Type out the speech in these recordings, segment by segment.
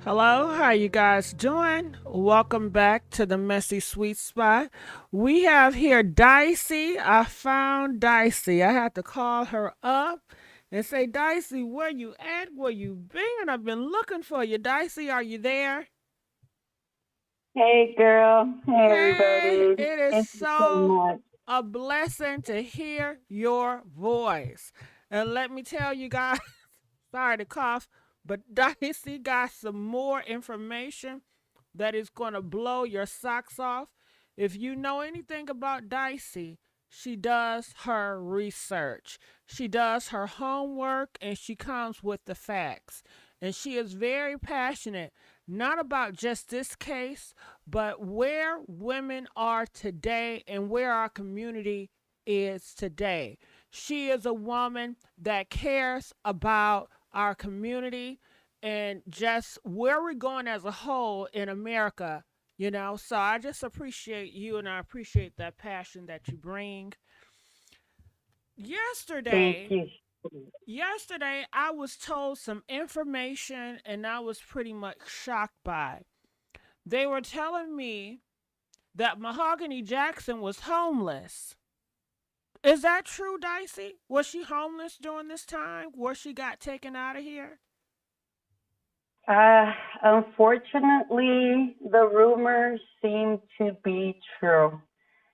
Hello, how you guys doing? Welcome back to the Messy Sweet Spot. We have here Dicey. I found Dicey. I had to call her up and say, Dicey, where you at? Where you been? I've been looking for you. Dicey, are you there? Hey girl, hey Hey, everybody. it is Thank you so so much. a blessing to hear your voice. And let me tell you guys, sorry to cough, but Dicey got some more information that is going to blow your socks off. If you know anything about Dicey, she does her research. She does her homework and she comes with the facts. And she is very passionate, not about just this case, but where women are today and where our community is today. She is a woman that cares about our community and just where we're going as a whole in America, So I just appreciate you and I appreciate that passion that you bring. Thank Yesterday, you. yesterday I was told some information and I was pretty much shocked by. They were telling me that Mahogany Jackson was homeless. Is that true, Dicey? Was she homeless during this time where she got taken out of here? Uh, Unfortunately, the rumors seem to be true.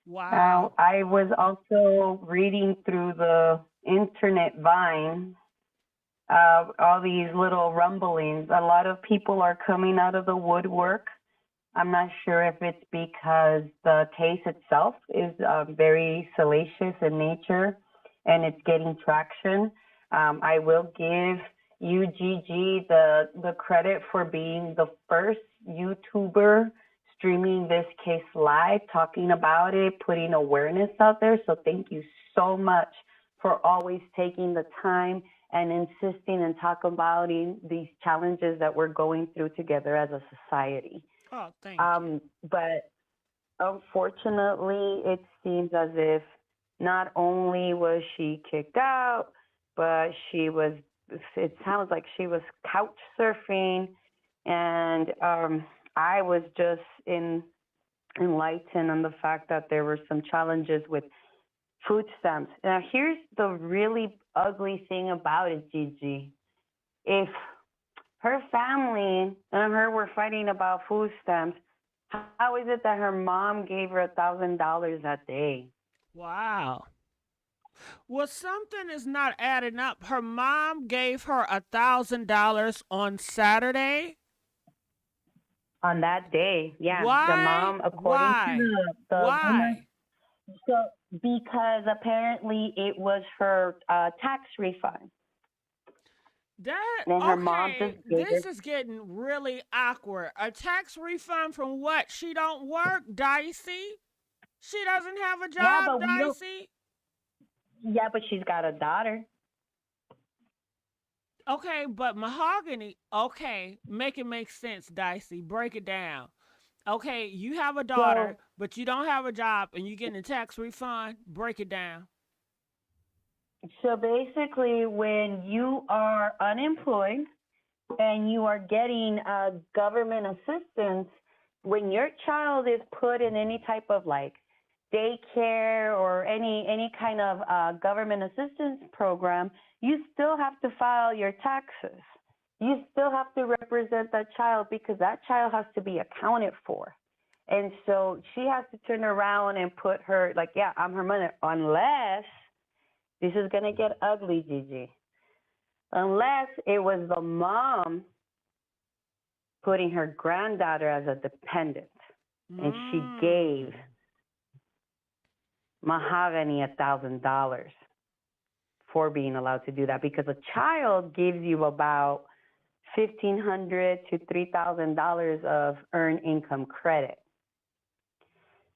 Wow. I was also reading through the internet vine, all these little rumblings. A lot of people are coming out of the woodwork. I'm not sure if it's because the case itself is very salacious in nature and it's getting traction. I will give UGG the credit for being the first YouTuber streaming this case live, talking about it, putting awareness out there. So thank you so much for always taking the time and insisting and talking about these challenges that we're going through together as a society. Oh, thank you. But unfortunately, it seems as if not only was she kicked out, but it sounds like she was couch surfing. And I was just enlightened on the fact that there were some challenges with food stamps. Now, here's the really ugly thing about it, Gigi. If her family and her were fighting about food stamps, how is it that her mom gave her $1,000 that day? Wow. Well, something is not adding up. Her mom gave her $1,000 on Saturday. On that day, yeah, the Why? mom, according to Why? the woman, Why? so because apparently it was her tax refund, That and her mom just okay? gave her. This is getting really awkward. A tax refund from what? She don't work, Dicey. She doesn't have a Yeah, job, but we don't. Dicey. Yeah, but she's got a daughter. Okay, but mahogany. Okay, make it make sense, Dicey. Break it down. Okay, you have a daughter, So but you don't have a job and you getting a tax refund. Break it down. so basically, when you are unemployed and you are getting government assistance, when your child is put in any type of like daycare or any kind of government assistance program, you still have to file your taxes. You still have to represent that child because that child has to be accounted for. And so she has to turn around and put her like, yeah, I'm her mother, unless this is gonna get ugly, Gigi. Unless it was the mom putting her granddaughter as a dependent, and she gave Mm. Mahogany $1,000 for being allowed to do that because a child gives you about 1,500 to $3,000 of earned income credit.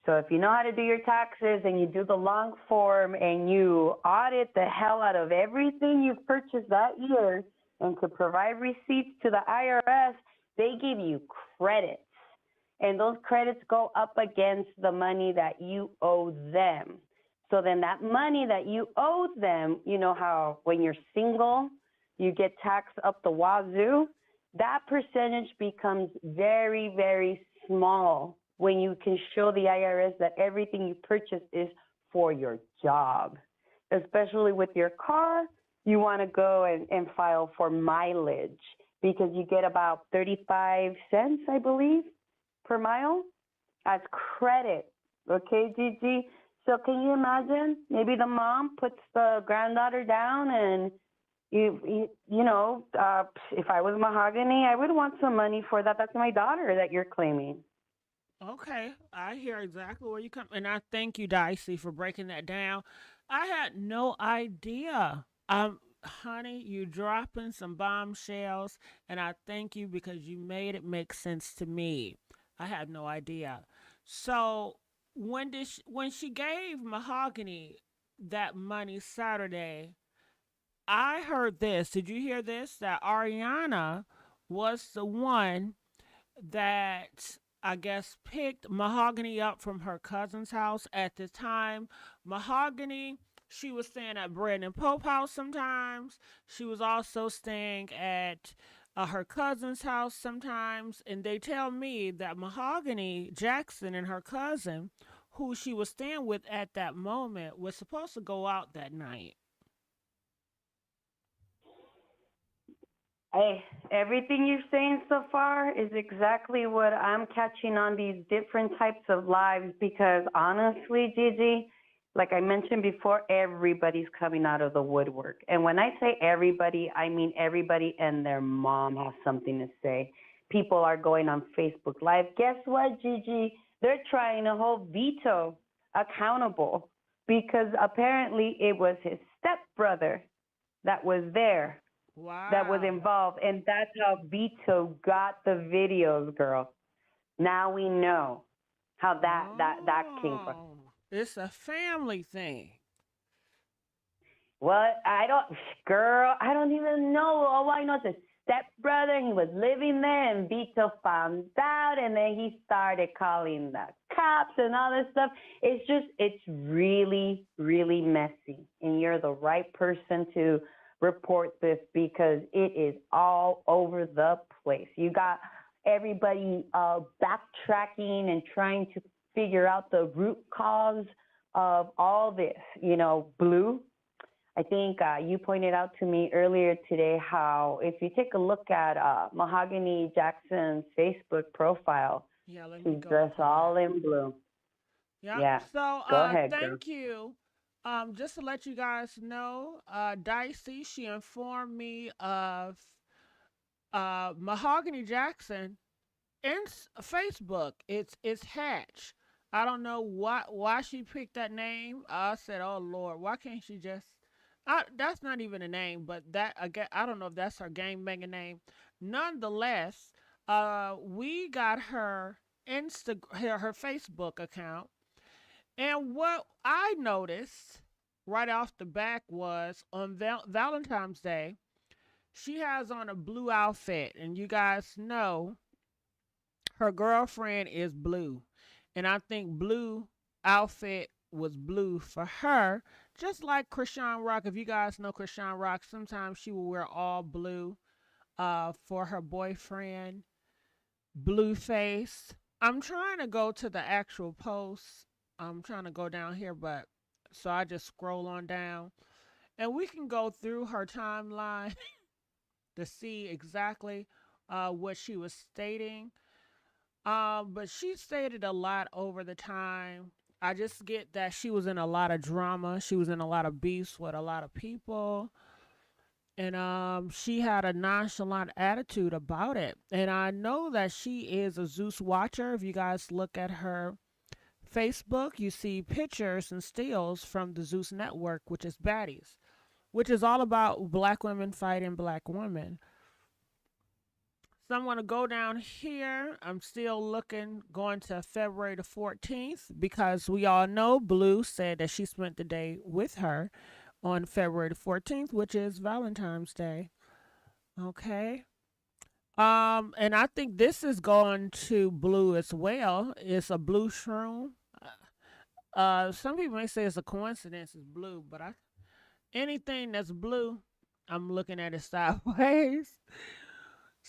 So if you know how to do your taxes and you do the long form and you audit the hell out of everything you've purchased that year and could provide receipts to the IRS, they give you credits. And those credits go up against the money that you owe them. So then that money that you owe them, you know how when you're single, you get taxed up the wazoo? that percentage becomes very, very small when you can show the IRS that everything you purchase is for your job. Especially with your car, you want to go and file for mileage because you get about 35 cents, I believe, per mile as credit. Okay, Gigi? So can you imagine? Maybe the mom puts the granddaughter down and if I was Mahogany, I would want some money for that. That's my daughter that you're claiming. Okay, I hear exactly where you come, and I thank you, Dicey, for breaking that down. I had no idea. Honey, you dropping some bombshells, and I thank you because you made it make sense to me. I had no idea. So when she gave Mahogany that money Saturday, I heard this. Did you hear this? That Ariana was the one that I guess picked Mahogany up from her cousin's house at the time. Mahogany, she was staying at Brandon Pope house sometimes. She was also staying at her cousin's house sometimes. And they tell me that Mahogany Jackson and her cousin, who she was staying with at that moment, was supposed to go out that night. Hey, everything you're saying so far is exactly what I'm catching on these different types of lives because honestly, Gigi, like I mentioned before, everybody's coming out of the woodwork. And when I say everybody, I mean everybody and their mom has something to say. People are going on Facebook Live. Guess what, Gigi? They're trying to hold Vito accountable because apparently it was his stepbrother that was there that was Wow. involved, and that's how Vito got the videos, girl. Now we know how that came from. Oh, it's a family thing. What? Girl, I don't even know. All I know is his stepbrother. He was living there, and Vito found out, and then he started calling the cops and all this stuff. It's really, really messy, and you're the right person to report this because it is all over the place. You got everybody backtracking and trying to figure out the root cause of all this. Blue, I think you pointed out to me earlier today how if you take a look at Mahogany Jackson's Facebook profile, Yeah, let me she's go dressed to that. all in blue. Yeah. Yeah, So go ahead, girl. thank you. Just to let you guys know, Dicey, she informed me of Mahogany Jackson in Facebook. It's Hatch. I don't know why she picked that name. I said, "Oh Lord, why can't she just?" That's not even a name, but I don't know if that's her game mega name. Nonetheless, we got her Facebook account, and what I noticed right off the back was on Valentine's Day, she has on a blue outfit, and you guys know her girlfriend is blue. And I think blue outfit was blue for her. Just like Krishan Rock. If you guys know Krishan Rock, sometimes she will wear all blue for her boyfriend. Blue face. I'm trying to go to the actual post. I'm trying to go down here, but so I just scroll on down. And we can go through her timeline to see exactly what she was stating. But she stated a lot over the time. I just get that she was in a lot of drama. She was in a lot of beefs with a lot of people. And she had a nonchalant attitude about it. And I know that she is a Zeus watcher. If you guys look at her Facebook, you see pictures and stills from the Zeus Network, which is Baddies, which is all about black women fighting black women. So I'm going to go down here. I'm still looking, going to February the 14th, because we all know Blue said that she spent the day with her on February the 14th, which is Valentine's Day. Okay. And I think this is going to Blue as well. It's a blue shroom. Some people may say it's a coincidence it's blue, but anything that's blue, I'm looking at it sideways.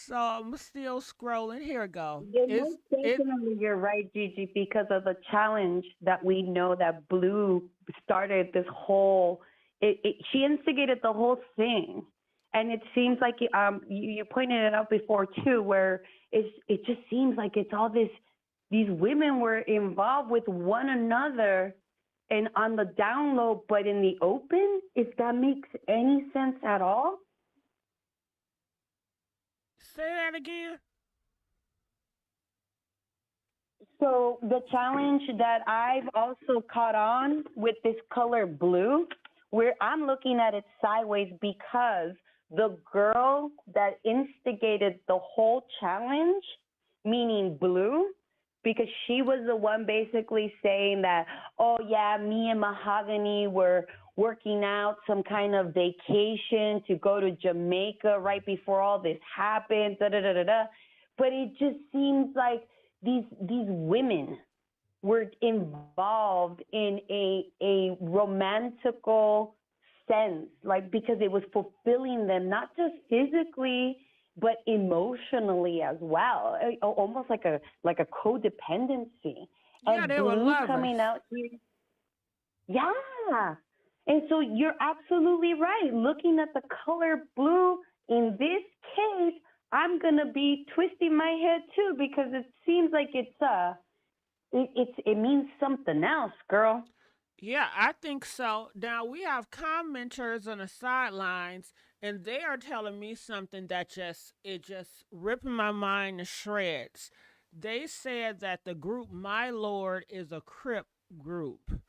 So I'm still scrolling. Here it go. Yeah, most It definitely, you're right, Gigi, because of the challenge that we know that Blue started this whole. She instigated the whole thing, and it seems like you pointed it out before too, where it just seems like it's all this. These women were involved with one another, and on the down low, but in the open. If that makes any sense at all. say that again. So the challenge that I've also caught on with this color blue, where I'm looking at it sideways because the girl that instigated the whole challenge, meaning blue, because she was the one basically saying that, oh yeah, me and Mahogany were working out some kind of vacation to go to Jamaica right before all this happened, da da da da da. But it just seems like these women were involved in a romantical sense, like because it was fulfilling them not just physically but emotionally as well, almost like a codependency. Yeah, And they were Blue lovers. coming out here, yeah. And so you're absolutely right. Looking at the color blue in this case, I'm gonna be twisting my head too because it seems like it means something else, girl. Yeah, I think so. Now we have commenters on the sidelines, and they are telling me something that just ripping my mind to shreds. They said that the group My Lord is a Crip group.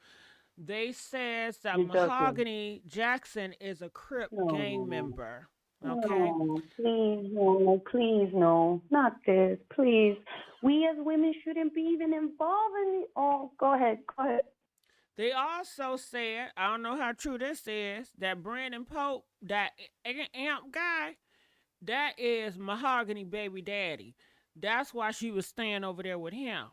They says that You're joking. Mahogany Jackson is a Crip gang No, member. Okay. no, please, no, please, no, not this, please. We as women shouldn't be even involved in it. Oh, go ahead, go ahead. They also said, I don't know how true this is, that Brandon Pope, that amp guy, that is Mahogany baby daddy. That's why she was staying over there with him.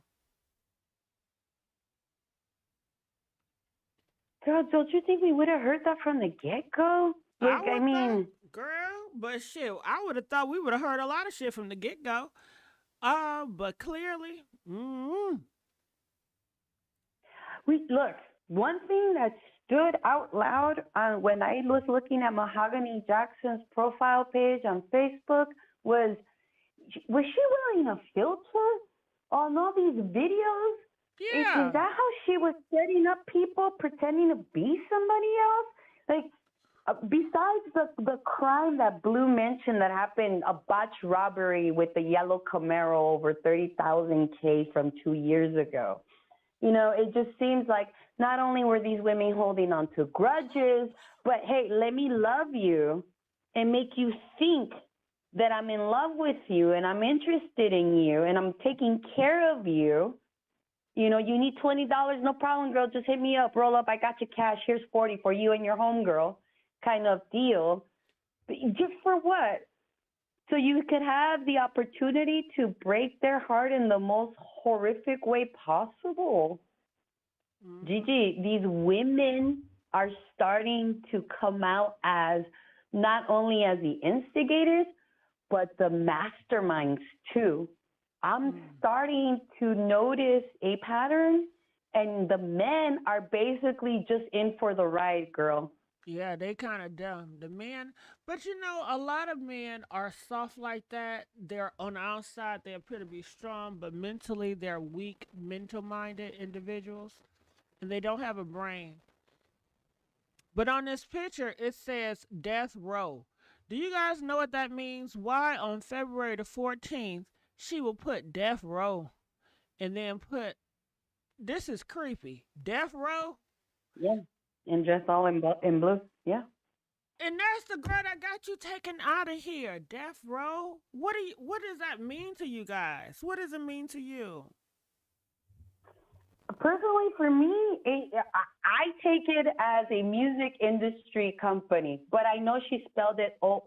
Girl, don't you think we would have heard that from the get go? I Like, I would thought, mean, girl, but shit, I would have thought we would have heard a lot of shit from the get go. But clearly, we look. One thing that stood out loud when I was looking at Mahogany Jackson's profile page on Facebook was she wearing a filter on all these videos? Is yeah, that how she was setting up people pretending to be somebody else? Like, besides the crime that Blue mentioned that happened, a botched robbery with the yellow Camaro over 30,000 K from 2 years ago. It just seems like not only were these women holding on to grudges, but hey, let me love you and make you think that I'm in love with you and I'm interested in you and I'm taking care of you. You need $20, no problem, girl. Just hit me up, roll up. I got you cash. Here's 40 for you and your homegirl, kind of deal. Just for what? So you could have the opportunity to break their heart in the most horrific way possible. mm-hmm. Gigi, these women are starting to come out as not only as the instigators, but the masterminds too. I'm starting to notice a pattern, and the men are basically just in for the ride, girl. Yeah, they kind of dumb. The men, but a lot of men are soft like that. They're on the outside, they appear to be strong, but mentally, they're weak, mental minded individuals, and they don't have a brain. But on this picture, it says death row. Do you guys know what that means? Why on February the 14th, she will put death row and then put, this is creepy, death row? Yeah, and dressed all in blue. Yeah. And that's the girl that got you taken out of here. Death row? What does that mean to you guys? What does it mean to you? Personally, for me, I take it as a music industry company, but I know she spelled it Roe,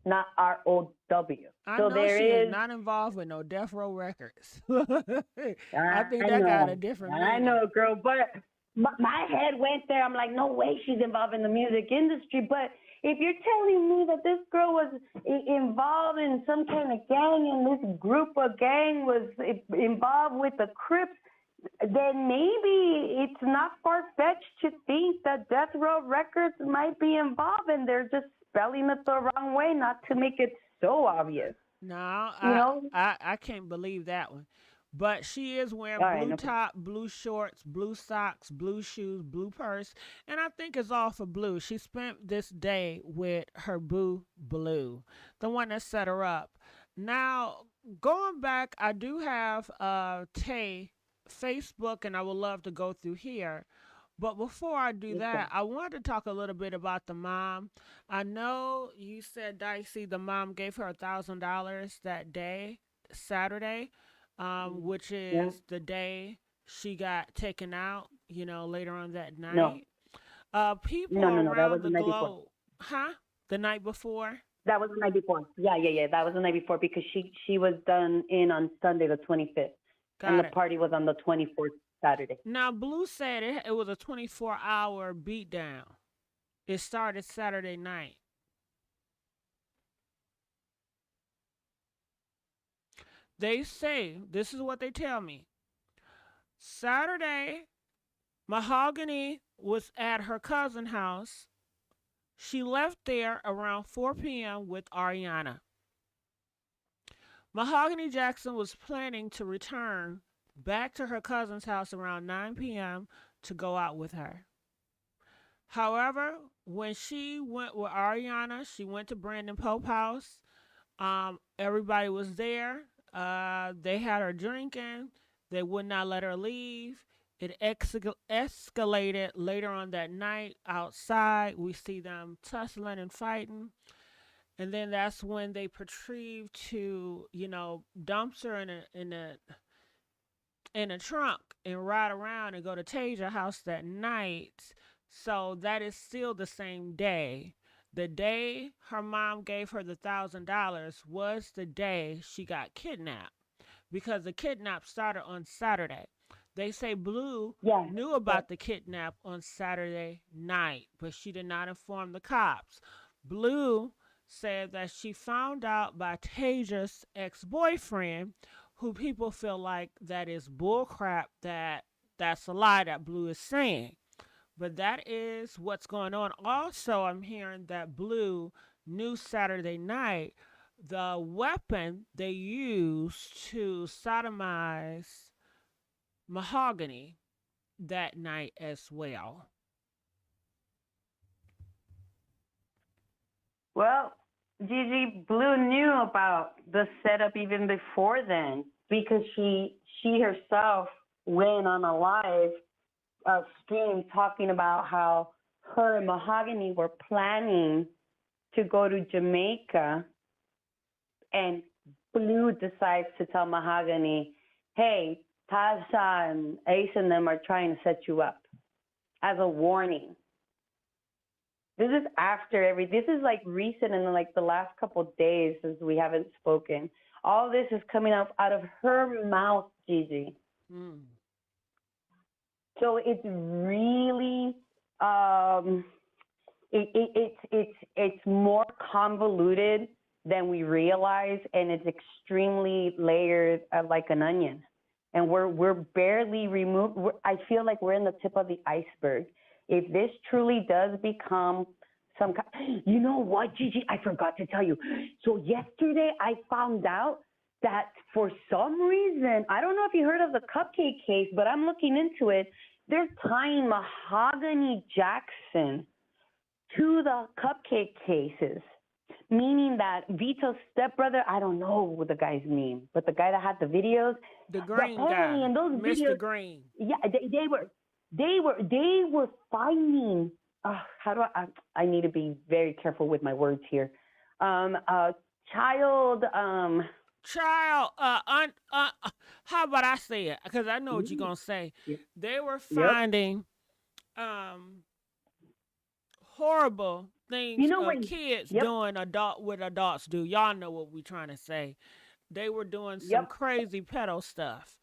not ROW. I So know there she is is, not involved with no Death Row Records. I think I that got a know, different I meaning. know, girl, but my head went there. I'm like, no way she's involved in the music industry. But if you're telling me that this girl was involved in some kind of gang and this group of gang was involved with the Crips, then maybe it's not far-fetched to think that Death Row Records might be involved and they're just spelling it the wrong way, not to make it so obvious. No, You know? I can't believe that one. But she is wearing All right, blue no problem. top, blue shorts, blue socks, blue shoes, blue purse, and I think it's all for Blue. She spent this day with her boo Blue, the one that set her up. Now, going back, I do have Tay Facebook, and I would love to go through here. But before I do Okay. that, I wanted to talk a little bit about the mom. I know you said, Dicey, the mom gave her $1,000 that day, Saturday, which Yeah. is the day she got taken out, later on that No. night. People No. That was around the the night before. globe, huh? The night before? That was the night before. Yeah. That was the night before because she was done in on Sunday the 25th, and the Got it. party was on the 24th Saturday. Now, Blue said it was a 24-hour beatdown. It started Saturday night. They say, this is what they tell me. Saturday, Mahogany was at her cousin's house. She left there around 4 p.m. with Ariana. Mahogany Jackson was planning to return back to her cousin's house around 9 p.m. to go out with her. However, when she went with Ariana, she went to Brandon Pope house. Everybody was there. They had her drinking. They would not let her leave. It escalated later on that night outside. We see them tussling and fighting. And then that's when they retrieved to, dumps her in a trunk and ride around and go to Tasia house that night. So that is still the same day. The day her mom gave her the $1,000 was the day she got kidnapped because the kidnap started on Saturday. They say Blue Yeah. knew Yeah. about the kidnap on Saturday night, but she did not inform the cops. Blue said that she found out by Tasia's ex-boyfriend, who people feel like that is bullcrap, that's a lie that Blue is saying. But that is what's going on. Also, I'm hearing that Blue knew Saturday night the weapon they used to sodomize Mahogany that night as well. Well, Gigi Blue knew about the setup even before then because she herself went on a live stream talking about how her and Mahogany were planning to go to Jamaica, and Blue decides to tell Mahogany, "Hey, Tasha and Ace and them are trying to set you up," as a warning. This is after this is like recent in like the last couple of days since we haven't spoken. All this is coming out of her mouth, Gigi. Mm. So it's really it's more convoluted than we realize, and it's extremely layered like an onion. And we're barely removed. I feel like we're in the tip of the iceberg. If this truly does become some kind, you know what, Gigi? I forgot to tell you. So yesterday I found out that for some reason, I don't know if you heard of the cupcake case, but I'm looking into it. They're tying Mahogany Jackson to the cupcake cases, meaning that Vito's stepbrother, I don't know the guy's name, but the guy that had the videos, The green apparently guy, in those Mr. videos, Green. yeah, they were finding. How do I need to be very careful with my words here. Child. Child, how about I say it? Because I know what you're gonna say. Yep. They were Yep. finding horrible You things know of when? kids Yep. doing what adults do. Y'all know what we're trying to say. They were doing some Yep. crazy pedo stuff.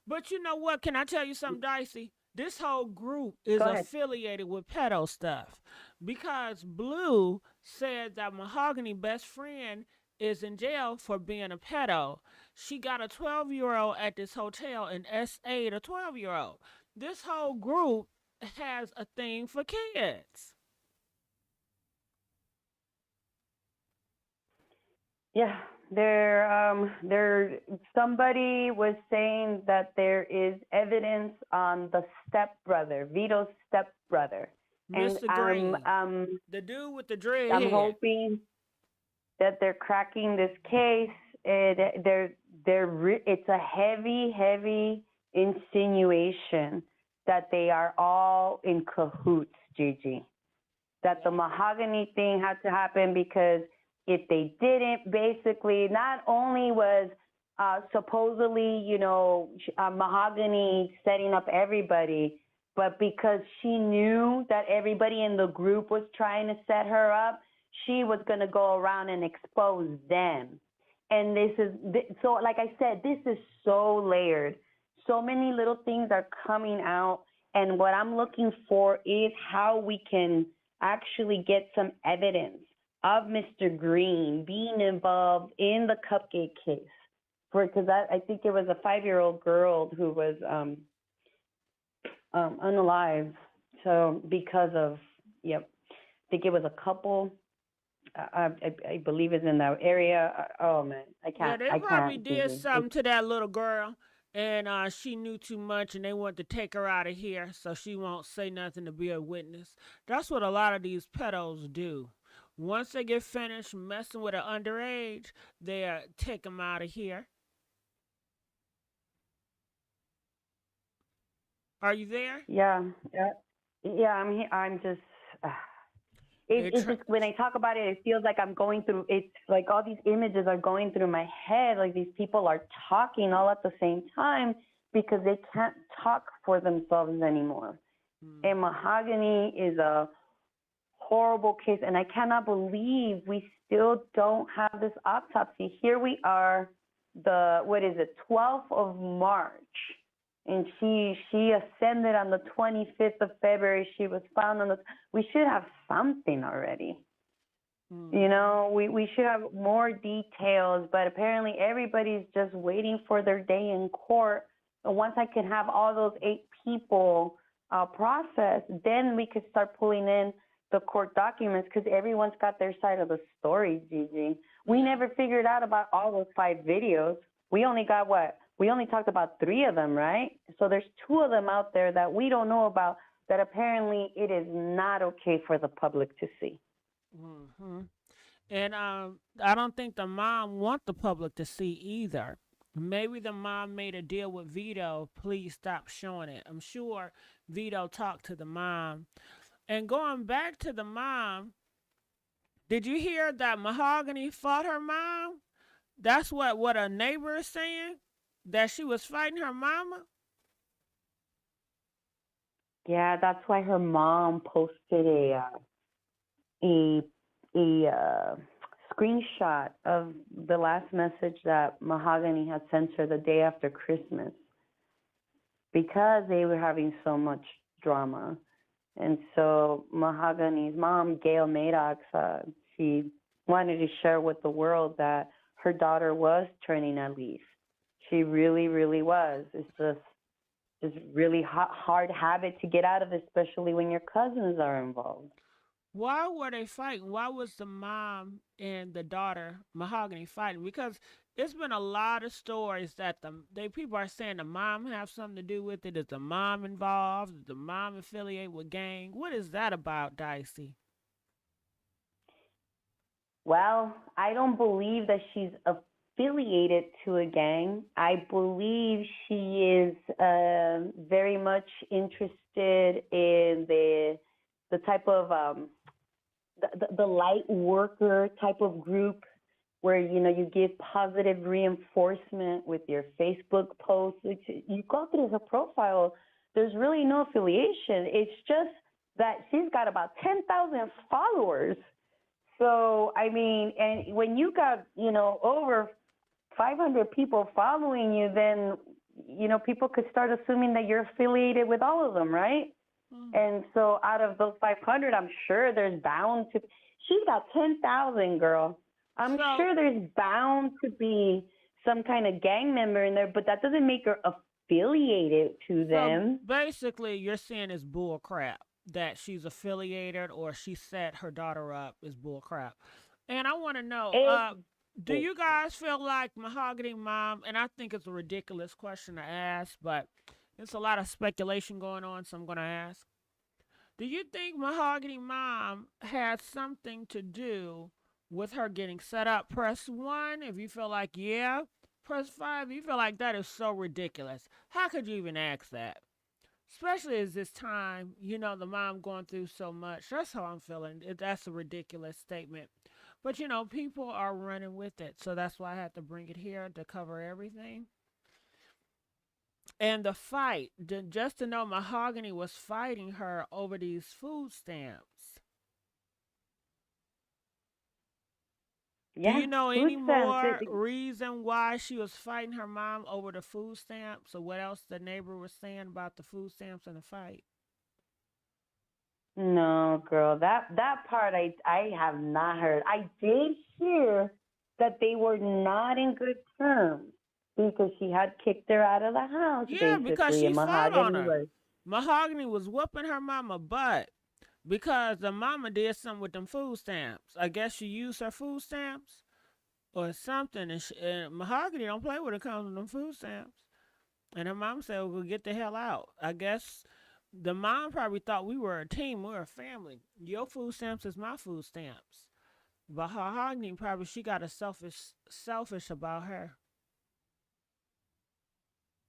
But you know what? Can I tell you something, Dicey? This whole group is Go ahead. affiliated with pedo stuff because Blue said that Mahogany best friend is in jail for being a pedo. She got a 12-year-old at this hotel and S8 a 12-year-old. This whole group has a thing for kids. Yeah, somebody was saying that there is evidence on the stepbrother, Vito's stepbrother, and Mr. Green, the dude with the dread I'm head. hoping that they're cracking this case. It's a heavy, heavy insinuation that they are all in cahoots, Gigi. That the mahogany thing had to happen because if they didn't, basically, not only was supposedly, mahogany setting up everybody, but because she knew that everybody in the group was trying to set her up, she was going to go around and expose them. And so, like I said, this is so layered. So many little things are coming out. And what I'm looking for is how we can actually get some evidence of Mr. Green being involved in the cupcake case. Because I think it was a 5-year-old girl who was unalive. So because of, yep, I think it was a couple. I believe it's in that area. Oh man, Yeah, they I probably can't. did something to that little girl, and she knew too much, and they wanted to take her out of here so she won't say nothing to be a witness. That's what a lot of these pedos do. Once they get finished messing with an underage, they take them out of here. Are you there? Yeah, yeah, yeah. I'm here. I'm just. Uh, They it try. just when I talk about it, it feels like I'm going through. It's like all these images are going through my head. Like these people are talking all at the same time because they can't talk for themselves anymore. And mahogany is a horrible case, and I cannot believe we still don't have this autopsy. Here we are, the what is it, 12th of March, and she ascended on the 25th of February. She was found on the. We should have something already. You know, we should have more details, but apparently everybody's just waiting for their day in court. And once I can have all those 8 people processed, then we could start pulling in the court documents because everyone's got their side of the story, Gigi. We never figured out about all those 5 videos. We only got what? We only talked about 3 of them, right? So there's 2 of them out there that we don't know about that apparently it is not okay for the public to see. Mm-hmm. And I don't think the mom want the public to see either. Maybe the mom made a deal with Vito. Please stop showing it. I'm sure Vito talked to the mom. And going back to the mom, did you hear that Mahogany fought her mom? That's what a neighbor is saying. That she was fighting her mama. Yeah, that's why her mom posted a screenshot of the last message that Mahogany had sent her the day after Christmas because they were having so much drama. And so Mahogany's mom, Gail Maddox, she wanted to share with the world that her daughter was turning a leaf. She really, really was. It's just really hard habit to get out of, especially when your cousins are involved. Why were they fighting? Why was the mom and the daughter Mahogany fighting? Because it's been a lot of stories that they people are saying the mom have something to do with it. Is the mom involved? Is the mom affiliated with gang? What is that about, Dicey? Well, I don't believe that she's affiliated to a gang. I believe she is very much interested in the type of the light worker type of group where you give positive reinforcement with your Facebook posts. You go through her profile. There's really no affiliation. It's just that she's got about 10,000 followers. So, I mean, and when you got, over 500 people following you, then people could start assuming that you're affiliated with all of them, right? Mm. And so out of those 500, I'm sure there's bound to, she's got 10,000, girl. I'm So sure there's bound to be some kind of gang member in there, but that doesn't make her affiliated to so them. basically, you're saying it's bull crap that she's affiliated or she set her daughter up is bull crap. And I want to know, It, do you guys feel like Mahogany Mom? And I think it's a ridiculous question to ask, but it's a lot of speculation going on, so I'm going to ask. Do you think Mahogany Mom had something to do with her getting set up? Press 1 if you feel like, yeah. Press 5 if you feel like that is so ridiculous. How could you even ask that? Especially as this time, the mom going through so much. That's how I'm feeling. That's a ridiculous statement. But, people are running with it. So that's why I had to bring it here to cover everything. And the fight, just to know Mahogany was fighting her over these food stamps. Do yeah, you know food any stamps. more reason why she was fighting her mom over the food stamps, or what else the neighbor was saying about the food stamps and the fight? No, girl, that part I have not heard. I did hear that they were not in good terms because she had kicked her out of the house, Yeah, because basically, she and fought on Mahogany her. was. Mahogany was whooping her mama butt because the mama did something with them food stamps. I guess she used her food stamps or something, and Mahogany don't play when it comes to them food stamps. And her mom said, "Well, get the hell out." I guess the mom probably thought we were a team, we were a family. Your food stamps is my food stamps. But Mahogany probably she got a selfish about her.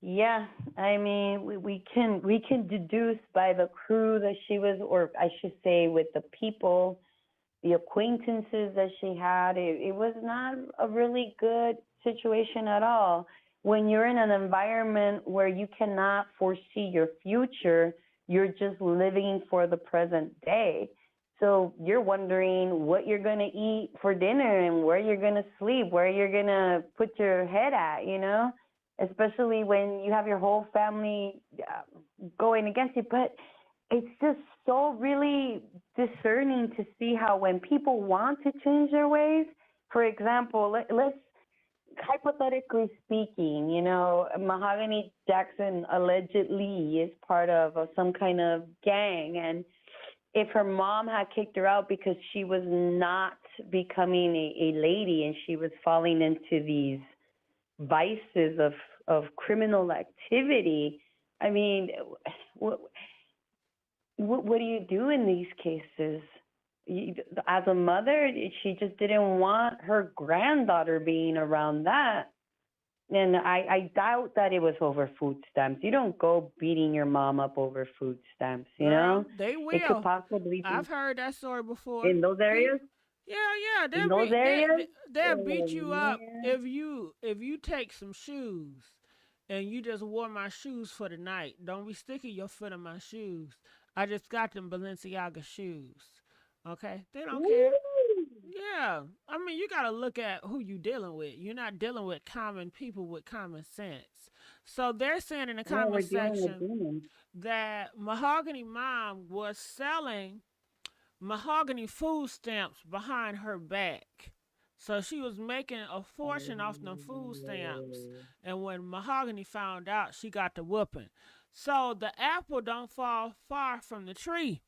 Yeah, I mean, we can deduce by the crew that she was, or I should say, with the people, the acquaintances that she had. It was not a really good situation at all. When you're in an environment where you cannot foresee your future, you're just living for the present day. So you're wondering what you're going to eat for dinner and where you're going to sleep, where you're going to put your head at, especially when you have your whole family going against you. But it's just so really discerning to see how when people want to change their ways, for example, let's hypothetically speaking, Mahogany Jackson allegedly is part of some kind of gang, and if her mom had kicked her out because she was not becoming a lady and she was falling into these vices of criminal activity, I mean, what what do you do in these cases? As a mother, she just didn't want her granddaughter being around that. And I doubt that it was over food stamps. You don't go beating your mom up over food stamps, you Girl, know? they It could will. possibly be I've heard that story before. in those areas. People, yeah, yeah, In those areas? they'll beat Oh, you up man. if you take some shoes and you just wore my shoes for the night. Don't be sticking your foot in my shoes. I just got them Balenciaga shoes. Okay, they don't care. Woo! Yeah, I mean you gotta look at who you dealing with. You're not dealing with common people with common sense. So they're saying in the No, we're comment dealing with section demons. that Mahogany Mom was selling mahogany food stamps behind her back. So she was making a fortune off them food stamps. And when Mahogany found out, she got the whooping. So the apple don't fall far from the tree.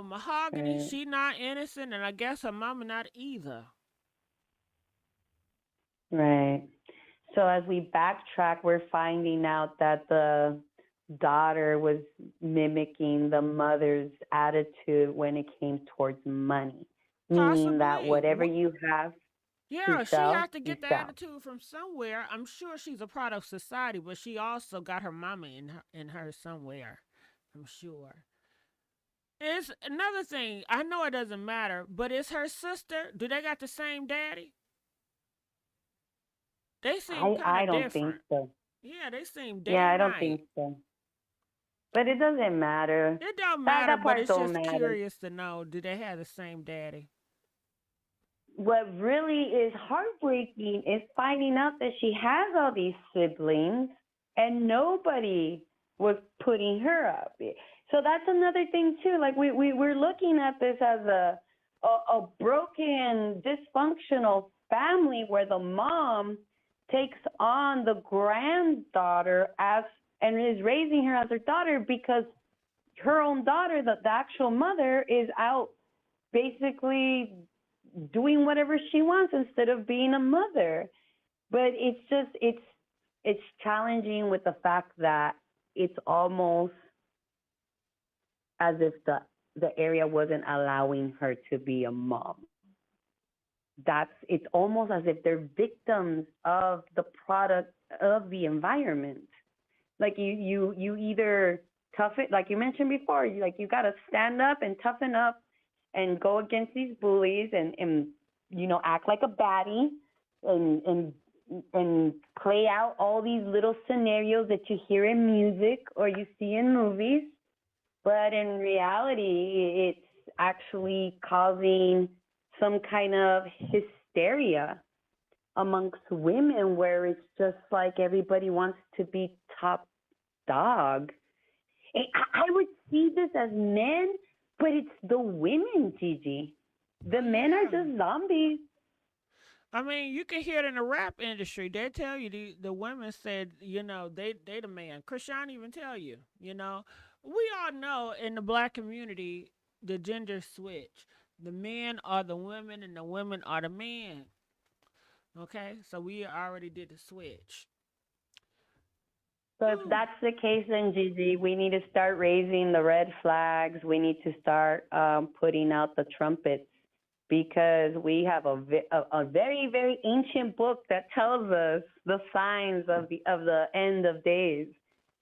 Mahogany, Right, she not innocent, and I guess her mama not either. right. So as we backtrack, we're finding out that the daughter was mimicking the mother's attitude when it came towards money, meaning that Possibly. whatever you have to Yeah, she sell, had to you get the sell. attitude from somewhere. I'm sure she's a product of society, but she also got her mama in her somewhere. I'm sure. It's another thing. I know it doesn't matter, but is her sister? Do they got the same daddy? They seem kind I of don't think different. so. Yeah, they seem day Yeah, I and don't night. think so. But it doesn't matter. It don't That matter, but part it's don't just matter. curious to know, do they have the same daddy? What really is heartbreaking is finding out that she has all these siblings and nobody was putting her up. So that's another thing too. Like we're looking at this as a broken, dysfunctional family where the mom takes on the granddaughter as and is raising her as her daughter because her own daughter, the actual mother, is out basically doing whatever she wants instead of being a mother. But it's challenging with the fact that it's almost as if the area wasn't allowing her to be a mom. It's almost as if they're victims of the product of the environment. Like you either tough it, like you mentioned before, you got to stand up and toughen up and go against these bullies and act like a baddie and play out all these little scenarios that you hear in music or you see in movies, but in reality it's actually causing some kind of hysteria amongst women where it's just like everybody wants to be top dog. I would see this as men, but it's the women, Gigi. The men are Yeah. just zombies. I mean, you can hear it in the rap industry. They tell you the women said, they the man. Krishan even tell you, We all know in the black community the gender switch. The men are the women and the women are the men. Okay? So we already did the switch. So if Whew. that's the case, then Gigi, we need to start raising the red flags. We need to start putting out the trumpets because we have a very very ancient book that tells us the signs of the end of days,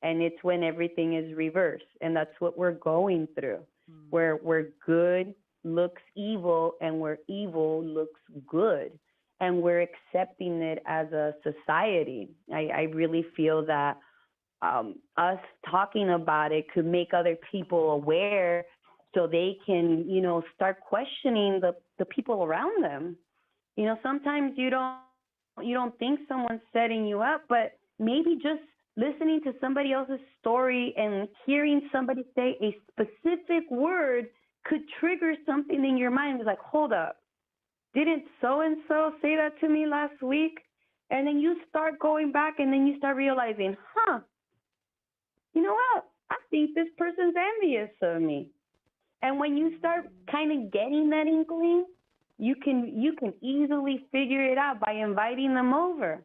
and it's when everything is reversed, and that's what we're going through, where good looks evil and where evil looks good, and we're accepting it as a society. I really feel that us talking about it could make other people aware so they can, start questioning the people around them. Sometimes you don't think someone's setting you up, but maybe just listening to somebody else's story and hearing somebody say a specific word could trigger something in your mind. It's like, hold up, didn't so and so say that to me last week? And then you start going back and then you start realizing, you know what? I think this person's envious of me. And when you start kind of getting that inkling, you can easily figure it out by inviting them over.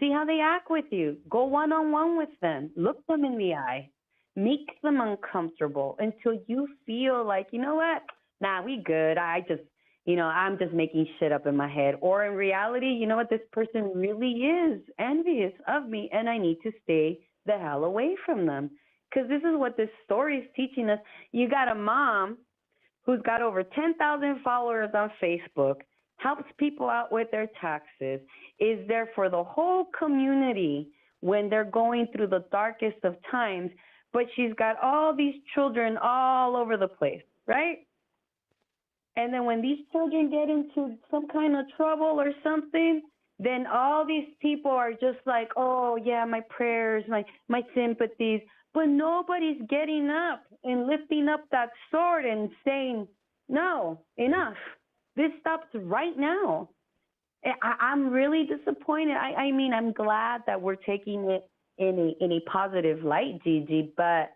See how they act with you. Go one on one with them. Look them in the eye. Make them uncomfortable until you feel like, you know what? Nah, we good. I'm just making shit up in my head. Or in reality, you know what? This person really is envious of me and I need to stay the hell away from them. Because this is what this story is teaching us. You got a mom who's got over 10,000 followers on Facebook, helps people out with their taxes, is there for the whole community when they're going through the darkest of times, but she's got all these children all over the place, right? And then when these children get into some kind of trouble or something, then all these people are just like, oh, yeah, my prayers, my sympathies. But nobody's getting up and lifting up that sword and saying, no, enough. This stops right now. I'm really disappointed. I mean, I'm glad that we're taking it in a positive light, Gigi, but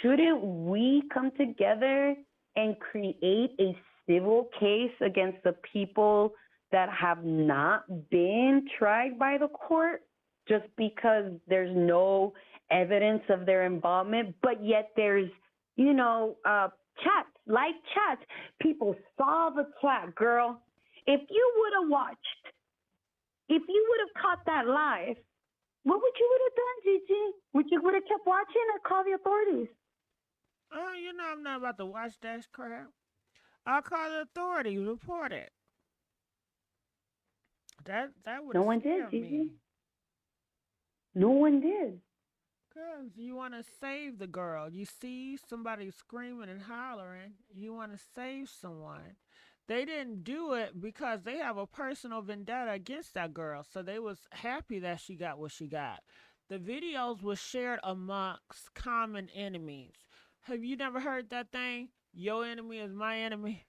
shouldn't we come together and create a civil case against the people that have not been tried by the court just because there's no evidence of their involvement, but yet there's, chats, live chats. People saw the chat, girl. If you would have watched, if you would have caught that live, what would you would have done, Gigi? Would have kept watching or call the authorities? Oh, I'm not about to watch that crap. I'll call the authorities, report it. That would No have one did, scared Gigi. me. No one did. Cause you want to save the girl. You see somebody screaming and hollering. You want to save someone. They didn't do it because they have a personal vendetta against that girl. So they was happy that she got what she got. The videos were shared amongst common enemies. Have you never heard that thing? Your enemy is my enemy.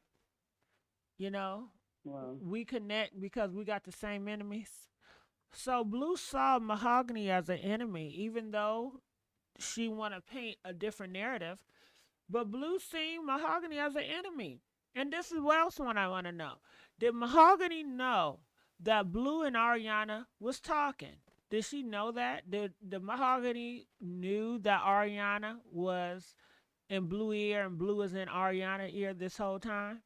You know, Well, we connect because we got the same enemies. So Blue saw Mahogany as an enemy, even though she want to paint a different narrative. But Blue seen Mahogany as an enemy. And this is what else one I want to know. Did Mahogany know that Blue and Ariana was talking? Did she know that? Did Mahogany knew that Ariana was in Blue ear and Blue was in Ariana ear this whole time?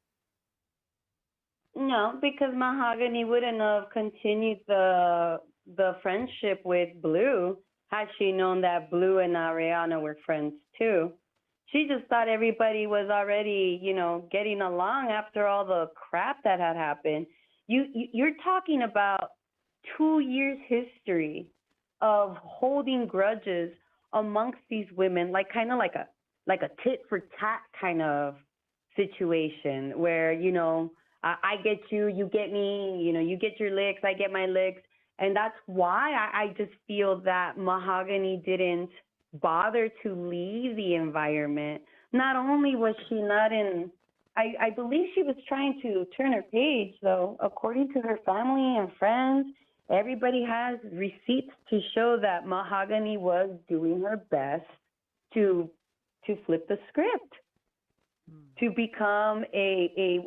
no, because Mahogany wouldn't have continued the friendship with Blue had she known that Blue and Ariana were friends too. She just thought everybody was already, getting along after all the crap that had happened. You're talking about 2 years history of holding grudges amongst these women, like kind of like a tit for tat kind of situation where I get you, you get me, you get your licks, I get my licks. And that's why I just feel that Mahogany didn't bother to leave the environment. Not only was she not in, I believe she was trying to turn her page, though, according to her family and friends. Everybody has receipts to show that Mahogany was doing her best to flip the script, to become a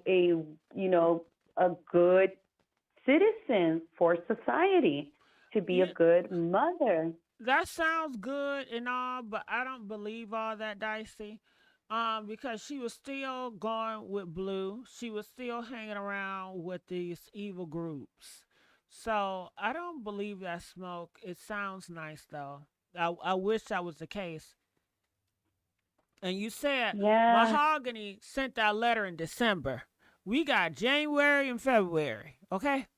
good citizen for society, to be a Yeah, good mother. that sounds good and all, but I don't believe all that, Dicey. Because she was still going with Blue. She was still hanging around with these evil groups. So I don't believe that smoke. It sounds nice though. I wish that was the case. And you said Yeah, Mahogany sent that letter in December. We got January and February. Okay?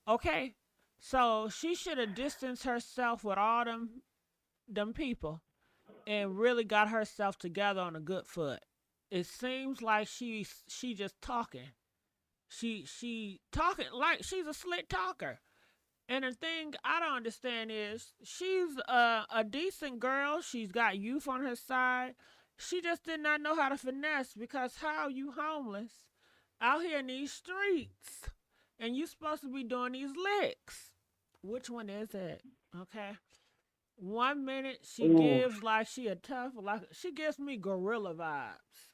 Okay. So she should have distanced herself with all them people and really got herself together on a good foot. It seems like she just talking. She talking like she's a slick talker. And the thing I don't understand is she's a decent girl. She's got youth on her side. She just did not know how to finesse because how are you homeless out here in these streets and you supposed to be doing these licks? Which one is it? Okay. 1 minute she ooh, gives like she a tough, like she gives me gorilla vibes.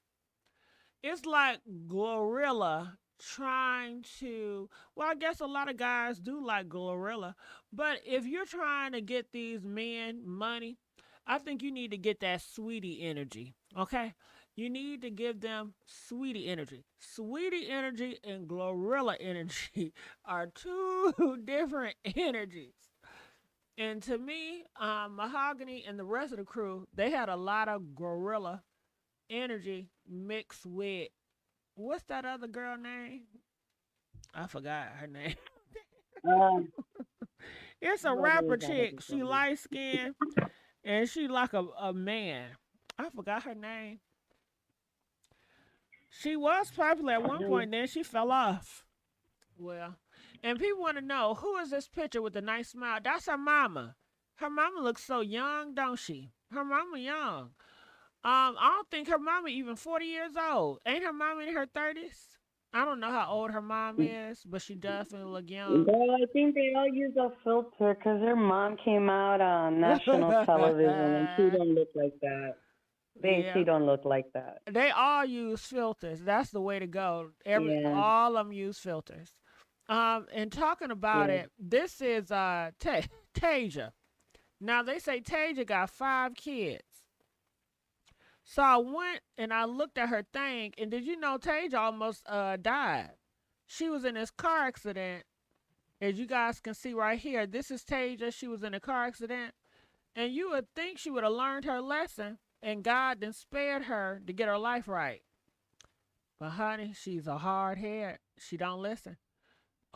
It's like gorilla trying to, well, I guess a lot of guys do like gorilla, but if you're trying to get these men money, I think you need to get that sweetie energy. Okay, you need to give them sweetie energy. Sweetie energy and gorilla energy are two different energies. And to me, Mahogany and the rest of the crew, they had a lot of gorilla energy mixed with, what's that other girl name? I forgot her name. um, It's a what rapper is that chick. She episode? light skinned and she like a man. I forgot her name. She was popular at one point, then she fell off. Well, and people want to know who is this picture with the nice smile? That's her mama. Her mama looks so young, don't she? Her mama young. I don't think her mama even 40 years old. Ain't her mama in her 30s? I don't know how old her mom is, but she definitely look young. Well, I think they all use a filter because her mom came out on national television and she don't look like that. She Yeah. don't look like that. They all use filters. That's the way to go. Yeah, All of them use filters. And talking about yeah. it, this is Tasia. Now they say Tasia got 5 kids. So I went and I looked at her thing, and did you know Tasia almost died? She was in this car accident. As you guys can see right here, this is Tasia. She was in a car accident, and you would think she would have learned her lesson, and God then spared her to get her life right. But honey, she's a hard head. She don't listen.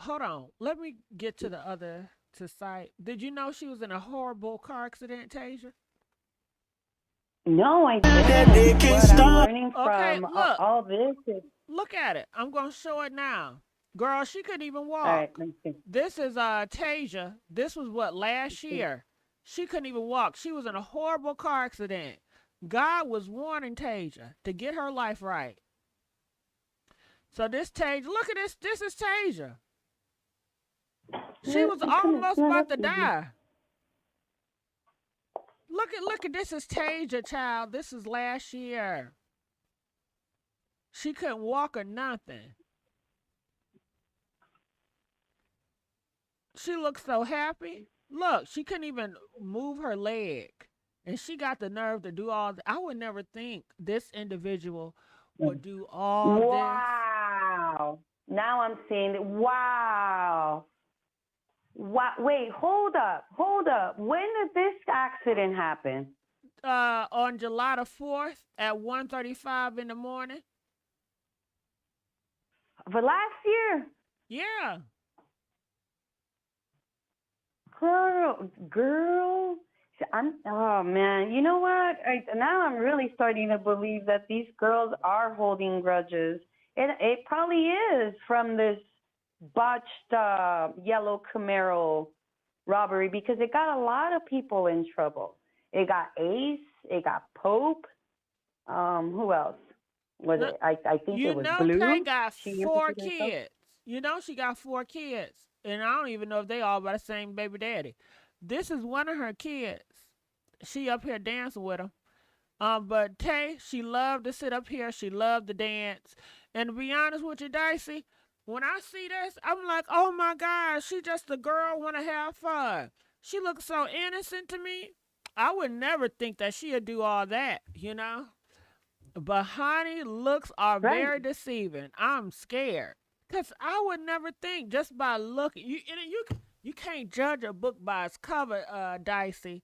Hold on. Let me get to the other to site. Did you know she was in a horrible car accident, Tasia? No, I That didn't. they can't What I'm stop. learning Okay, from look. all this is, Look at it. I'm gonna show it now. Girl, she couldn't even all right, walk. let me see. This is Tasia. This was what, last year. She couldn't even walk. She was in a horrible car accident. God was warning Tasia to get her life right. So this Tasia, look at this. This is Tasia. She No, was come here. almost No, about that's to easy. die. Look at this is Tasia, child. This is last year. She couldn't walk or nothing. She looked so happy. Look, she couldn't even move her leg. And she got the nerve to do all that. I would never think this individual would do all this. Wow. Now I'm seeing it. Wow. Wow. Wait, hold up. Hold up. When did this accident happen? On July the 4th at 1:35 in the morning. For last year? Yeah. Girl. Oh man, you know what? Now I'm really starting to believe that these girls are holding grudges. It probably is from this botched yellow Camaro robbery because it got a lot of people in trouble. It got Ace, it got Pope. Who else was it? I think You it was know, Tay Blue. got She four implicated herself. kids. You know, she got 4 kids. And I don't even know if they all by the same baby daddy. This is one of her kids. She up here dancing with him. But Tay, she loved to sit up here. She loved to dance. And to be honest with you, Dicey, when I see this, I'm like, oh my God, she just a girl want to have fun. She looks so innocent to me. I would never think that she'd do all that, you know? But honey, looks are Right. very deceiving. I'm scared. Cause I would never think just by looking you can't judge a book by its cover, Dicey.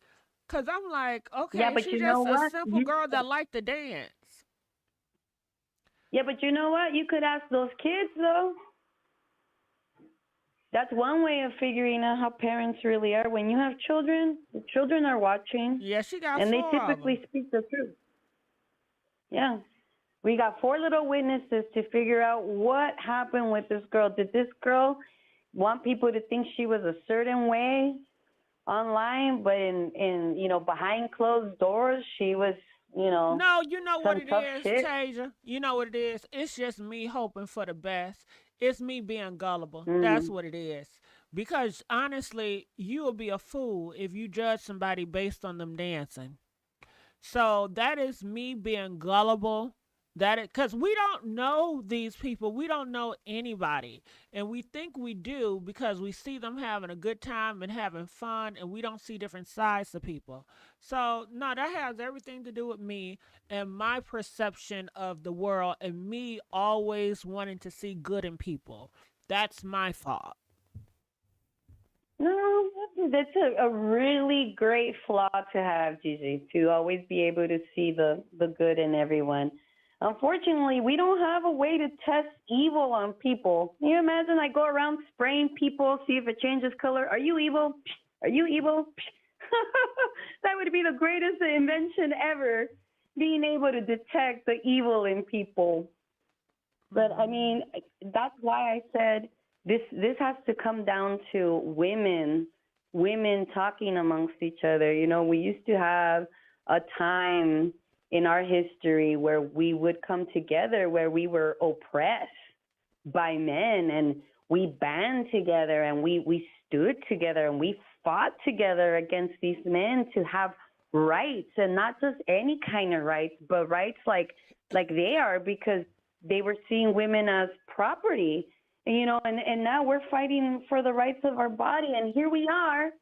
Cause I'm like, Yeah, okay, but she's you know just a what? simple girl that liked to dance. Yeah, but you know what? You could ask those kids though. That's one way of figuring out how parents really are. When you have children, the children are watching, Yeah, she got and they 4 of them. typically speak the truth. Yeah. We got 4 little witnesses to figure out what happened with this girl. Did this girl want people to think she was a certain way online, but in behind closed doors, she was, No, you know what some it tough is, shit? Tasia. You know what it is. It's just me hoping for the best. It's me being gullible. That's Mm. what it is. Because honestly, you will be a fool if you judge somebody based on them dancing. So that is me being gullible. That it because we don't know these people. We don't know anybody. And we think we do because we see them having a good time and having fun and we don't see different sides to people. So no, that has everything to do with me and my perception of the world and me always wanting to see good in people. That's my fault. No, that's a really great flaw to have, Gigi, to always be able to see the good in everyone. Unfortunately, we don't have a way to test evil on people. Can you imagine I go around spraying people, see if it changes color? Are you evil? Are you evil? That would be the greatest invention ever, being able to detect the evil in people. But I mean, that's why I said this has to come down to women talking amongst each other. You know, we used to have a time in our history where we would come together, where we were oppressed by men, and we band together and we stood together and we fought together against these men to have rights, and not just any kind of rights, but rights like they are, because they were seeing women as property. And now we're fighting for the rights of our body, and here we are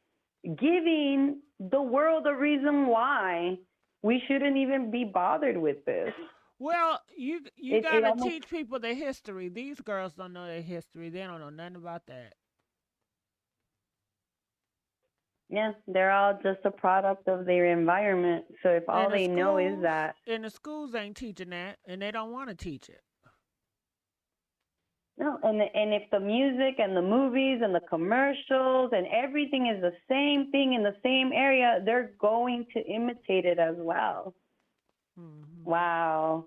giving the world a reason why we shouldn't even be bothered with this. Well, you It gotta almost, teach people their history. These girls don't know their history. They don't know nothing about that. yeah, they're all just a product of their environment. So if all And the they know is schools that, and the schools ain't teaching that, and they don't want to teach it. no, and if the music and the movies and the commercials and everything is the same thing in the same area, they're going to imitate it as well. Hmm. Wow.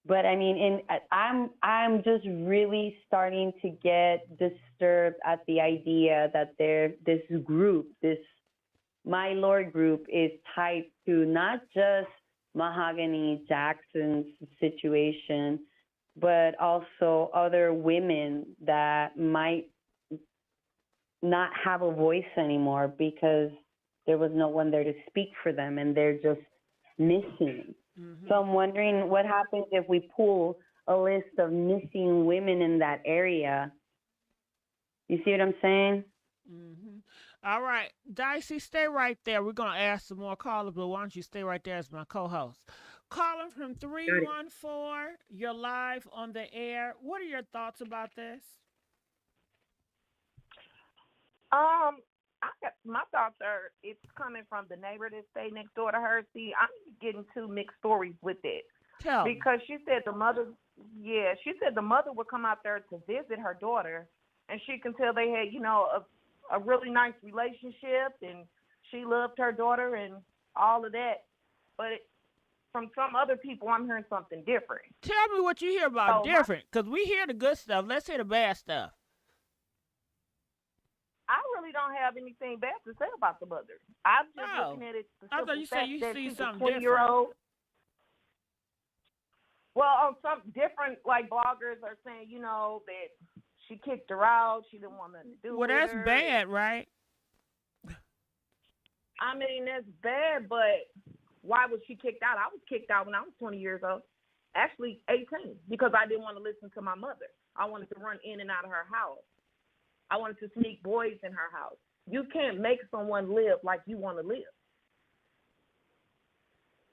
But I mean, I'm just really starting to get disturbed at the idea that this group, my Lord group is tied to not just Mahogany Jackson's situation, but also other women that might not have a voice anymore because there was no one there to speak for them and they're just missing. Mm-hmm. So I'm wondering what happens if we pull a list of missing women in that area. You see what I'm saying? Mm-hmm. All right, Dicey, stay right there. We're gonna ask some more callers, but why don't you stay right there as my co-host? Calling from three Got it. one four. You're live on the air. What are your thoughts about this? My thoughts are it's coming from the neighbor that stayed next door to her. See, I'm getting two mixed stories with it Tell me. because she said the mother would come out there to visit her daughter, and she can tell they had, a really nice relationship, and she loved her daughter and all of that. But from some other people, I'm hearing something different. Tell me what you hear about So different, because we hear the good stuff. Let's hear the bad stuff. I really don't have anything bad to say about the mother. I'm just Oh, looking at it. The I thought simple you said fact you that see she's something a 20-year-old. Well, on some different bloggers are saying, that she kicked her out. She didn't want nothing to do Well, with that's her. bad, right? I mean, that's bad, but why was she kicked out? I was kicked out when I was 20 years old. Actually, 18, because I didn't want to listen to my mother. I wanted to run in and out of her house. I wanted to sneak boys in her house. You can't make someone live like you want to live.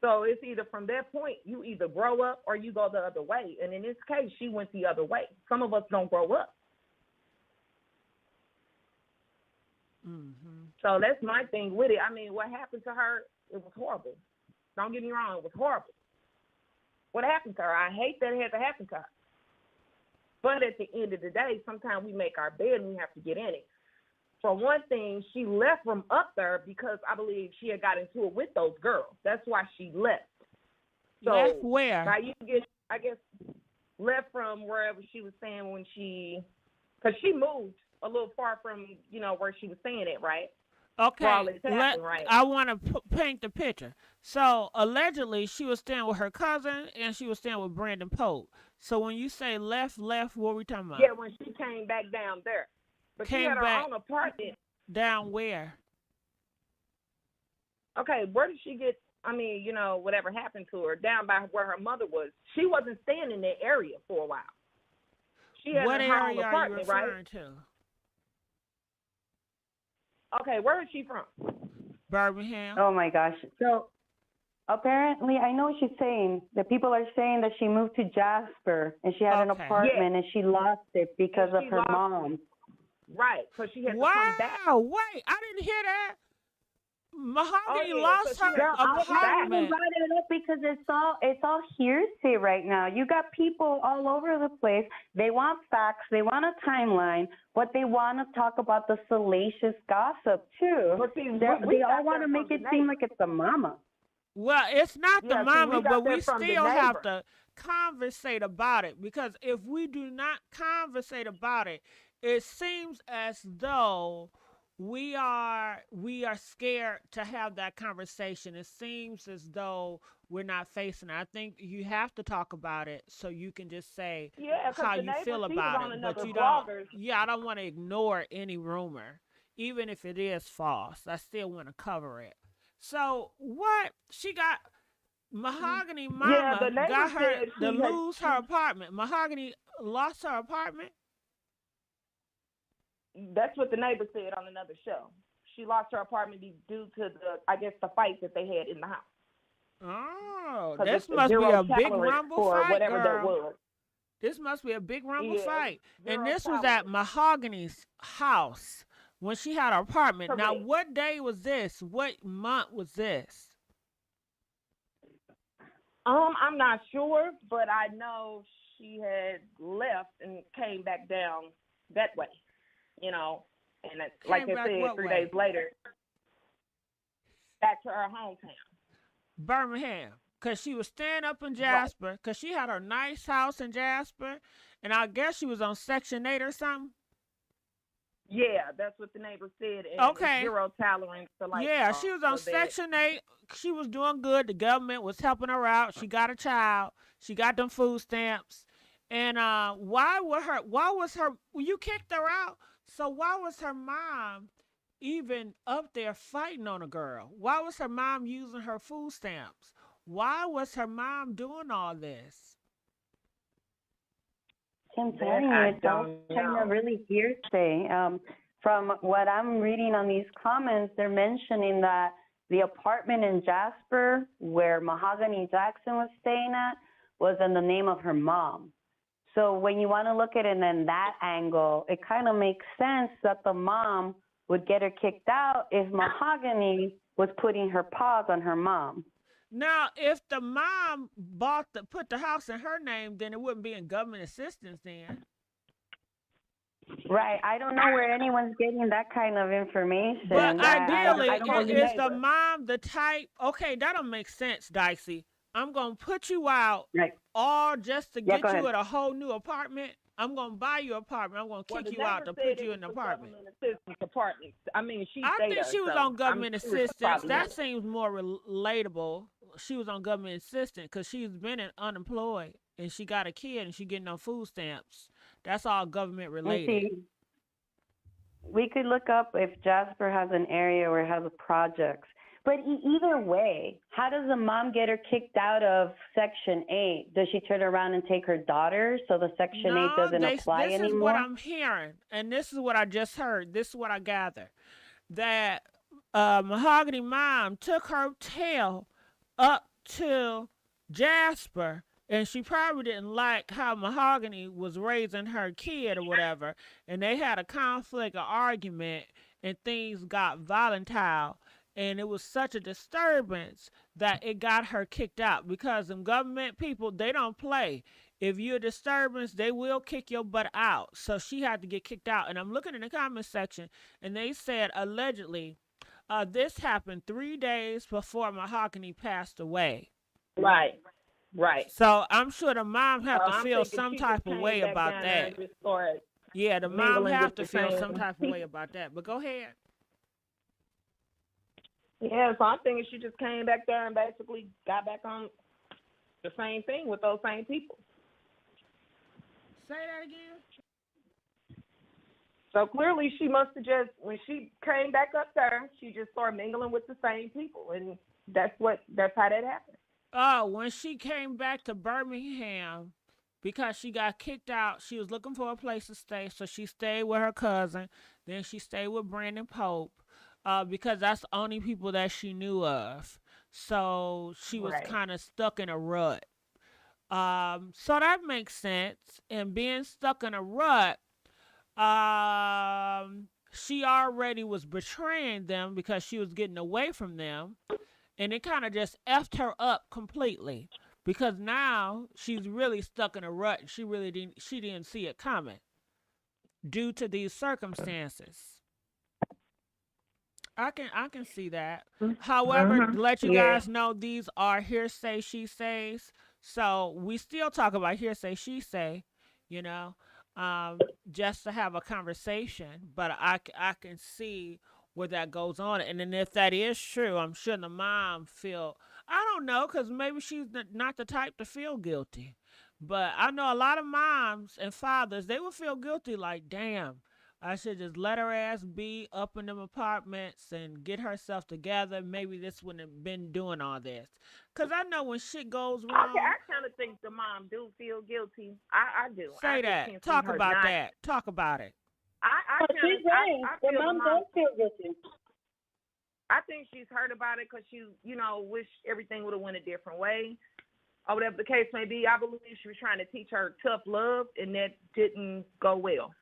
So it's either from that point, you either grow up or you go the other way. And in this case, she went the other way. Some of us don't grow up. Mm-hmm. So that's my thing with it. I mean, what happened to her, it was horrible. Don't get me wrong, it was horrible. What happened to her? I hate that it had to happen to her. But at the end of the day, sometimes we make our bed and we have to get in it. For one thing, she left from up there because I believe she had got into it with those girls. That's why she left. So Left where? now you get, I guess, left from wherever she was staying when because she moved a little far from, where she was staying at, right? Okay, All this happened, right? I want to paint the picture. So, allegedly, she was staying with her cousin and she was staying with Brandon Pope. So, when you say left, what are we talking about? Yeah, when she came back down there. But she Came had her back own apartment. down where? Okay, where did she get, whatever happened to her, down by where her mother was? She wasn't staying in that area for a while. She had What her own area are you apartment, right? referring to? Okay, where is she from? Birmingham. Oh my gosh. So apparently, I know what she's saying. The people are saying that she moved to Jasper and she had an Okay. apartment and she lost it because And of she her lost mom. Right, because she had to come back. Wow, wait, I didn't hear that. Mahogany Oh, yeah, lost so she her had to come I back. even apartment. brought it up because it's all hearsay right now. You got people all over the place. They want facts. They want a timeline, but they want to talk about the salacious gossip too. But see, They all want to make it seem like it's the mama. Well, it's not the Yeah, see, mama, we got but we that from the still have neighbor. to conversate about it, because if we do not conversate about it, it seems as though we are scared to have that conversation. It seems as though we're not facing it. I think you have to talk about it so you can just say Yeah, because how the you neighbor, feel she was about on it, but another you don't. blogger. Yeah, I don't want to ignore any rumor, even if it is false. I still want to cover it. So what she got? Mahogany Yeah, the mama neighbor got her said to she lose her apartment. Mahogany lost her apartment. That's what the neighbor said on another show. She lost her apartment due to the fight that they had in the house. Oh, 'Cause this it's must be zero a big tolerance rumble for fight, whatever that girl. was. This must be a big rumble Yeah, fight. And zero this was tolerance. at Mahogany's house when she had her apartment. Now, Correct. what day was this? What month was this? I'm not sure, but I know she had left and came back down that way, and like Came I back said, what 3 way? days later, back to her hometown. Birmingham. Because she was staying up in Right. Jasper. Because she had her nice house in Jasper. And I guess she was on Section 8 or something. Yeah, that's what the neighbor said, and it's Okay. zero tolerance to like Yeah, she was on all of that. Section 8. She was doing good. The government was helping her out. She got a child. She got them food stamps. And why was her well, you kicked her out? So why was her mom even up there fighting on a girl? Why was her mom using her food stamps? Why was her mom doing all this? I'm That telling you, I it's all don't kind of know. really hearsay. From what I'm reading on these comments, they're mentioning that the apartment in Jasper, where Mahogany Jackson was staying at, was in the name of her mom. So when you want to look at it in that angle, it kind of makes sense that the mom would get her kicked out if Mahogany was putting her paws on her mom. Now, if the mom put the house in her name, then it wouldn't be in government assistance then. Right. I don't know where anyone's getting that kind of But information. I ideally, I don't called the believe. is the neighbor. mom the type? Okay, that'll make sense, Dicey. I'm gonna put you out, Right. all just to Yeah, go get you ahead. at a whole new apartment. I'm gonna buy you an apartment. I'm gonna Well, kick the you out neighbor to said put it you was in an for apartment. government assistance apartments. I mean, she I stayed think there, she was so on I'm government sure she assistance. probably That is. seems more relatable. She was on government assistance because she's been unemployed and she got a kid and she getting on food stamps. That's all government And related. see, we could look up if Jasper has an area where it has projects. But either way, how does the mom get her kicked out of Section 8? Does she turn around and take her daughter so the Section 8 No, doesn't they. apply This is what anymore? I'm hearing, and this is what I just heard. This is what I gather, that Mahogany Mom took her tail up to Jasper, and she probably didn't like how Mahogany was raising her kid or whatever, and they had a conflict, an argument, and things got volatile. And it was such a disturbance that it got her kicked out because them government people, they don't play. If you're a disturbance, they will kick your butt out. So she had to get kicked out. And I'm looking in the comment section, and they said allegedly this happened 3 days before Mahogany passed away. Right, right. So I'm sure the mom have to I'm feel thinking some she just type of came way back about down there that. and just started Yeah, the mom mingling have with to the feel some same type of way people. about that. But go ahead. Yeah, so I'm thinking she just came back there and basically got back on the same thing with those same people. Say that again. So clearly she must have just, when she came back up there, she just started mingling with the same people. And that's how that happened. Oh, when she came back to Birmingham because she got kicked out, she was looking for a place to stay, so she stayed with her cousin. Then she stayed with Brandon Pope because that's the only people that she knew of. So she was Right. kind of stuck in a rut. So that makes sense. And being stuck in a rut, she already was betraying them because she was getting away from them, and it kind of just effed her up completely because now she's really stuck in a rut. And she didn't see it coming due to these circumstances. I can see that. However, Mm-hmm. let you Yeah. guys know these are hearsay she says. So we still talk about hearsay she say, you know, just to have a conversation. But I can see where that goes on, and then if that is true, I'm sure the mom feel, I don't know, because maybe she's not the type to feel guilty. But I know a lot of moms and fathers, they would feel guilty like, damn, I should just let her ass be up in them apartments and get herself together. Maybe this wouldn't have been doing all this. Because I know when shit goes wrong, I kind of think the mom do feel guilty. I do. I say just that. can't see Talk her about not. that. Talk about it. I But kind of, she's right. I The feel the mom mom. does feel guilty. I think she's heard about it because she, wish everything would have went a different way, or whatever the case may be. I believe she was trying to teach her tough love, and that didn't go well.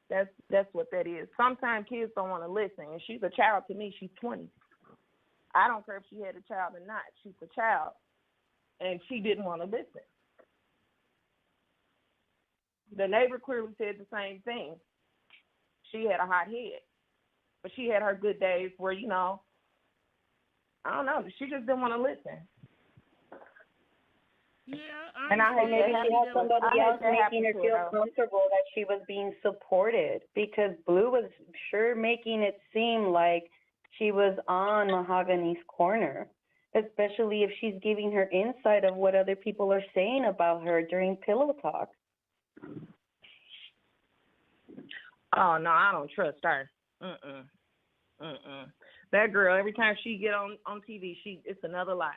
That's what that is. Sometimes kids don't want to listen, and she's a child to me. She's 20. I don't care if she had a child or not. She's a child, and she didn't want to listen. The neighbor clearly said the same thing. She had a hot head, but she had her good days where, I don't know, she just didn't want to listen. Yeah, I And I And hate understand. maybe that she Maybe happened had that to was. her. somebody I else hate that making happened her to her feel though. comfortable that she was being supported, because Blue was sure making it seem like she was on Mahogany's corner, especially if she's giving her insight of what other people are saying about her during pillow talk. Oh no, I don't trust her. That girl, every time she get on TV, it's another lie.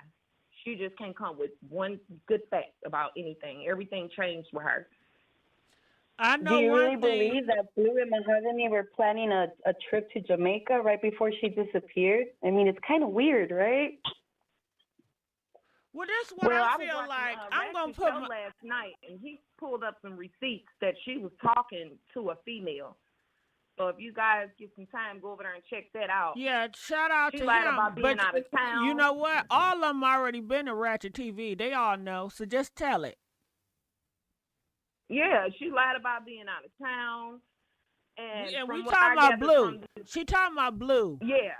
She just can't come with one good fact about anything. Everything changed with her. I Do know you one really thing. believe that Blue and Mahogany were planning a trip to Jamaica right before she disappeared? I mean, it's kind of weird, right? Well, that's what Well, I I was feel watching like. I'm gonna Max's put show my. last night, and he pulled up some receipts that she was talking to a female. So if you guys get some time, go over there and check that out. Yeah, shout out She to lied him. about being But out of you town. know what? All of them already been to Ratchet TV. They all know. So just tell it. Yeah, she lied about being out of town. And And we from what talking I about gathered Blue. from the, She talking about Blue. yeah,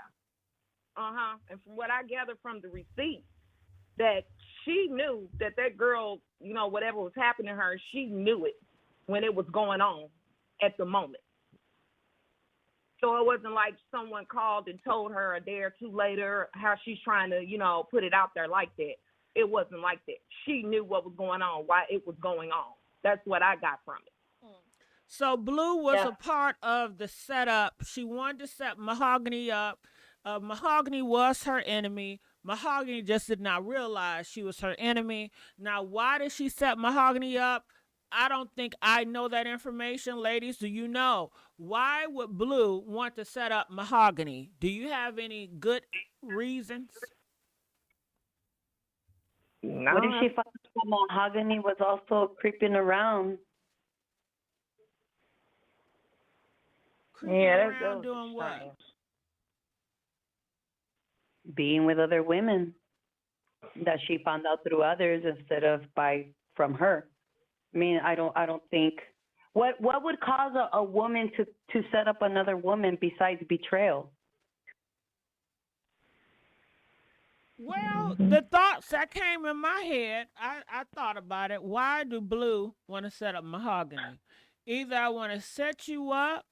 and from what I gathered from the receipts, that she knew that girl, whatever was happening to her, she knew it when it was going on at the moment. So it wasn't like someone called and told her a day or two later how she's trying to, put it out there like that. It wasn't like that. She knew what was going on, why it was going on. That's what I got from it. So Blue was Yeah. a part of the setup. She wanted to set Mahogany up. Mahogany was her enemy. Mahogany just did not realize she was her enemy. Now, why did she set Mahogany up? I don't think I know that information. Ladies, do you know? Why would Blue want to set up Mahogany? Do you have any good reasons? What if No. she found out that Mahogany was also creeping around? Creeping Yeah, that around was doing what? strange. Being with other women that she found out through others instead of from her. I mean, I don't think what would cause a woman to set up another woman besides betrayal? Well, the thoughts that came in my head, I thought about it. Why do Blue want to set up Mahogany? Either I want to set you up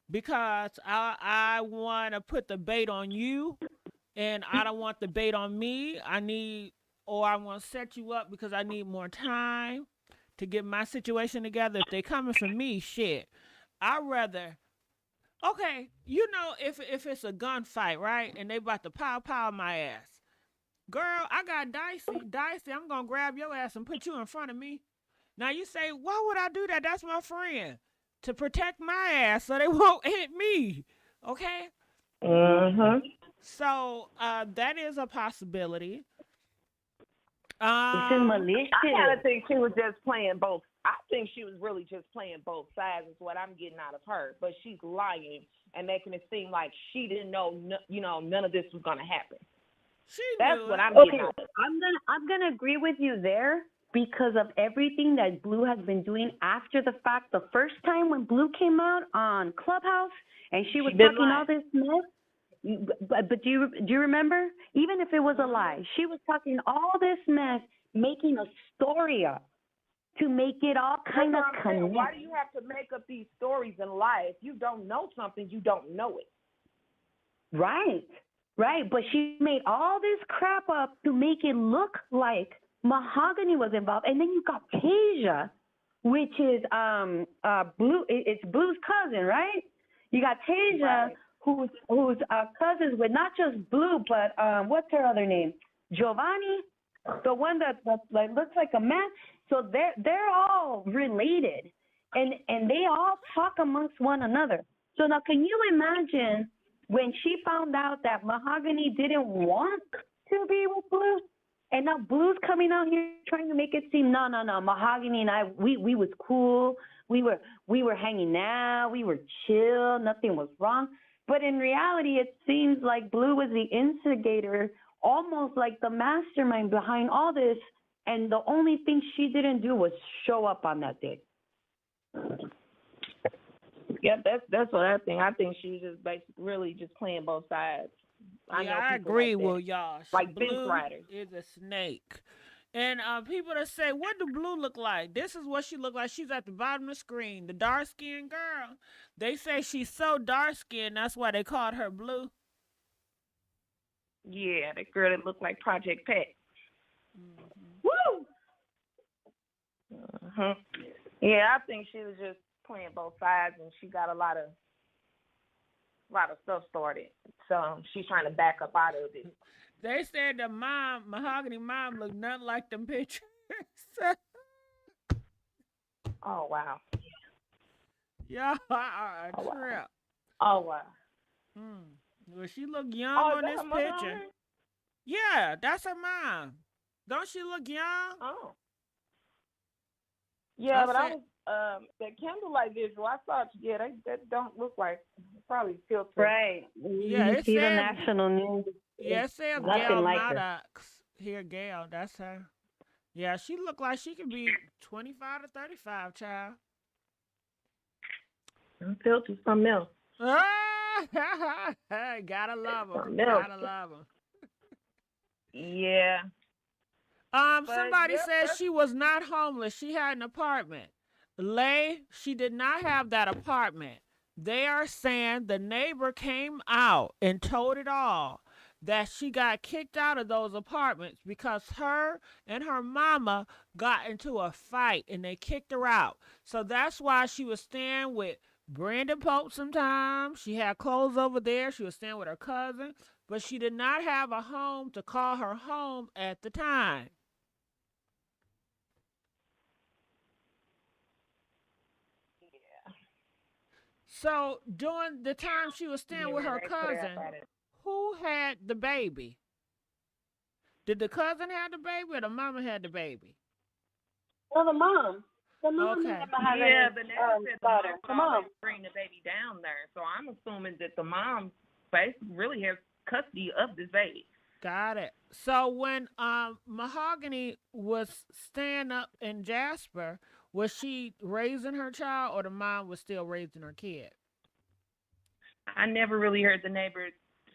because I want to put the bait on you, and I don't want the bait on me. Or I want to set you up because I need more time to get my situation together. If they coming for me, shit, I'd rather. Okay, if it's a gunfight, right, and they about to pow my ass. Girl, I got Dicey. Dicey, I'm gonna grab your ass and put you in front of me. Now you say, why would I do that? That's my friend. To protect my ass so they won't hit me. Okay? So that is a possibility. This is malicious. I kind of think she was just playing both. I think she was really just playing both sides is what I'm getting out of her. But she's lying and making it seem like she didn't know, none of this was going to happen. That's what I'm getting out of it. I'm gonna agree with you there because of everything that Blue has been doing after the fact. The first time when Blue came out on Clubhouse and she was talking all this mess, but do you remember? Even if it was a lie, she was talking all this mess, making a story up to make it all kind of connect. Why do you have to make up these stories and lie? If you don't know something, you don't know it. Right, but she made all this crap up to make it look like Mahogany was involved, and then you got Tasia, which is Blue. It's Blue's cousin, right? You got Tasia, who's cousins with not just Blue, but what's her other name? Giovanni, the one that like looks like a man. So they're all related, and they all talk amongst one another. So now, can you imagine? When she found out that Mahogany didn't want to be with Blue, and now Blue's coming out here trying to make it seem no, Mahogany and I we was cool, we were hanging out, we were chill, nothing was wrong. But in reality, it seems like Blue was the instigator, almost like the mastermind behind all this, and the only thing she didn't do was show up on that day. Yeah, that's what I think. I think she was just basically really just playing both sides. I agree with y'all. Like Blue Fence Riders. is a snake. And people that say, what do Blue look like? This is what she look like. She's at the bottom of the screen. The dark-skinned girl. They say she's so dark-skinned, that's why they called her Blue. Yeah, that girl that looked like Project Pat. Mm-hmm. Woo! Yeah, I think she was just playing both sides, and she got a lot of stuff started. So she's trying to back up out of it. They said the mom, Mahogany mom, looked nothing like them pictures. Oh, wow. Y'all are a trip. Oh, wow. Well, she look young on this picture. Yeah, that's her mom. Don't she look young? Oh. Yeah, but I was that candlelight visual. I thought, yeah, that don't look like probably filtered. Right. Yeah, you it see the says national news. Yeah, it says Nothing Gail like her. Maddox. Here, Gail, that's her. Yeah, she look like she could be 25 to 35, child. Filtered something else. Gotta love them. Something else. Gotta love them. Yeah. Somebody yep, said she was not homeless. She had an apartment. Lay, she did not have that apartment. They are saying the neighbor came out and told it all, that she got kicked out of those apartments because her and her mama got into a fight and they kicked her out. So that's why she was staying with Brandon Pope sometimes. She had clothes over there. She was staying with her cousin, but she did not have a home to call her home at the time. So during the time she was staying with her cousin, who had the baby? Did the cousin have the baby or the mama had the baby? Well, the mom. The mom Okay. never had Yeah, any, but they said daughter. the The mom mom. bring the baby down there. So I'm assuming that the mom basically really has custody of this baby. Got it. So when Mahogany was staying up in Jasper, was she raising her child or the mom was still raising her kid? I never really heard the neighbor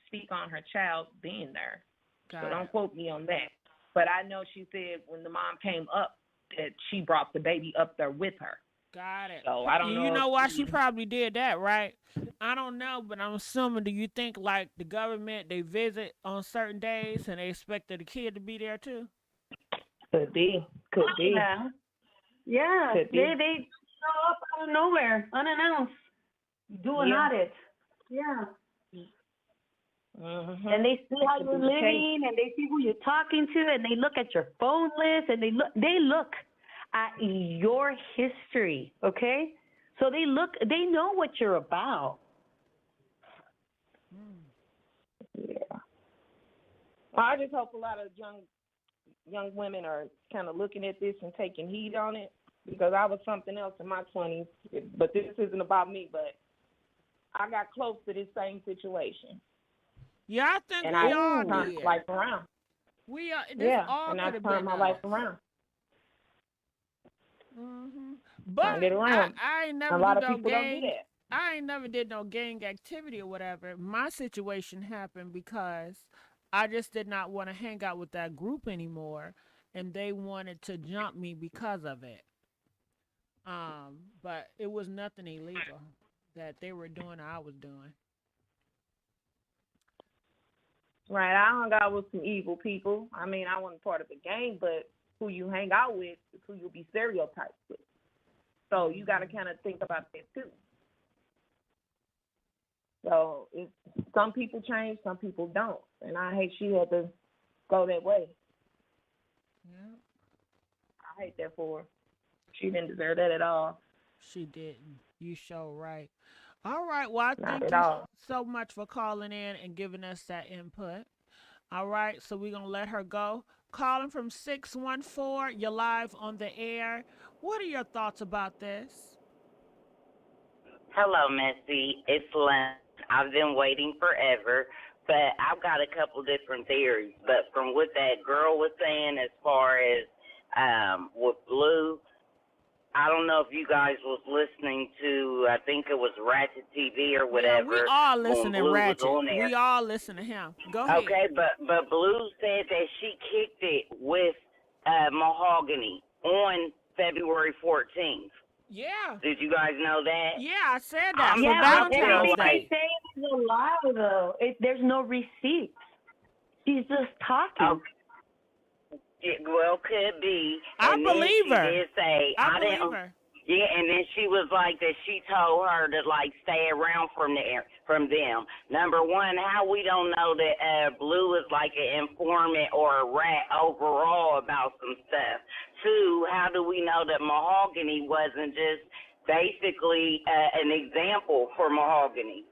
speak on her child being there. Got So it. don't quote me on that. But I know she said when the mom came up that she brought the baby up there with her. Got it. So I don't know. You know why she probably did that, right? I don't know, but I'm assuming, do you think like the government, they visit on certain days and they expected the kid to be there too? Could be. Could be. Yeah. Yeah. Could be. They show up out of nowhere, unannounced, do an audit. Yeah. Mm-hmm. And they see how you're living, and they see who you're talking to, and they look at your phone list, and they look at your history, okay? So they know what you're about. Yeah. Well, I just hope a lot of young women are kind of looking at this and taking heed on it, because I was something else in my 20s. But this isn't about me, but I got close to this same situation. Yeah, I think and we I all turned did. life around. We are. This Yeah, all and I could have turned been my us. life around. Mm-hmm. But Turned it around. I ain't never A lot did of no people don't do gang. that. I ain't never did no gang activity or whatever. My situation happened because I just did not want to hang out with that group anymore, and they wanted to jump me because of it. But it was nothing illegal that they were doing or I was doing. Right, I hung out with some evil people. I mean, I wasn't part of the gang, but who you hang out with is who you'll be stereotyped with. So you got to kind of think about that too. So some people change, some people don't. And I hate she had to go that way. Yeah. I hate that for her. She didn't deserve that at all. She didn't. You sure right. All right. Well, I Not thank at you all. so much for calling in and giving us that input. All right. So we're going to let her go. Calling from 614. You're live on the air. What are your thoughts about this? Hello, Messy. It's Len. I've been waiting forever, but I've got a couple different theories. But from what that girl was saying as far as with Blue, I don't know if you guys was listening to, I think it was Ratchet TV or whatever. Yeah, we all when listen to Blue was Ratchet. on there. We all listen to him. Go ahead. Okay, but Blue said that she kicked it with Mahogany on February 14th. Yeah. Did you guys know that? Yeah, I said that I'm for Yeah, I but feel Valentine's everything Day. she's saying is a lie, though. There's no receipts. She's just talking. Well, could be. I And then believe she her. did say, I didn't. believe her. Yeah, and then she was like that. She told her to like stay around from them. Number one, how we don't know that Blue is like an informant or a rat overall about some stuff. Two, how do we know that Mahogany wasn't just basically an example for Mahogany?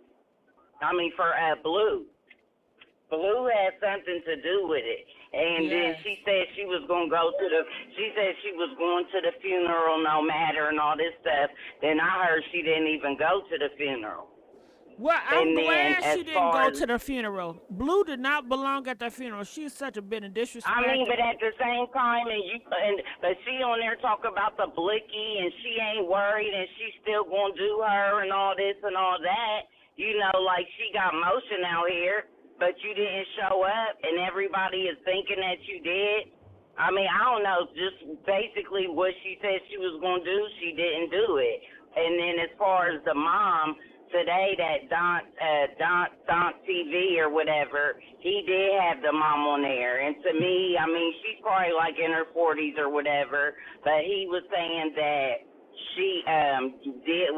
I mean, for Blue. Blue had something to do with it. And then Yes. she said she was going to go to the funeral no matter and all this stuff. Then I heard she didn't even go to the funeral. Well, I'm And then glad as she didn't far go as, to the funeral. Blue did not belong at the funeral. She's such a bit of disrespect. I mean, but at the same time, but she on there talk about the blicky and she ain't worried and she's still going to do her and all this and all that. You know, like she got motion out here. But you didn't show up, and everybody is thinking that you did. I mean, I don't know. Just basically what she said she was going to do, she didn't do it. And then as far as the mom today, that Don TV or whatever, he did have the mom on there. And to me, I mean, she's probably like in her 40s or whatever, but he was saying that she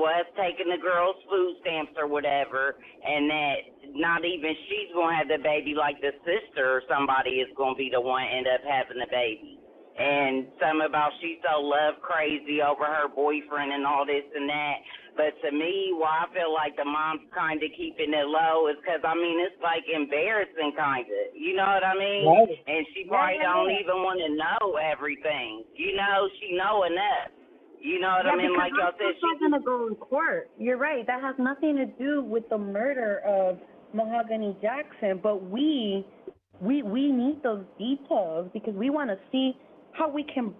was taking the girl's food stamps or whatever, and that not even she's going to have the baby, like the sister or somebody is going to be the one end up having the baby. And something about she's so love crazy over her boyfriend and all this and that. But to me, why I feel like the mom's kind of keeping it low is because, I mean, it's like embarrassing kind of. You know what I mean? Right. And she probably don't even want to know everything. You know, she know enough. You know what I mean? Like y'all said, she's not gonna go in court. You're right. That has nothing to do with the murder of Mahogany Jackson. But we need those details because we want to see how we can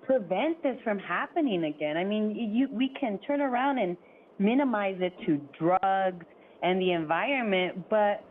prevent this from happening again. I mean, we can turn around and minimize it to drugs and the environment, but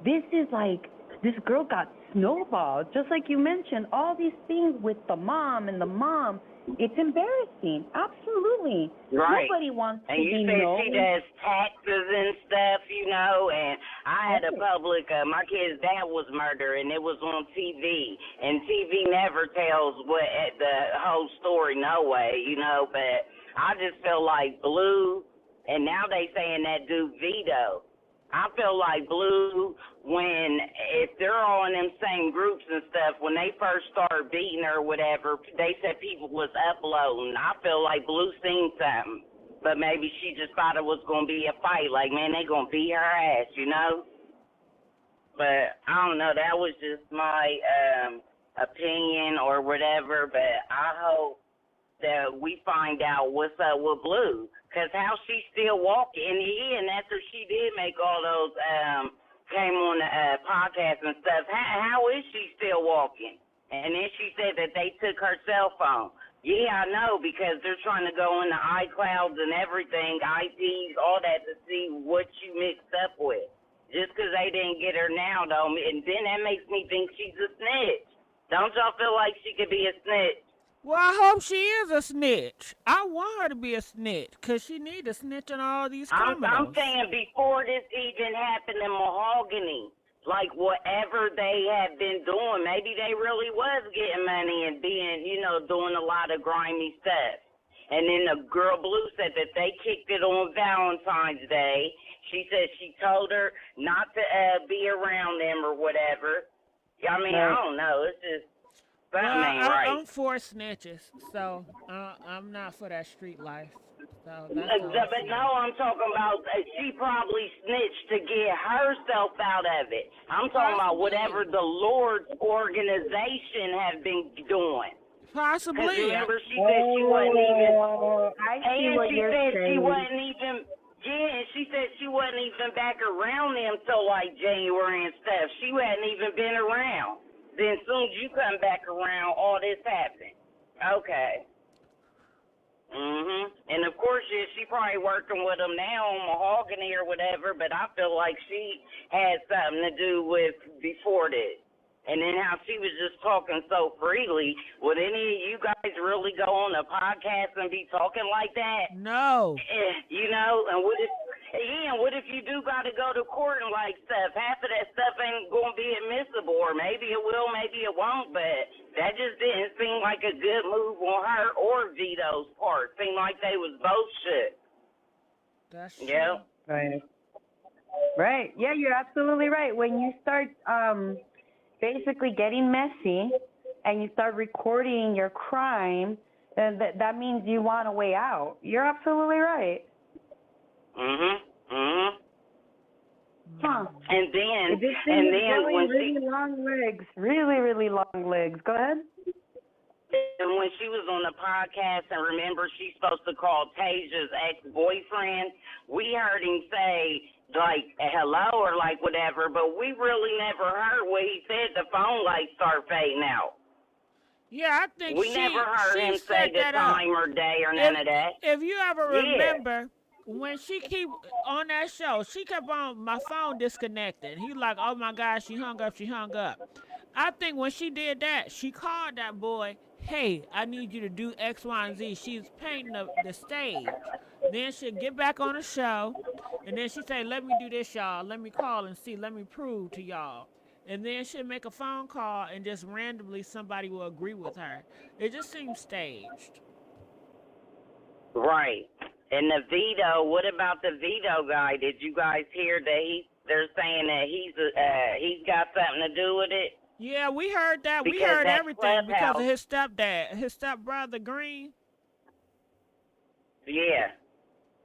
this is like this girl got snowballed, just like you mentioned. All these things with the mom and the mom. It's embarrassing. Absolutely. Right. Nobody wants to and be known. And you said she does taxes and stuff, you know, and I had a public, my kid's dad was murdered, and it was on TV, and TV never tells the whole story, no way, you know, but I just feel like Blue, and now they saying that dude Vito. I feel like Blue, if they're all in them same groups and stuff, when they first started beating her or whatever, they said people was uploading. I feel like Blue seen something, but maybe she just thought it was going to be a fight. Like, man, they going to beat her ass, you know? But I don't know. That was just my opinion or whatever, but I hope that we find out what's up with Blue. Because how she still walking, and after she did make all those, came on the podcast and stuff, how is she still walking? And then she said that they took her cell phone. Yeah, I know, because they're trying to go into iClouds and everything, IPs, all that, to see what you mixed up with. Just because they didn't get her now, though, and then that makes me think she's a snitch. Don't y'all feel like she could be a snitch? Well, I hope she is a snitch. I want her to be a snitch because she need to snitch on all these criminals. I'm saying before this even happened in Mahogany, like whatever they had been doing, maybe they really was getting money and being, you know, doing a lot of grimy stuff. And then the girl Blue said that they kicked it on Valentine's Day. She said she told her not to be around them or whatever. I mean, I don't know. It's just... Well, right. I'm for snitches, so I'm not for that street life. So but no, I'm talking about she probably snitched to get herself out of it. I'm talking about whatever the Lord's organization have been doing. Possibly. Remember, she said she wasn't even. I see what you're saying. She wasn't even. Yeah, and she said she wasn't even back around them till like January and stuff. She hadn't even been around. Then as soon as you come back around, all this happened. Okay. And of course, she probably working with them now on Mahogany or whatever, but I feel like she had something to do with before this. And then how she was just talking so freely. Would any of you guys really go on a podcast and be talking like that? No. You know, and what if you do got to go to court and like stuff? Half of that stuff ain't going to be admissible, or maybe it will, maybe it won't. But that just didn't seem like a good move on her or Vito's part. Seemed like they was both shit. That's true. Yeah. Right. Right. Yeah, you're absolutely right. When you start basically getting messy and you start recording your crime, that means you want a way out. You're absolutely right. Huh. And then when really long legs, really long legs. Go ahead. And when she was on the podcast, and remember, she's supposed to call Tasia's ex-boyfriend, we heard him say, like, hello or, like, whatever, but we really never heard what he said. The phone lights start fading out. Yeah, I think we never heard him say the time or day or none of that. If you ever remember, when she keep on that show, she kept on, my phone disconnected. He like, oh, my God, she hung up. I think when she did that, she called that boy, hey, I need you to do X, Y, and Z. She's painting the stage. Then she'll get back on the show, and then she say, let me do this, y'all. Let me call and see. Let me prove to y'all. And then she'll make a phone call, and just randomly somebody will agree with her. It just seems staged. Right. And the Vito, what about the Vito guy? Did you guys hear that they're saying that he's got something to do with it? Yeah, we heard that. Because we heard that everything because of Clubhouse, his stepdad, his stepbrother Green. Yeah.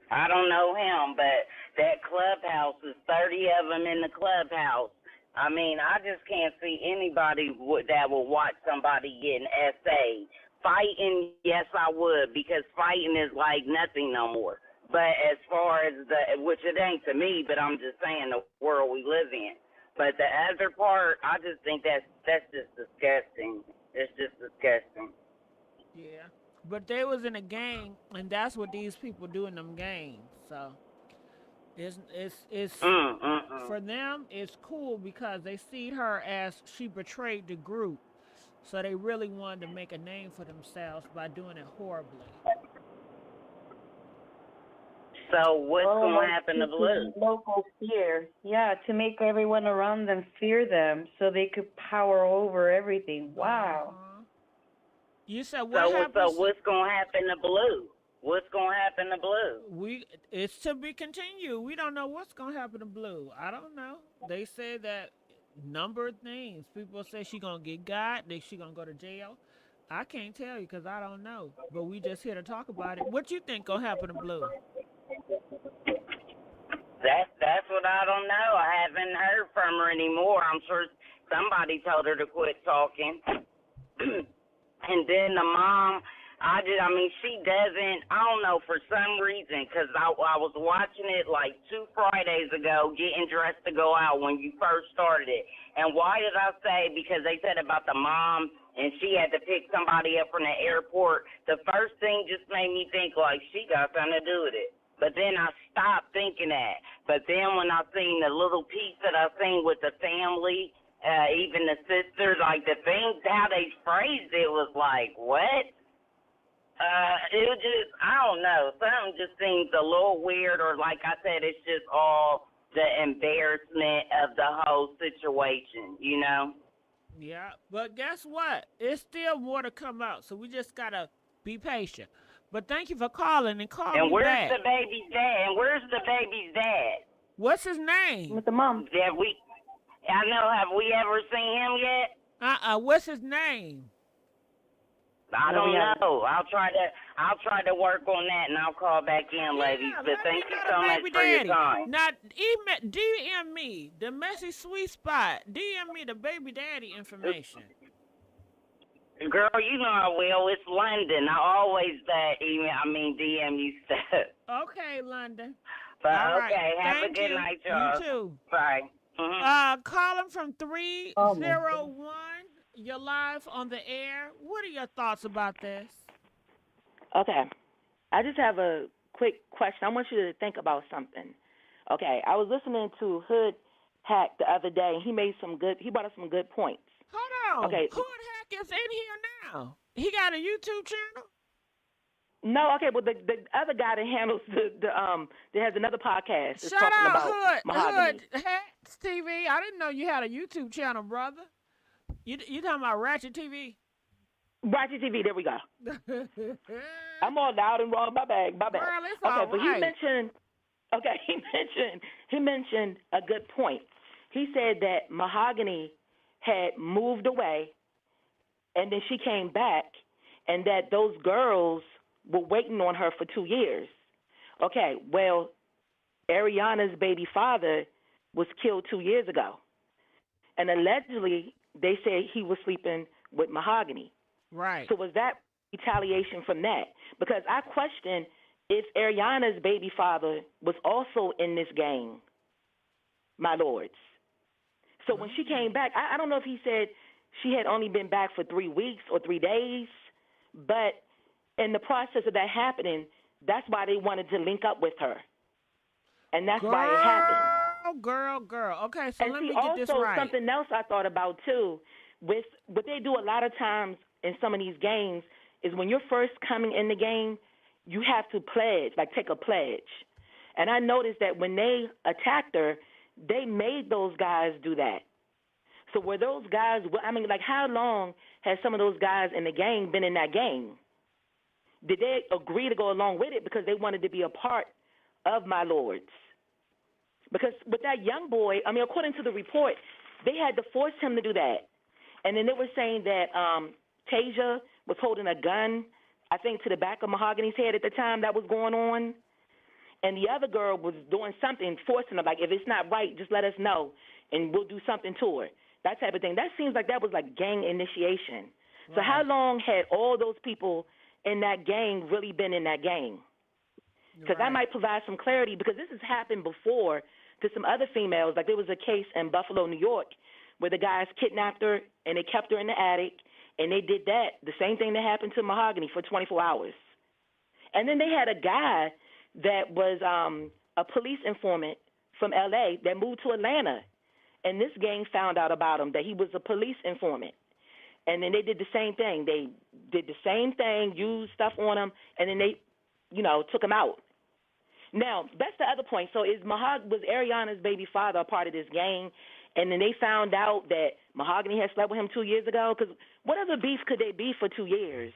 I don't know him, but that Clubhouse is 30 of them in the Clubhouse. I mean, I just can't see anybody that will watch somebody getting essayed. Fighting, yes, I would, because fighting is like nothing no more. But as far as which it ain't to me, but I'm just saying the world we live in. But the other part, I just think that's just disgusting. It's just disgusting. Yeah. But they was in a gang, and that's what these people do in them gangs. So it's for them, it's cool because they see her as she betrayed the group. So they really wanted to make a name for themselves by doing it horribly. So what's going to happen to Blue? Local fear. Yeah, to make everyone around them fear them so they could power over everything. Wow. You said what happens? So what's going to happen to Blue? What's going to happen to Blue? It's to be continued. We don't know what's going to happen to Blue. I don't know. They say that number of things. People say she going to get got. She going to go to jail. I can't tell you because I don't know. But we just here to talk about it. What you think going to happen to Blue? That's what I don't know. I haven't heard from her anymore. I'm sure somebody told her to quit talking. And then the mom, she doesn't, I don't know, for some reason, because I was watching it like 2 Fridays ago, getting dressed to go out when you first started it. And why did I say? Because they said about the mom, and she had to pick somebody up from the airport. The first thing just made me think, like, she got something to do with it. But then I stopped thinking that. But then when I seen the little piece that I seen with the family, even the sisters, like the things, how they phrased it was like, what? It was just, I don't know. Something just seems a little weird, or like I said, it's just all the embarrassment of the whole situation, you know? Yeah, but guess what? It's still more to come out, so we just got to be patient. But thank you for calling and calling me back. And where's the baby's dad? And where's the baby's dad? What's his name? With the mom. Have we ever seen him yet? What's his name? I don't know. I'll try to work on that, and I'll call back in, ladies. But thank you so much for your time. Now, DM me the Messy Sweet Spot. DM me the baby daddy information. Girl, you know I will. It's London. I always DM you stuff. Okay, London. But all okay, right. have a good night, y'all. You too. Bye. Calling from 301. You're live on the air. What are your thoughts about this? Okay. I just have a quick question. I want you to think about something. Okay, I was listening to Hood Hack the other day, and he brought up some good points. Okay. Who the heck is in here now? He got a YouTube channel? No, okay, well the other guy that handles that has another podcast is Shout talking out about Mahogany. Hood Hats TV. I didn't know you had a YouTube channel, brother. You talking about Ratchet TV? Ratchet TV, there we go. I'm all loud and wrong. My bad. Girl, it's Okay, all but right. he mentioned a good point. He said that Mahogany had moved away, and then she came back, and that those girls were waiting on her for 2 years. Okay, well, Ariana's baby father was killed 2 years ago, and allegedly they said he was sleeping with Mahogany. Right. So was that retaliation from that? Because I question if Ariana's baby father was also in this gang, my lords. So when she came back, I don't know if he said she had only been back for 3 weeks or 3 days, but in the process of that happening, that's why they wanted to link up with her. And that's why it happened. Girl. Okay, so And let see, me get this also right. something else I thought about too, with what they do a lot of times in some of these games is when you're first coming in the game, you have to pledge, like take a pledge. And I noticed that when they attacked her, they made those guys do that. So were those guys, I mean, like how long has some of those guys in the gang been in that gang? Did they agree to go along with it because they wanted to be a part of my lords? Because with that young boy, I mean, according to the report, they had to force him to do that. And then they were saying that Tasia was holding a gun, I think, to the back of Mahogany's head at the time that was going on. And the other girl was doing something, forcing her, like, if it's not right, just let us know, and we'll do something to her. That type of thing. That seems like that was like gang initiation. Right. So how long had all those people in that gang really been in that gang? Because that might provide some clarity, because this has happened before to some other females. Like there was a case in Buffalo, New York, where the guys kidnapped her and they kept her in the attic, and they did that, the same thing that happened to Mahogany, for 24 hours. And then they had a guy that was a police informant from L.A. that moved to Atlanta, and this gang found out about him, that he was a police informant. And then they did the same thing. They did the same thing, used stuff on him, and then they, took him out. Now, that's the other point. So was Ariana's baby father a part of this gang? And then they found out that Mahogany had slept with him 2 years ago? Because what other beef could they be for 2 years?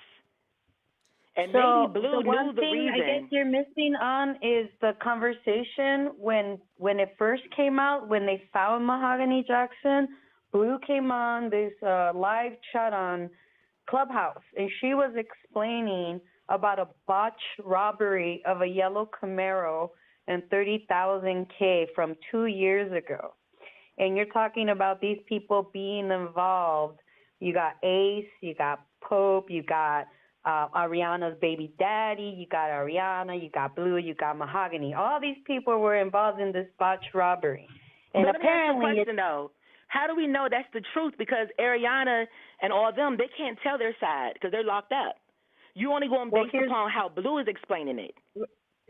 And so maybe Blue knew the reason. I guess you're missing on is the conversation when it first came out, when they found Mahogany Jackson. Blue came on this live chat on Clubhouse, and she was explaining about a botched robbery of a yellow Camaro and $30,000 from 2 years ago. And you're talking about these people being involved. You got Ace, you got Pope, you got Ariana's baby daddy, you got Ariana, you got Blue, you got Mahogany. All these people were involved in this botched robbery. And but apparently, let me ask you a question, though. How do we know that's the truth? Because Ariana and all of them, they can't tell their side because they're locked up. You only going based upon how Blue is explaining it.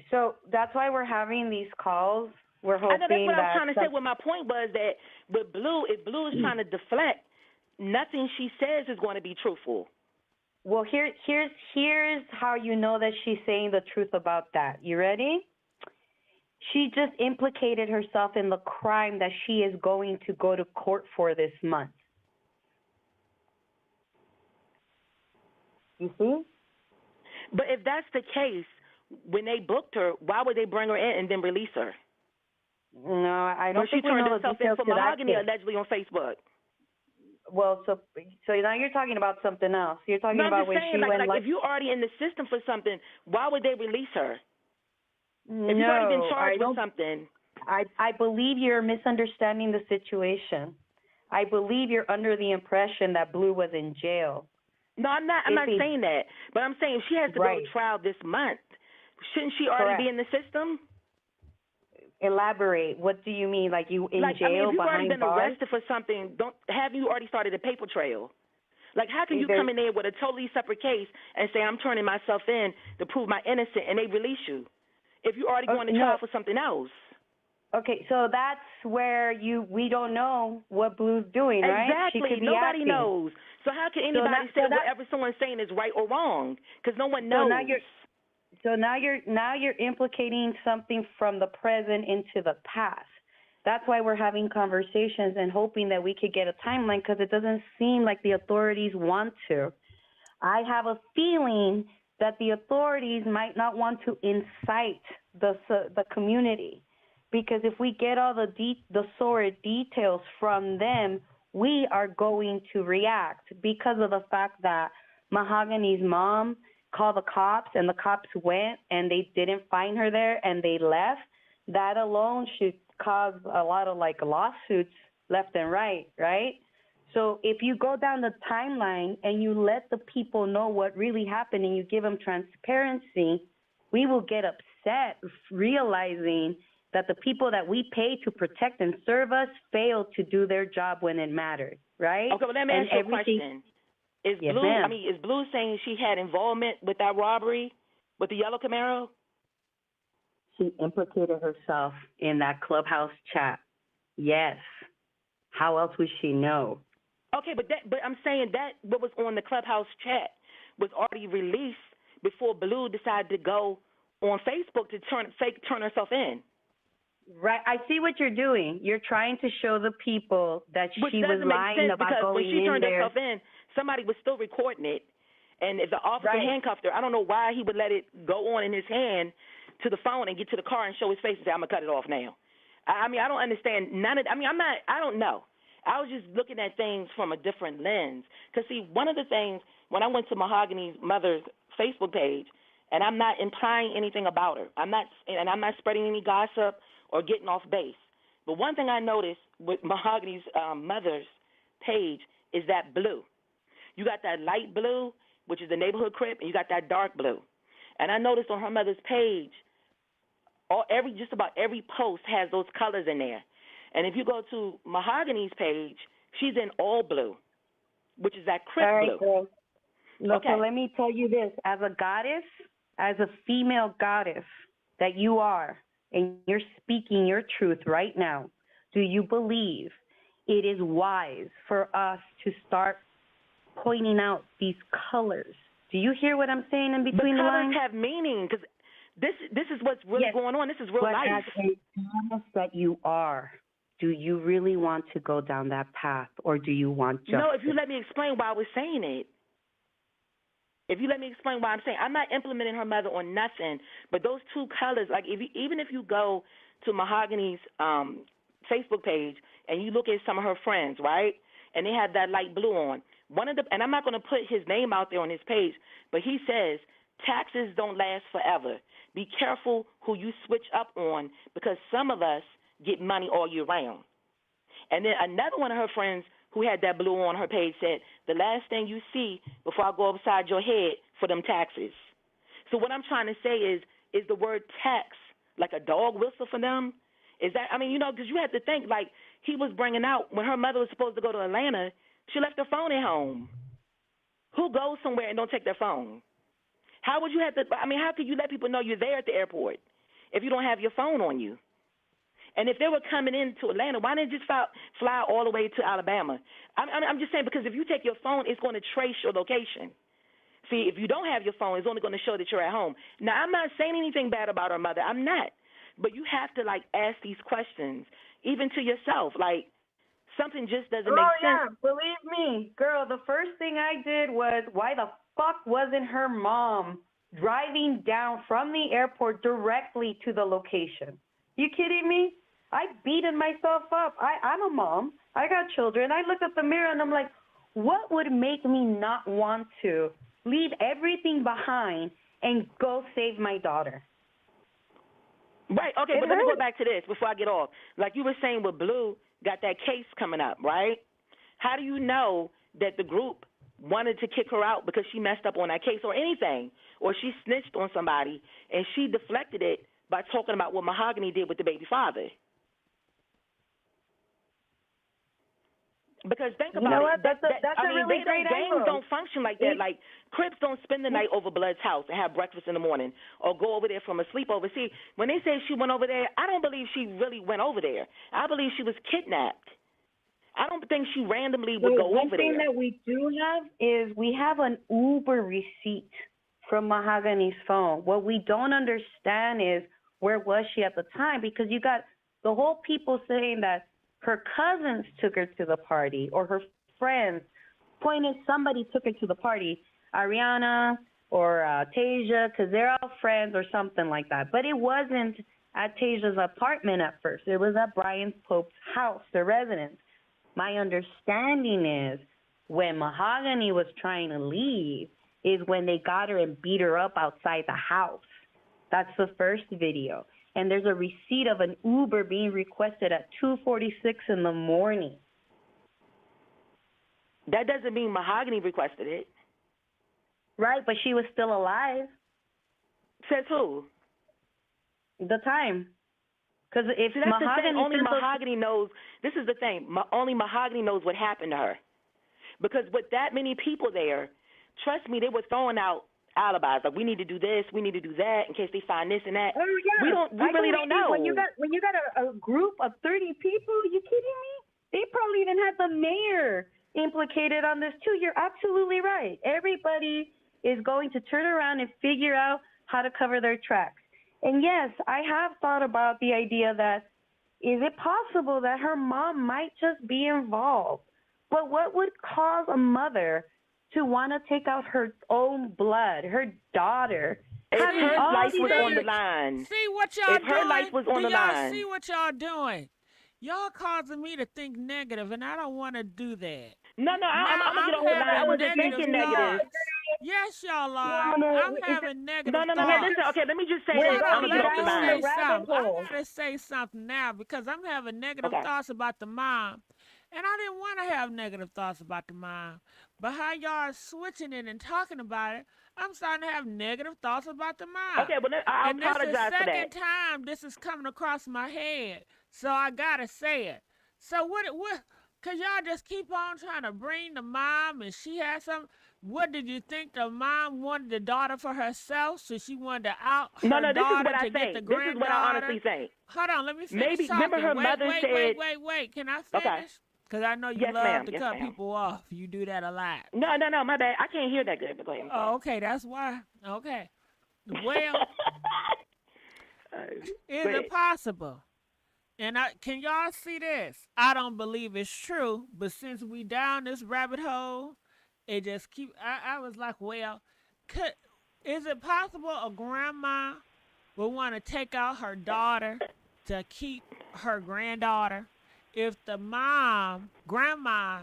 So that's why we're having these calls. We're hoping I know that's what I was trying to say. some... Well, my point was that with Blue, if Blue is trying to deflect, nothing she says is going to be truthful. Well, here's how you know that she's saying the truth about that. You ready? She just implicated herself in the crime that she is going to go to court for this month. You see? But if that's the case, when they booked her, why would they bring her in and then release her? No, I don't think we know the details she turned herself in for to that Mahogany case. allegedly on Facebook. Well, so now you're talking about something else. You're talking about when she went like if you're already in the system for something, why would they release her? If you've already been charged with something. I believe you're misunderstanding the situation. I believe you're under the impression that Blue was in jail. No, I'm not. I'm not saying that. But I'm saying if she has to go to trial this month, shouldn't she already be in the system? Elaborate. What do you mean? Like you in jail if you've already behind been bars? arrested for something, have you already started a paper trail? Like, how can you come in there with a totally separate case and say, I'm turning myself in to prove my innocence, and they release you if you're already going to trial for something else? Okay, so that's where we don't know what Blue's doing, right? Exactly. She could be Nobody acting. knows. So how can anybody say whatever someone's saying is right or wrong? Because no one knows. So now you're implicating something from the present into the past. That's why we're having conversations and hoping that we could get a timeline, because it doesn't seem like the authorities want to. I have a feeling that the authorities might not want to incite the community, because if we get all the sordid details from them, we are going to react, because of the fact that Mahogany's mom called the cops and the cops went and they didn't find her there and they left. That alone should cause a lot of lawsuits left and right? So if you go down the timeline and you let the people know what really happened and you give them transparency, we will get upset realizing that the people that we pay to protect and serve us failed to do their job when it mattered, right? Okay, well, let me ask you a question. Is Blue saying she had involvement with that robbery with the yellow Camaro? She implicated herself in that clubhouse chat. Yes. How else would she know? Okay, but I'm saying that what was on the clubhouse chat was already released before Blue decided to go on Facebook to turn herself in. Right. I see what you're doing. You're trying to show the people that she was lying about going in there. Which doesn't make sense, because when she turned herself in, somebody was still recording it, and if the officer handcuffed her, I don't know why he would let it go on in his hand to the phone and get to the car and show his face and say, "I'm gonna cut it off now." I mean, I don't understand none of. I don't know. I was just looking at things from a different lens. Because see, one of the things when I went to Mahogany's mother's Facebook page, and I'm not implying anything about her. I'm not spreading any gossip or getting off base. But one thing I noticed with Mahogany's mother's page is that blue. You got that light blue, which is the neighborhood crib, and you got that dark blue. And I noticed on her mother's page, just about every post has those colors in there. And if you go to Mahogany's page, she's in all blue, which is that crib blue. Girl. Look, so let me tell you this. As a goddess, as a female goddess that you are, and you're speaking your truth right now, do you believe it is wise for us to start pointing out these colors? Do you hear what I'm saying in between the lines? The colors have meaning, because this is what's really going on. This is real life. But as a goddess that you are, do you really want to go down that path, or do you want justice? No, if you let me explain why I was saying it. If you let me explain why I'm saying, I'm not implementing her mother on nothing, but those two colors, like even if you go to Mahogany's Facebook page and you look at some of her friends, right, and they have that light blue on, and I'm not going to put his name out there on his page, but he says, taxes don't last forever. Be careful who you switch up on, because some of us get money all year round. And then another one of her friends who had that blue on her page said, the last thing you see before I go upside your head for them taxes. So what I'm trying to say is the word tax like a dog whistle for them? Is that, because you have to think, like, he was bringing out, when her mother was supposed to go to Atlanta, she left her phone at home. Who goes somewhere and don't take their phone? How would you have to, how could you let people know you're there at the airport if you don't have your phone on you? And if they were coming into Atlanta, why didn't they just fly all the way to Alabama? I'm just saying, because if you take your phone, it's going to trace your location. See, if you don't have your phone, it's only going to show that you're at home. Now, I'm not saying anything bad about her mother. I'm not. But you have to, ask these questions, even to yourself. Something just doesn't make sense. Oh, yeah. Believe me, girl, the first thing I did was, why the fuck wasn't her mom driving down from the airport directly to the location? You kidding me? I beaten myself up. I'm a mom. I got children. I look at the mirror and I'm like, what would make me not want to leave everything behind and go save my daughter? Right. Okay, but let me go back to this before I get off. Like you were saying with Blue, got that case coming up, right? How do you know that the group wanted to kick her out because she messed up on that case or anything, or she snitched on somebody and she deflected it by talking about what Mahogany did with the baby father? Because think You about know it. what? That's a really great gangs angle. don't function like that. Like Crips don't spend the night over Blood's house and have breakfast in the morning, or go over there from a sleepover. See, when they say she went over there, I don't believe she really went over there. I believe she was kidnapped. I don't think she randomly would go One over thing there. that we do have is we have an Uber receipt from Mahogany's phone. What we don't understand is where was she at the time, because you got the whole people saying that her cousins took her to the party, or her friends. Point is, somebody took her to the party, Ariana or Tasia, because they're all friends or something like that. But it wasn't at Tasia's apartment at first. It was at Brian Pope's house, their residence. My understanding is when Mahogany was trying to leave is when they got her and beat her up outside the house. That's the first video. And there's a receipt of an Uber being requested at 2:46 in the morning. That doesn't mean Mahogany requested it. Right, but she was still alive. Says who? The time. Because if See, that's the thing. Mahogany Only sent those- Mahogany knows. This is the thing. Only Mahogany knows what happened to her. Because with that many people there, trust me, they were throwing out alibis. Like, we need to do this, we need to do that, in case they find this and that. Oh yeah. We really don't know. When you got a group of 30 people, you kidding me? They probably even had the mayor implicated on this too. You're absolutely right. Everybody is going to turn around and figure out how to cover their tracks. And yes, I have thought about the idea that is it possible that her mom might just be involved? But what would cause a mother to want to take out her own blood, her daughter? If her life was see- on the line. See what y'all If doing? her life was on Do the y'all line. see what y'all doing? Y'all causing me to think negative, and I don't want to do that. No, I'm going to get on the line. I wasn't having thinking negative negative. thoughts. Yes, y'all are. No, I'm it's having negative No, thoughts. hey, listen, okay, let me just say We're this. I'm going going to get let off the me down line. the say rabbit something. hole. I gotta say something now because I'm having negative Okay. thoughts about the mom, and I didn't want to have negative thoughts about the mom. But how y'all are switching it and talking about it, I'm starting to have negative thoughts about the mom. Okay, well, I and this is the apologize for second that. time this is coming across my head, so I gotta say it. So what? Cause y'all just keep on trying to bring the mom, and she had some. What did you think the mom wanted the daughter for herself? So she wanted to out her No, this is daughter what I to get think. the This granddaughter. is what I honestly think. Hold on, let me finish Maybe, talking. remember her wait, mother wait, said... wait. Can I Okay. finish? Because I know you Yes, love ma'am. to Yes, cut ma'am. people off. You do that a lot. No, my bad. I can't hear that good, but go ahead. Oh, okay, that's why. Okay. Well, is it possible? And can y'all see this? I don't believe it's true, but since we down this rabbit hole, it just keep. I was like, well, is it possible a grandma would want to take out her daughter to keep her granddaughter? If the grandma,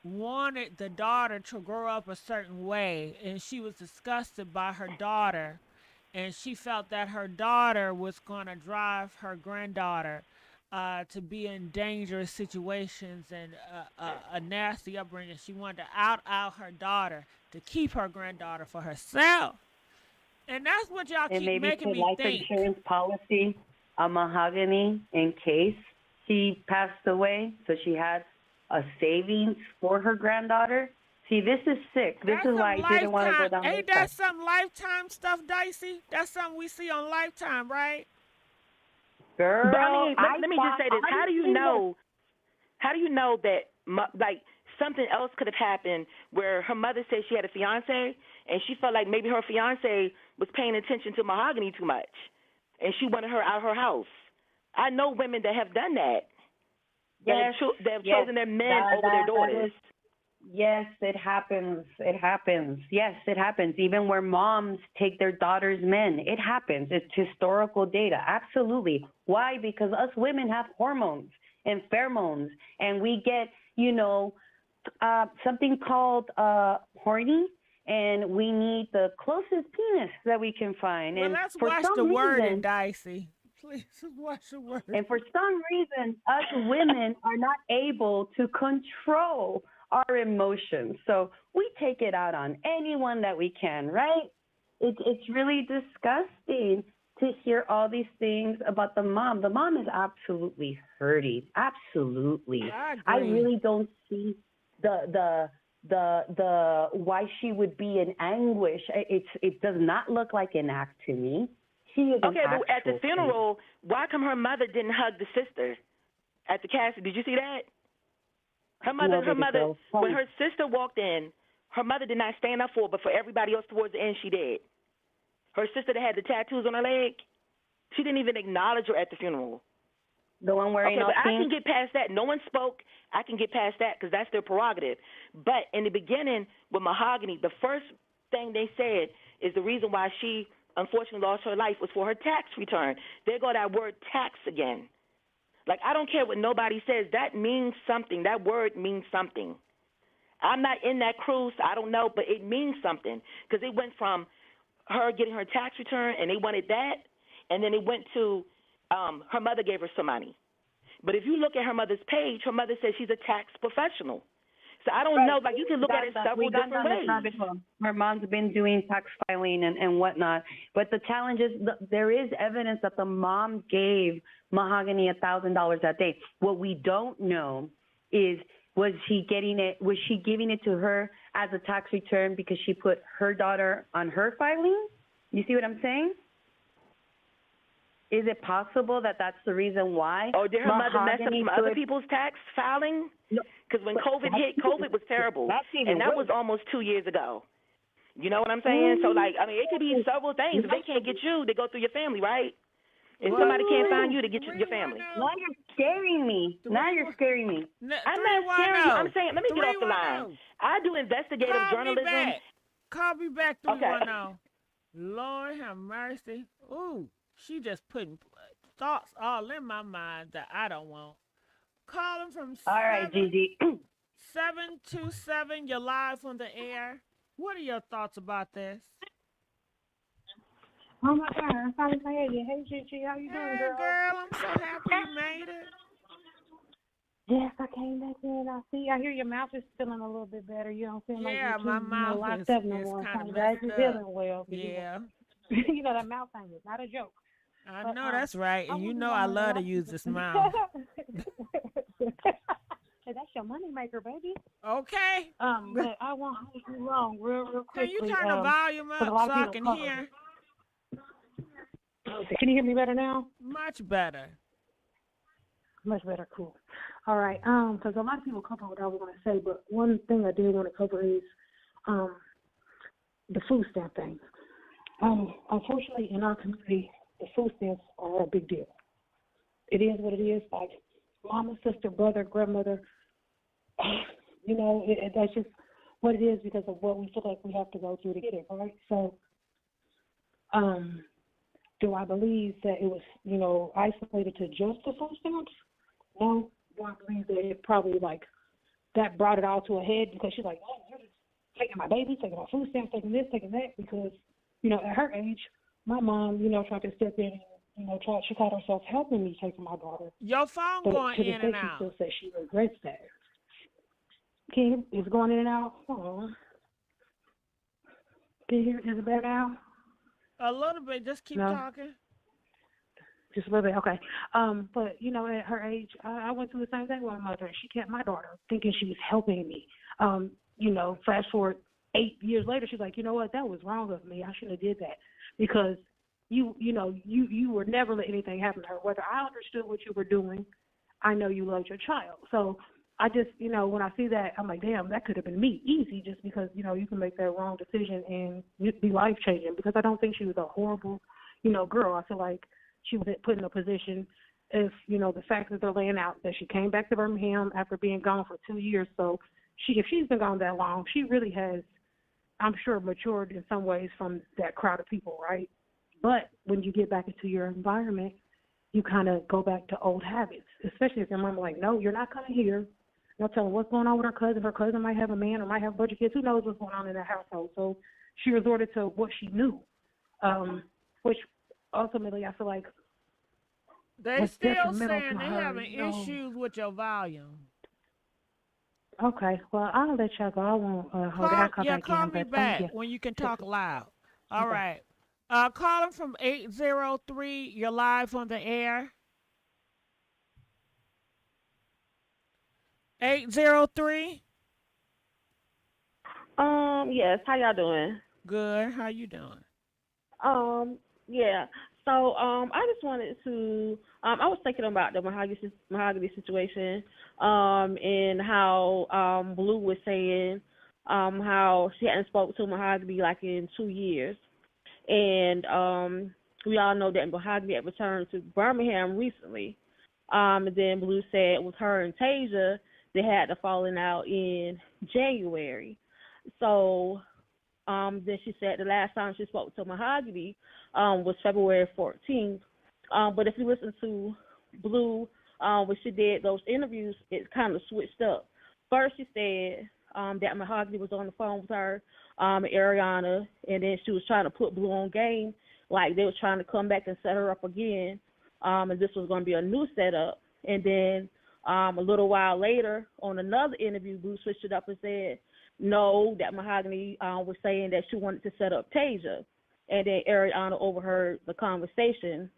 wanted the daughter to grow up a certain way, and she was disgusted by her daughter, and she felt that her daughter was going to drive her granddaughter to be in dangerous situations and a nasty upbringing. She wanted to out her daughter to keep her granddaughter for herself. And that's what y'all and keep maybe making put me life think. insurance policy on Mahogany in case she passed away, so she had a savings for her granddaughter. See, this is sick. This That's is why some I didn't want to go down Ain't this that path. some Lifetime stuff, Dicey? That's something we see on Lifetime, right? Girl, But I mean, let me just say this. How do you honestly, know? How do you know that like something else could have happened where her mother said she had a fiance and she felt like maybe her fiance was paying attention to Mahogany too much, and she wanted her out of her house? I know women that have done that. Yes, that have chosen their men over their daughters. Yes, it happens. It happens. Yes, it happens. Even where moms take their daughters' men, it happens. It's historical data. Absolutely. Why? Because us women have hormones and pheromones, and we get, something called horny, and we need the closest penis that we can find. Well, and let's for watch some the wording, reason, Dicey. Please watch the word. and for some reason, us women are not able to control our emotions. So we take it out on anyone that we can, right? It's really disgusting to hear all these things about the mom. The mom is absolutely hurting. Absolutely. I really don't see the why she would be in anguish. It does not look like an act to me. She is Okay, an but at the funeral, why come her mother didn't hug the sister at the casket? Did you see that? Her mother, when her sister walked in, her mother did not stand up for her, but for everybody else towards the end, she did. Her sister that had the tattoos on her leg, she didn't even acknowledge her at the funeral. The one wearing all but pink? I can get past that. No one spoke. I can get past that because that's their prerogative. But in the beginning with Mahogany, the first thing they said is the reason why she unfortunately lost her life was for her tax return. There go that word tax again. Like, I don't care what nobody says. That means something. That word means something. I'm not in that crew, so I don't know, but it means something because it went from her getting her tax return, and they wanted that, and then it went to her mother gave her some money. But if you look at her mother's page, her mother says she's a tax professional. So I don't know. Like, you can look at it several different ways. Her mom's been doing tax filing and whatnot. But the challenge is there is evidence that the mom gave Mahogany $1,000 that day. What we don't know is was she giving it to her as a tax return because she put her daughter on her filing? You see what I'm saying? Is it possible that that's the reason why? Oh, did her mother mess up some other people's tax filing? Because when COVID hit, COVID was terrible, and that was almost 2 years ago. You know what I'm saying? So, like, I mean, it could be several things. If they can't get you, they go through your family, right? If somebody can't find you, they get your family. Now you're scaring me. I'm not scaring you. I'm saying, let me get off the line. I do investigative journalism. Call me back, 310. Lord have mercy. Ooh, she just putting thoughts all in my mind that I don't want. Calling from all right, Gigi. 727, you're live on the air. What are your thoughts about this? Oh my God, I'm finally made it. Hey Gigi, how you doing, girl? Hey girl, I'm so happy you made it. Yes, I came back in. I hear your mouth is feeling a little bit better. You don't feel like you're my mouth locked is up no more. kind of glad messed you're up. feeling well. Yeah. You know that mouth thing is not a joke. I know that's right, and you know I love to use this mouth. Hey, that's your money maker, baby. Okay. But I won't hold you long, real quickly. Can you turn the volume up so I can hear? Can you hear me better now? Much better. Much better, cool. All right, because a lot of people cover what I was going to say, but one thing I did want to cover is the food stamp thing. Unfortunately, in our community, the food stamps are a big deal. It is what it is. Like mama, sister, brother, grandmother, you know, that's just what it is because of what we feel like we have to go through to get it, right? So, do I believe that it was, you know, isolated to just the food stamps? No. Do I believe that it probably, like, that brought it all to a head because she's like, oh, you're just taking my baby, taking my food stamps, taking this, taking that, because, you know, at her age, my mom, you know, tried to step in and, you know, she called herself helping me taking my daughter. Your phone going in and out. She still says she regrets that. Kim, is it going in and out? Oh. Can you hear? Is it better now? A little bit. Just keep talking. Just a little bit, okay. But, you know, at her age, I went through the same thing with my mother. She kept my daughter thinking she was helping me. You know, fast forward 8 years later, she's like, you know what, that was wrong of me. I shouldn't have did that because you would never let anything happen to her. Whether I understood what you were doing, I know you loved your child. So I just, you know, when I see that, I'm like, damn, that could have been me, easy, just because, you know, you can make that wrong decision and it'd be life-changing because I don't think she was a horrible, you know, girl. I feel like she was put in a position if, you know, the fact that they're laying out that she came back to Birmingham after being gone for 2 years. So if she's been gone that long, she really has, I'm sure, matured in some ways from that crowd of people, right? But when you get back into your environment, you kind of go back to old habits, especially if your mom like, no, you're not coming here. No telling what's going on with her cousin. Her cousin might have a man or might have a bunch of kids. Who knows what's going on in that household? So she resorted to what she knew, which ultimately I feel like they still saying they having issues with your volume. Okay, well, I'll let y'all go. I won't hold it. I'll come back call in, me but back when you can talk loud. All right. Calling from 803. You're live on the air. 803. Yes, how y'all doing? Good. How you doing? Yeah. So, I just wanted to, I was thinking about the mahogany situation, and how, Blue was saying, how she hadn't spoke to Mahogany like in 2 years. And, we all know that Mahogany had returned to Birmingham recently. And then Blue said it was her and Tasia, they had the falling out in January. So, then she said the last time she spoke to Mahogany was February 14th. But if you listen to Blue, when she did those interviews, it kind of switched up. First, she said that Mahogany was on the phone with her, Ariana, and then she was trying to put Blue on game, like they were trying to come back and set her up again, and this was going to be a new setup. And then a little while later, on another interview, Blue switched it up and said, no, that Mahogany was saying that she wanted to set up Tasia, and then Ariana overheard the conversation.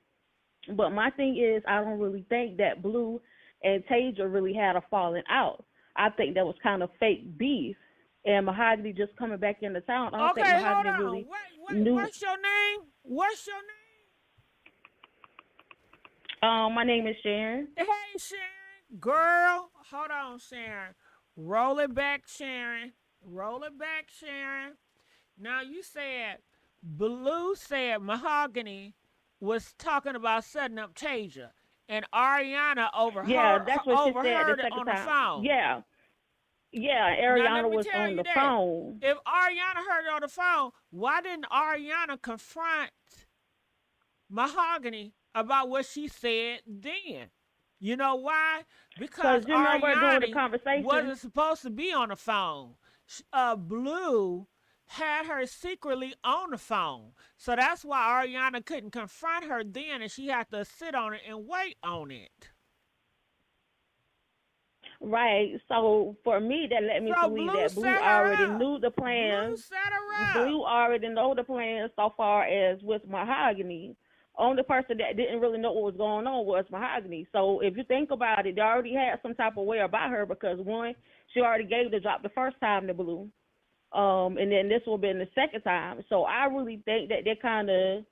But my thing is, I don't really think that Blue and Tasia really had a falling out. I think that was kind of fake beef, and Mahogany just coming back into town. I don't think Okay, hold Mahogany on. really Wait, knew. what's your name? What's your name? My name is Sharon. Hey, Sharon. Girl, hold on, Sharon. Roll it back, Sharon. Roll it back, Sharon. Now, you said Blue said Mahogany was talking about setting up Tasia, and Ariana Yeah, that's what she said the overheard it second on the time. phone. Yeah, Now, Ariana let me was tell on you the that. phone. If Ariana heard it on the phone, why didn't Ariana confront Mahogany about what she said then? You know why? Because Because you remember during the Ariana conversation. wasn't supposed to be on the phone. Blue had her secretly on the phone. So that's why Ariana couldn't confront her then, and she had to sit on it and wait on it. Right. So for me, that led me to So believe Blue that Blue set already her up. knew the Blue plans. set her up. Blue already know the plans so far as with Mahogany. Only person that didn't really know what was going on was Mahogany. So if you think about it, they already had some type of way about her because one, she already gave the drop the first time to Blue. And then this will be the second time. So I really think that they kind of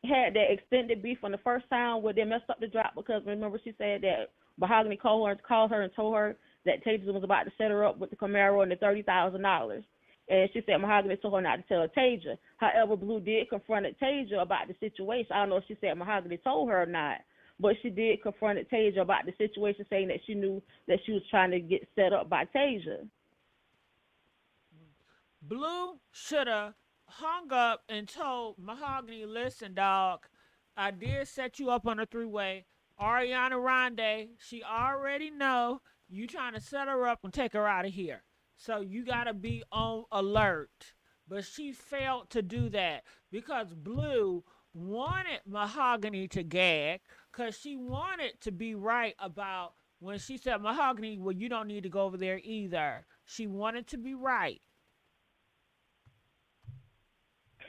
had that extended beef on the first time where they messed up the drop because remember she said that Mahogany called her and told her that Tasia was about to set her up with the Camaro and the $30,000. And she said Mahogany told her not to tell Tasia. However, Blue did confront Tasia about the situation. I don't know if she said Mahogany told her or not, but she did confront Tasia about the situation, saying that she knew that she was trying to get set up by Tasia. Blue should have hung up and told Mahogany, listen, dog, I did set you up on a three-way. Ariana Ronde, she already know you trying to set her up and take her out of here. So you got to be on alert. But she failed to do that because Blue wanted Mahogany to gag because she wanted to be right about when she said, Mahogany, well, you don't need to go over there either. She wanted to be right.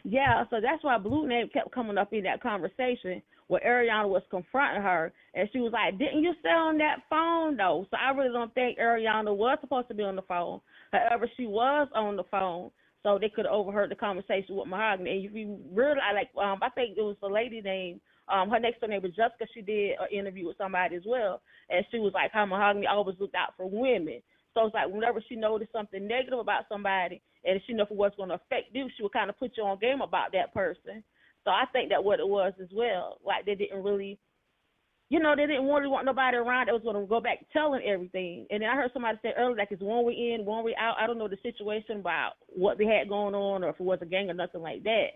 Yeah, so that's why Blue name kept coming up in that conversation where Ariana was confronting her, and she was like, didn't you stay on that phone, though? So I really don't think Ariana was supposed to be on the phone. However, she was on the phone, so they could have overheard the conversation with Mahogany. And if you really, I think it was a lady named, her next door name was Jessica. She did an interview with somebody as well, and she was like, how Mahogany always looked out for women. So it's like whenever she noticed something negative about somebody and she knew if it was going to affect you, she would kind of put you on game about that person. So I think that what it was as well. Like they didn't really, they didn't really want nobody around that was going to go back telling everything. And then I heard somebody say earlier, like it's one way in, one way out. I don't know the situation about what they had going on or if it was a gang or nothing like that.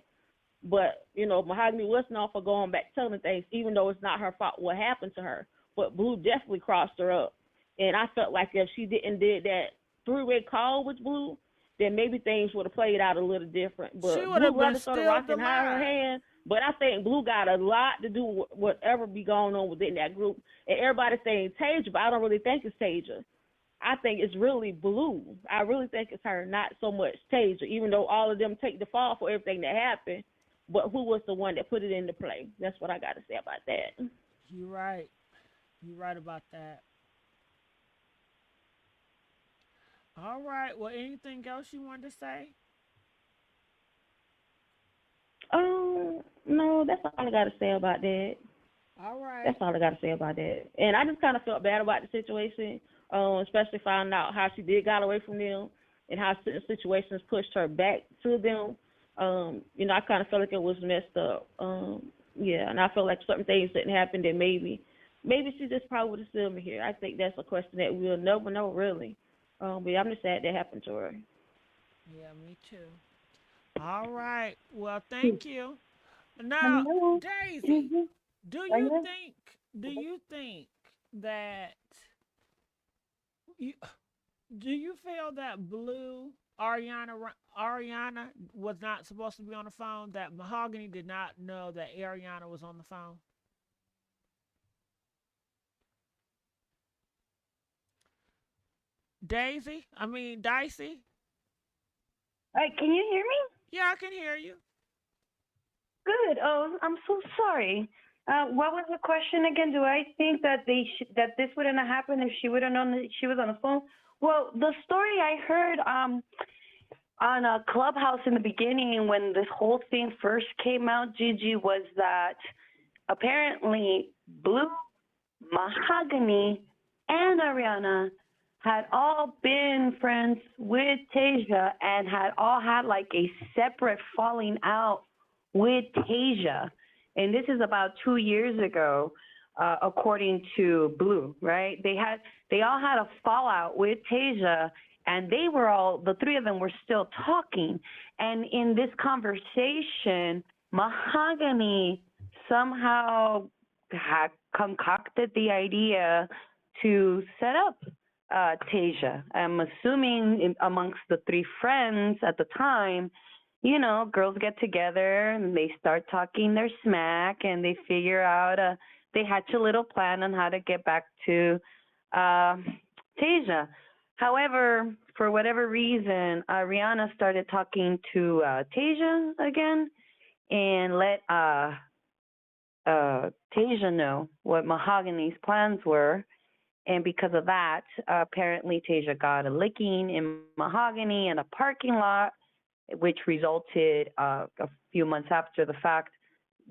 But, Mahogany was known for going back telling things, even though it's not her fault what happened to her. But Blue definitely crossed her up. And I felt like if she did that three-way call with Blue, then maybe things would have played out a little different. But She would Blue have been let her still sort of rock the and hide her line. hand. But I think Blue got a lot to do with whatever be going on within that group. And everybody's saying Tasia, but I don't really think it's Tasia. I think it's really Blue. I really think it's her, not so much Tasia, even though all of them take the fall for everything that happened. but who was the one that put it into play? That's what I got to say about that. You're right. You're right about that. All right. Well, anything else you wanted to say? No, that's all I got to say about that. All That's right. all I got to say about that. And I just kind of felt bad about the situation, especially finding out how she did got away from them and how certain situations pushed her back to them. I kind of felt like it was messed up. Yeah, and I felt like certain things didn't happen that maybe she just probably would have still been here. I think that's a question that we'll never know, really. But yeah, I'm just sad that happened to her. Yeah, me too. All right. Well, thank you. I Now, know. Daisy, Mhm. do I you know. think do you think that you do you feel that Blue Ariana was not supposed to be on the phone? That Mahogany did not know that Ariana was on the phone? Daisy? I mean Dicey? All right, can you hear me? Yeah, I can hear you. Good. Oh, I'm so sorry. What was the question again? Do I think that that this wouldn't have happened if she would have known that she was on the phone? Well, the story I heard on a Clubhouse in the beginning when this whole thing first came out, Gigi, was that apparently Blue, Mahogany, and Ariana had all been friends with Tasia and had all had like a separate falling out with Tasia. And this is about 2 years ago, according to Blue, right? They all had a fallout with Tasia, and the three of them were still talking. And in this conversation, Mahogany somehow had concocted the idea to set up Tasia. I'm assuming amongst the three friends at the time, girls get together and they start talking their smack and they figure out, they hatch a little plan on how to get back to uh, Tasia. However, for whatever reason, Rihanna started talking to Tasia again and let Tasia know what Mahogany's plans were. And because of that, apparently Tasia got a licking in Mahogany in a parking lot, which resulted a few months after the fact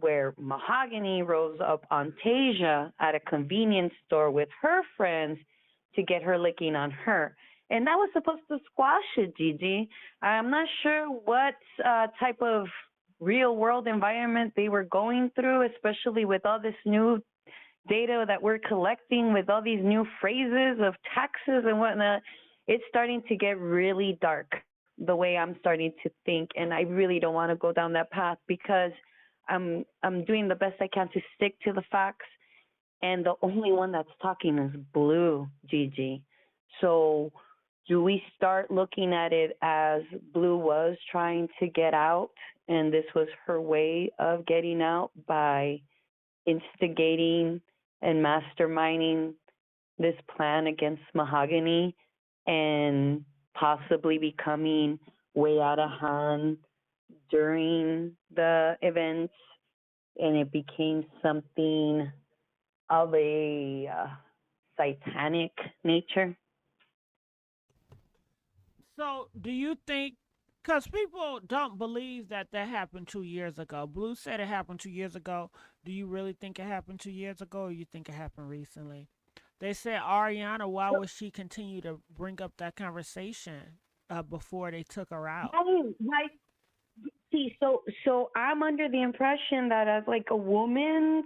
where Mahogany rose up on Tasia at a convenience store with her friends to get her licking on her. And that was supposed to squash it, Gigi. I'm not sure what type of real world environment they were going through, especially with all this new data that we're collecting with all these new phrases of taxes and whatnot. It's starting to get really dark the way I'm starting to think, and I really don't want to go down that path because I'm doing the best I can to stick to the facts, and the only one that's talking is Blue, Gigi. So do we start looking at it as Blue was trying to get out, and this was her way of getting out by instigating and masterminding this plan against Mahogany and possibly becoming way out of hand during the events, and it became something of a satanic nature? So, do you think? Because people don't believe that that happened 2 years ago. Blue said it happened 2 years ago. Do you really think it happened 2 years ago, or you think it happened recently? They said Ariana, why would she continue to bring up that conversation before they took her out? Right. See, so I'm under the impression that as like a woman,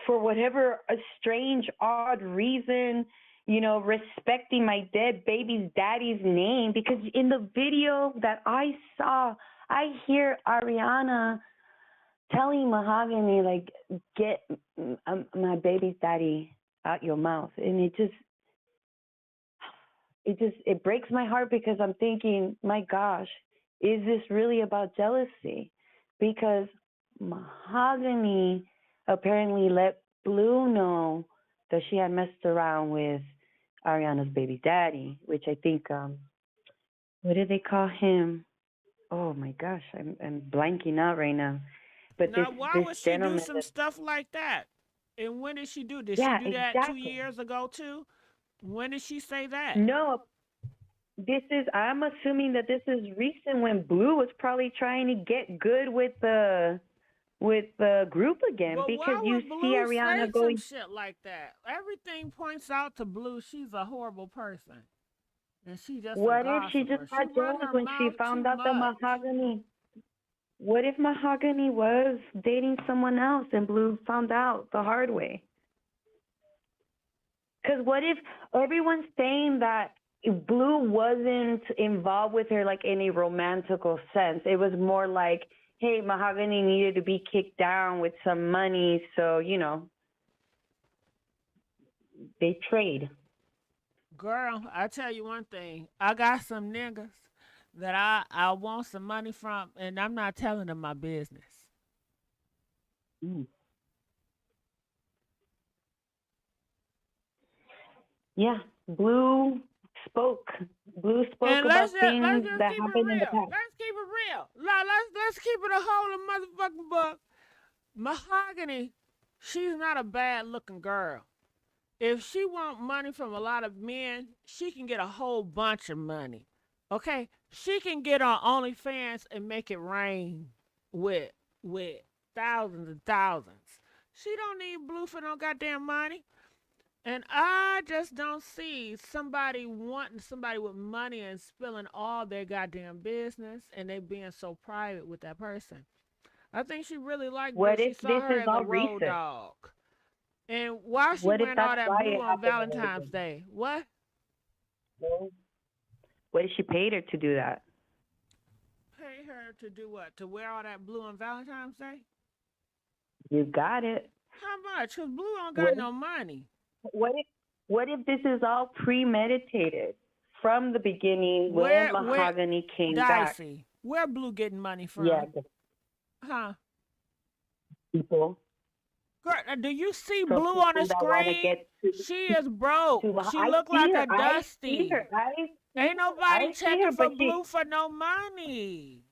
for whatever a strange, odd reason, respecting my dead baby's daddy's name, because in the video that I saw, I hear Ariana telling Mahogany like, "Get my baby's daddy out your mouth," and it breaks my heart because I'm thinking, my gosh, is this really about jealousy? Because Mahogany apparently let Blue know that she had messed around with Ariana's baby daddy, which I think, what did they call him? Oh my gosh, I'm blanking out right now. But Now, why this would she do gentleman some that, stuff like that? And when did she do? Did she yeah, do that two exactly. years ago too? When did she say that? No, I'm assuming that this is recent when Blue was probably trying to get good with the group again But because why you would see Blue say Ariana some going. shit like that? Everything points out to Blue she's a horrible person. And she just a What if she just gossiper. She got run jealous her when she mouth too found out that much. Mahogany? What if Mahogany was dating someone else and Blue found out the hard way? Because what if everyone's saying that Blue wasn't involved with her like in a romantical sense? It was more like, hey, Mahogany needed to be kicked down with some money, so they trade. Girl, I tell you one thing. I got some niggas that I want some money from, and I'm not telling them my business. Mm. Yeah, Blue spoke. Blue spoke And let's about just let's things just that keep it happened in the real. past. Let's keep it real. Let's keep it a whole motherfucking book. Mahogany, she's not a bad looking girl. If she want money from a lot of men, she can get a whole bunch of money. Okay? She can get on OnlyFans and make it rain with with thousands and thousands. She don't need Blue for no goddamn money. And I just don't see somebody wanting somebody with money and spilling all their goddamn business and they being so private with that person. I think she really liked Blue. What She if saw this her is as a all road recent? dog. And why she What if wearing all that's that why blue it on happened and Valentine's everything? Day? What? Well, what if she paid her to do that? Pay her to do what? To wear all that blue on Valentine's Day? You got it. How much? Because Blue don't got What no money. what if what if this is all premeditated from the beginning when Where, Mahogany came back? Dicey, where Blue getting money Yeah, from? the Huh? people. Girl, do you see From Blue on the people that want to screen? get to She is broke. She I look see like her. a I see Dusty. her. Ain't nobody I see her, checking but for Blue for no money.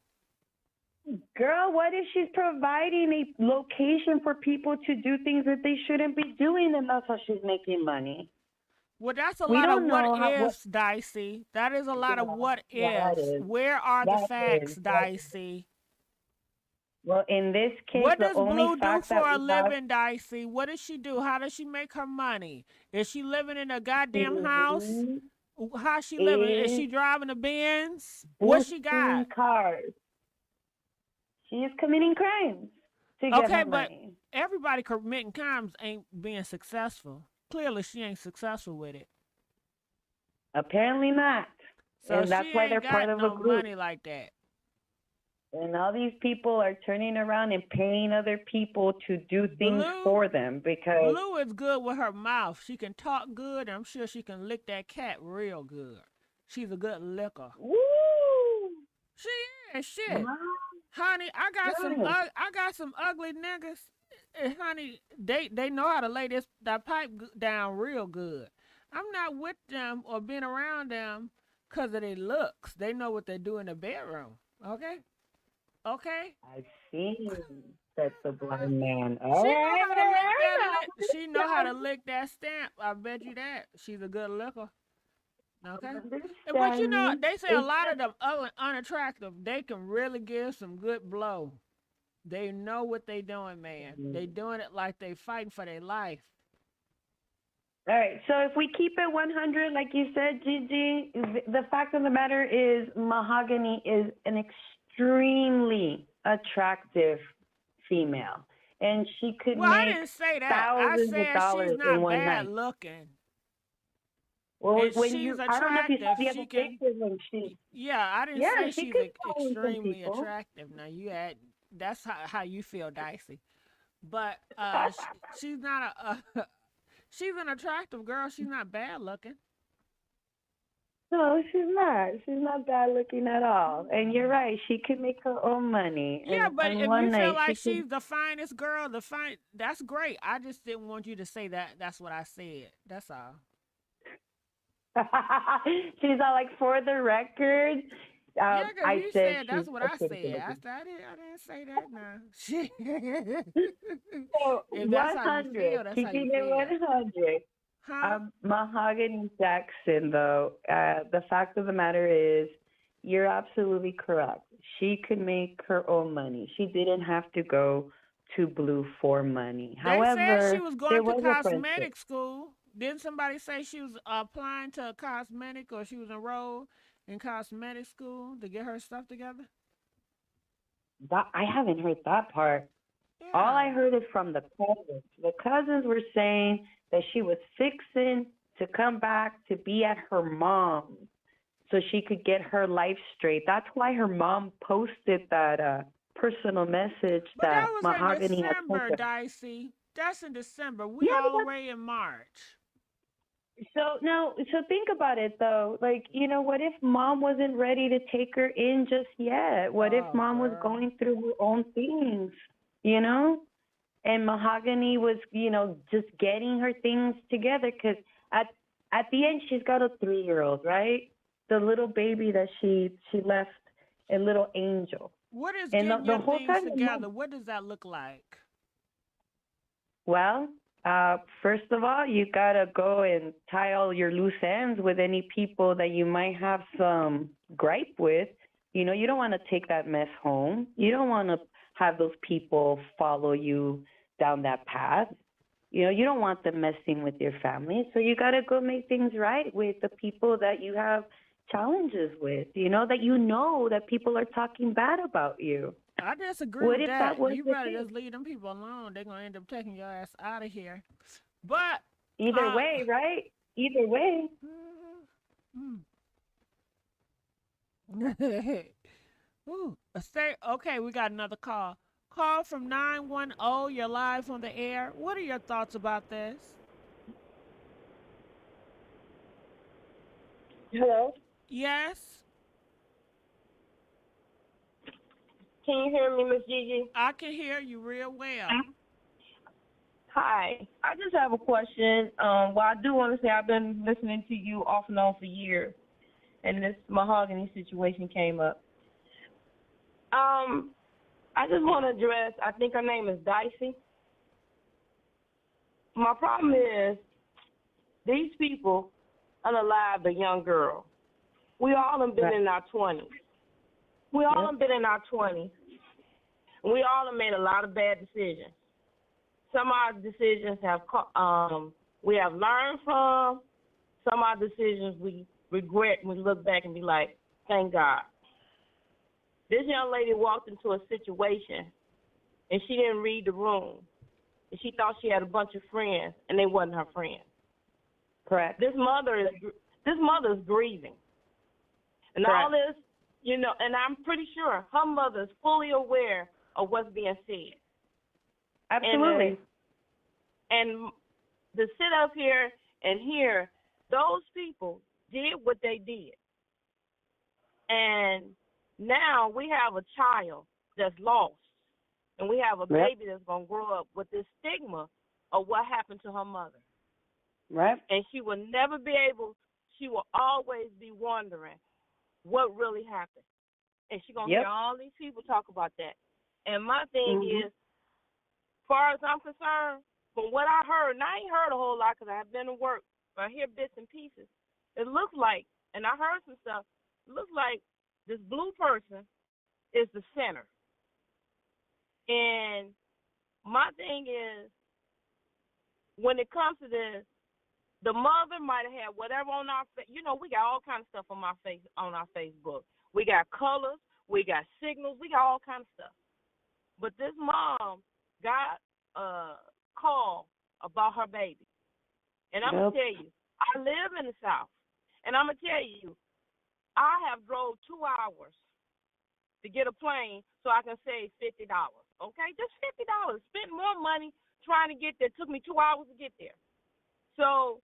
girl, what if she's providing a location for people to do things that they shouldn't be doing, and that's how she's making money? Well, that's a We lot of don't what know what. ifs, Dicey. That is a lot of what Yeah, that ifs. is. Where are the That facts, is. Dicey? Well, in this case, What the does only Blue do fact that for a we have living, Dicey? What does she do? How does she make her money? Is she living in a goddamn house? she How's she living? Is is she driving a Benz? What she got? boosting cars. She is committing crimes to get Okay, her but money. everybody committing crimes ain't being successful. Clearly, she ain't successful with it. Apparently not. So And she that's why they're ain't part got of a no group. money like that. And all these people are turning around and paying other people to do things Blue, for them because Blue is good with her mouth. She can talk good, and I'm sure she can lick that cat real good. She's a good licker. woo, She is shit, my honey. God. I got some ugly niggas. Honey, they know how to lay that pipe down real good. I'm not with them or being around them because of their looks. They know what they do in the bedroom. Okay, okay. I've seen that's the blind man. All She know right, how to all lick that right. lick. She know how to lick that stamp. I bet you that. She's a good licker. I Okay. But you understand know, you. they say a It's lot of them unattractive, they can really give some good blow. They know what they doing, man. just, They doing it like they fighting for their life. all right, so if we keep it 100, like you said, Gigi, the fact of the matter is Mahogany is an extremely attractive female, and she could Well, I make didn't say that. I thousands of said she's dollars in not one bad night. looking. Well, And when she's I don't know if you saw attractive. the She other can, pictures when she, yeah, I didn't yeah, say she she's could call in some extremely people. attractive. Now, that's how you feel, Dicey. But she's not she's an attractive girl. She's not bad looking. No, she's not. She's not bad looking at all. And you're right. She could make her own money. Yeah, And but on if you one feel night, she like could. she's the finest girl, that's great. I just didn't want you to say that. That's what I said. That's all. She's all like, for the record, Yeah, because I you said said she's that's what a I pretty said. lady. I didn't say that now. Shit. So If that's how you 100, feel, that's how you keeping it feel. 100. Huh? Mahogany Jackson, though, the fact of the matter is, you're absolutely correct. She could make her own money. She didn't have to go to Blue for money. They said she However, was there going to was a friendship. cosmetic school. Didn't somebody say she was applying to a cosmetic or she was enrolled in cosmetic school to get her stuff together? That, I haven't heard that part. All Yeah. I heard is from the cousins. The cousins were saying that she was fixing to come back to be at her mom's so she could get her life straight. That's why her mom posted that personal message But that that was in Mahogany had sent December, her. Dicey. That's in December. We Yeah, all the but way in March. so no, so think about it though. Like, what if mom wasn't ready to take her in just yet? What if Oh, mom was girl. going through her own things, you know? And Mahogany was, just getting her things together because at the end she's got a 3-year-old, right? The little baby that she left, a little angel. What is And getting the your whole things time, the together? mom, What does that look like? well, first of all, you gotta go and tie all your loose ends with any people that you might have some gripe with. You don't want to take that mess home. You don't want to have those people follow you down that path. You don't want them messing with your family. So you gotta go make things right with the people that you have challenges with. That people are talking bad about you. I disagree What with if that that. was You the better case? just leave them people alone. They're gonna end up taking your ass out of here. But Either uh, way, right? Either way. Ooh, stay okay. We got another call. Call from 910. You're live on the air. What are your thoughts about this? Hello. Yes, Can you hear me, Miss Gigi? I can hear you real well. Hi. I just have a question. Well, I do want to say I've been listening to you off and on for years, and this Mahogany situation came up. I just want to address, I think her name is Dicey. My problem is these people unalived a young girl. We all have been Right. in our 20s. We all Yep. have been in our 20s. We all have made a lot of bad decisions. Some of our decisions we have learned from. Some of our decisions we regret when we look back and be like, thank God. This young lady walked into a situation and she didn't read the room. And she thought she had a bunch of friends and they wasn't her friends. Correct. This mother is grieving. And Correct. all this, and I'm pretty sure her mother is fully aware of what's being said. Absolutely. And to sit up here and hear those people did what they did. And now we have a child that's lost. And we have a baby that's going to grow up with this stigma of what happened to her mother. Right. And she will never be able, she will always be wondering what really happened. And she's going to hear all these people talk about that. And my thing is, as far as I'm concerned, from what I heard, and I ain't heard a whole lot because I've been to work, but I hear bits and pieces. It looks like, and I heard some stuff, it looks like this blue person is the center. And my thing is, when it comes to this, the mother might have had whatever on our, we got all kinds of stuff on our Facebook. We got colors, we got signals, we got all kinds of stuff. But this mom got a call about her baby. And I'm going to tell you, I live in the South. And I'm going to tell you, I have drove 2 hours to get a plane so I can save $50. Okay? Just $50. Spent more money trying to get there. It took me 2 hours to get there. So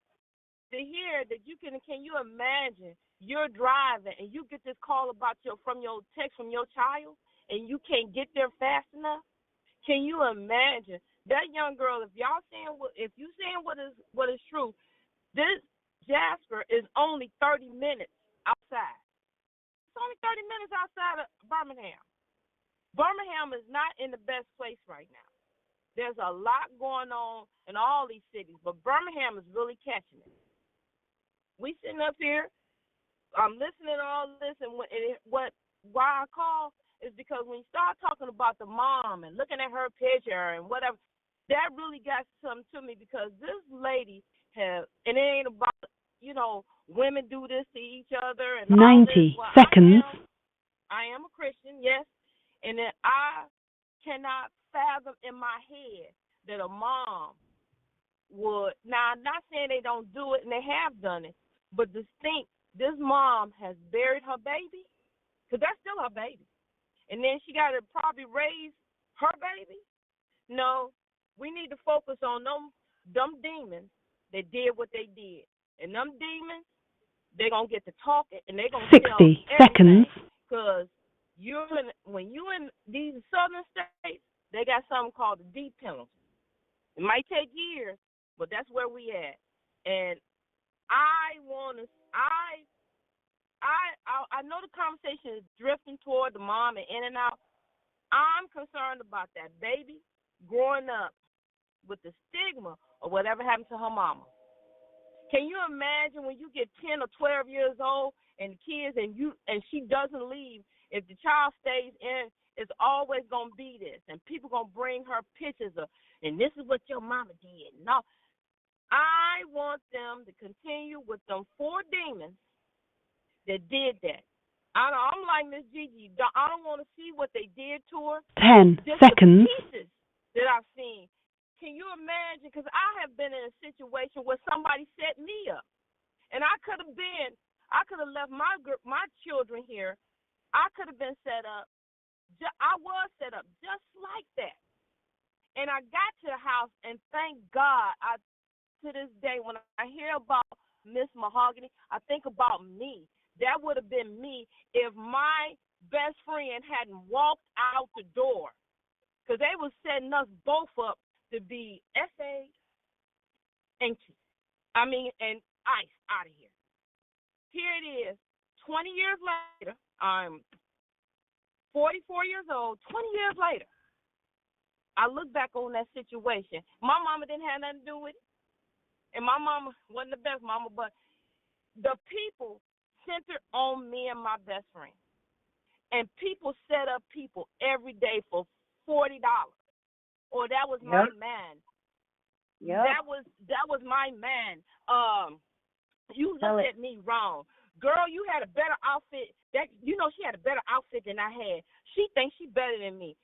to hear that can you imagine you're driving and you get this call about from your text from your child and you can't get there fast enough? Can you imagine that young girl? If you saying what is true, this Jasper is only 30 minutes outside. It's only 30 minutes outside of Birmingham. Birmingham is not in the best place right now. There's a lot going on in all these cities, but Birmingham is really catching it. We sitting up here, I'm listening to all this, and why I call is because when you start talking about the mom and looking at her picture and whatever, that really got something to me because this lady has, and it ain't about, women do this to each other and 90 well, seconds. I am a Christian, yes, and that I cannot fathom in my head that a mom would, now I'm not saying they don't do it and they have done it, but to think this mom has buried her baby, because that's still her baby, and then she got to probably raise her baby. No, we need to focus on them demons that did what they did, and them demons, they're going to get to talking and they're going to 60 seconds. Because when you in these southern states, they got something called the death penalty. It might take years, but that's where we at. And I know the conversation is drifting toward the mom and in and out. I'm concerned about that baby growing up with the stigma of whatever happened to her mama. Can you imagine when you get 10 or 12 years old and kids and she doesn't leave, if the child stays in, it's always going to be this. And people going to bring her pictures of, and this is what your mama did. No, I want them to continue with them 4 demons that did that. I'm like Miss Gigi. I don't want to see what they did to her. 10 just seconds. The pieces that I've seen. Can you imagine? Because I have been in a situation where somebody set me up, and I could have left my children here. I could have been set up. I was set up just like that. And I got to the house, and thank God, to this day, when I hear about Miss Mahogany, I think about me. That would have been me if my best friend hadn't walked out the door, because they were setting us both up to be essays and ice out of here. Here it is, 20 years later. I'm 44 years old. 20 years later, I look back on that situation. My mama didn't have nothing to do with it, and my mama wasn't the best mama, but the people centered on me and my best friend. And people set up people every day for $40. Or that was my man. Yep. That was my man. You looked at me wrong. Girl, you had a better outfit. She had a better outfit than I had. She thinks she better than me.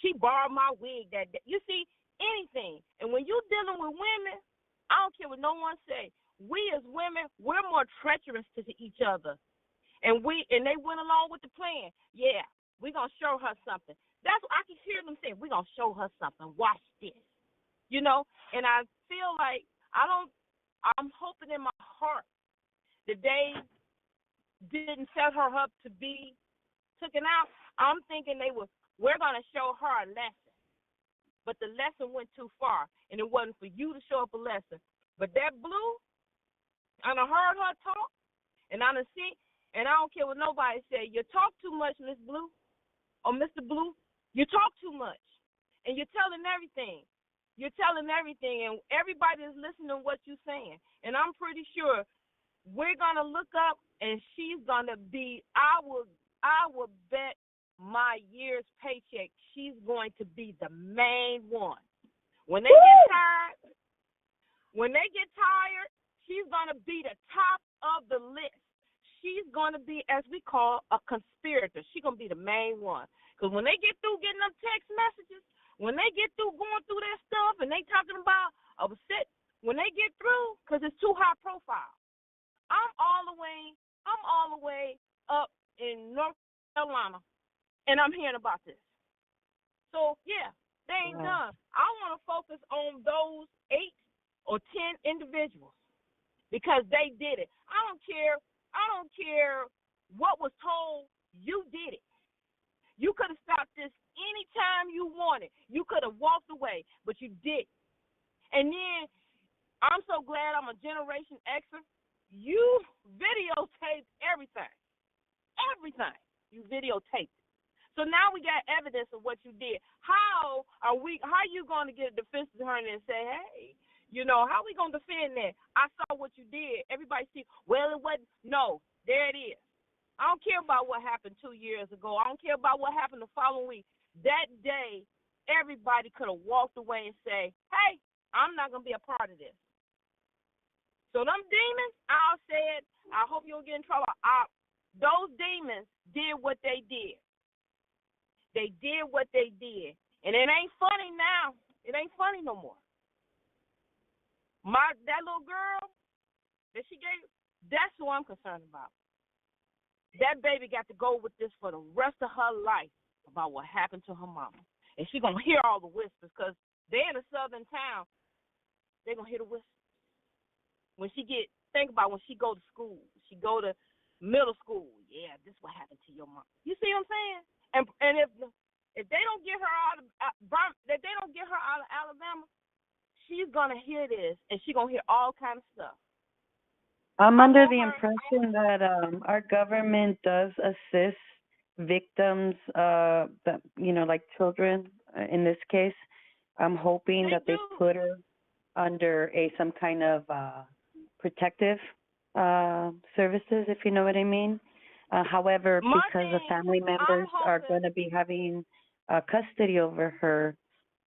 She borrowed my wig that day. You see, anything. And when you're dealing with women, I don't care what no one say. We as women, we're more treacherous to each other. And they went along with the plan. Yeah, we're going to show her something. That's what I can hear them saying. We're going to show her something. Watch this. And I feel like I'm hoping in my heart that they didn't set her up to be taken out. I'm thinking we're going to show her a lesson. But the lesson went too far, and it wasn't for you to show up a lesson. But that Blue, I done heard her talk, and I done see, and I don't care what nobody say. You talk too much, Miss Blue, or Mr. Blue. You talk too much, and you're telling everything. You're telling everything, and everybody is listening to what you're saying. And I'm pretty sure we're going to look up, and she's going to be, I will bet my year's paycheck, she's going to be the main one. When they get tired, she's going to be the top of the list. She's going to be, as we call, a conspirator. She's going to be the main one. Because when they get through getting them text messages, when they get through going through that stuff and they talking about when they get through, because it's too high profile. I'm all the way up in North Carolina, and I'm hearing about this. So, yeah, they ain't done. I want to focus on those 8 or 10 individuals because they did it. I don't care what was told. You did it. You could have stopped this anytime you wanted. You could have walked away, but you did. And then I'm so glad I'm a Generation Xer. You videotaped everything. everything. You videotaped it. So now we got evidence of what you did. How you going to get a defense attorney and say, hey, how we going to defend that? I saw what you did. Everybody see, well, it wasn't. No, there it is. I don't care about what happened 2 years ago. I don't care about what happened the following week. That day, everybody could have walked away and say, hey, I'm not going to be a part of this. So them demons, I said, I hope you don't get in trouble. Those demons did what they did. They did what they did. And it ain't funny now. It ain't funny no more. That little girl that she gave, that's who I'm concerned about. That baby got to go with this for the rest of her life about what happened to her mama. And she going to hear all the whispers because they're in a southern town. They're going to hear the whispers. Think about when she go to school. She go to middle school. Yeah, this is what happened to your mom. You see what I'm saying? And if they don't get her out of Alabama, she's gonna hear this and she's gonna hear all kind of stuff. I'm under the impression that our government does assist victims, like children in this case. I'm hoping that they put her under some kind of protective services, if you know what I mean. However, because the family members are going to be having custody over her.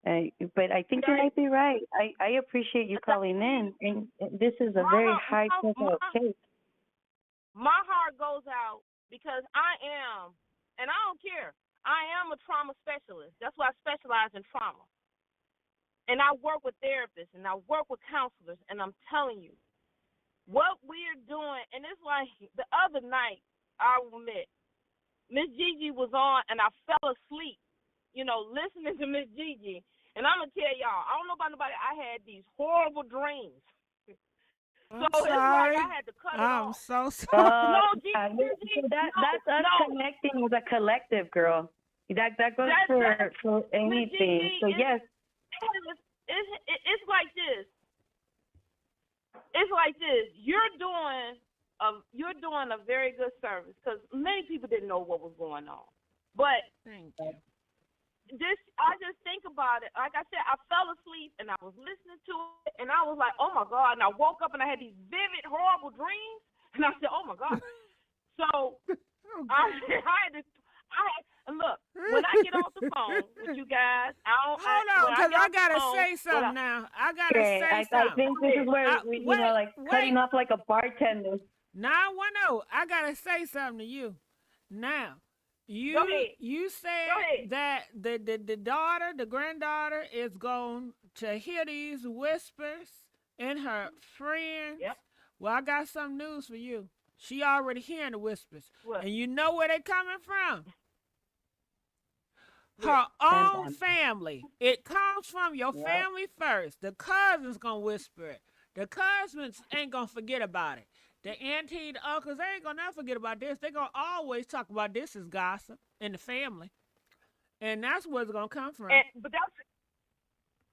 But I think you might be right. I appreciate you calling in. And this is a very high-profile case. My heart goes out because I am, and I don't care, I am a trauma specialist. That's why I specialize in trauma. And I work with therapists, and I work with counselors, and I'm telling you, what we're doing, and it's like the other night, I will admit, Miss Gigi was on, and I fell asleep, listening to Miss Gigi. And I'm going to tell y'all, I don't know about nobody, I had these horrible dreams. I'm sorry. It's like I had to cut it I'm off. so sorry. That's us connecting as a collective, girl. That goes for anything. So, yes. It's like this. It's like this. You're doing a very good service because many people didn't know what was going on. But thank you. I just think about it. Like I said, I fell asleep and I was listening to it and I was like, oh my God. And I woke up and I had these vivid, horrible dreams. And I said, oh my God. So look, when I get off the phone with you guys, hold on, because I gotta say something now. I gotta say something. I think this is where cutting off like a bartender. 910. I gotta say something to you. Now, you said that the granddaughter is going to hear these whispers in her friends. Yep. Well, I got some news for you. She already hearing the whispers. What? And you know where they coming from? Her own family. It comes from your family first. The cousins gonna whisper it. The cousins ain't gonna forget about it. The auntie, the uncles, they ain't gonna never forget about this. They gonna always talk about this as gossip in the family. And that's where it's gonna come from. But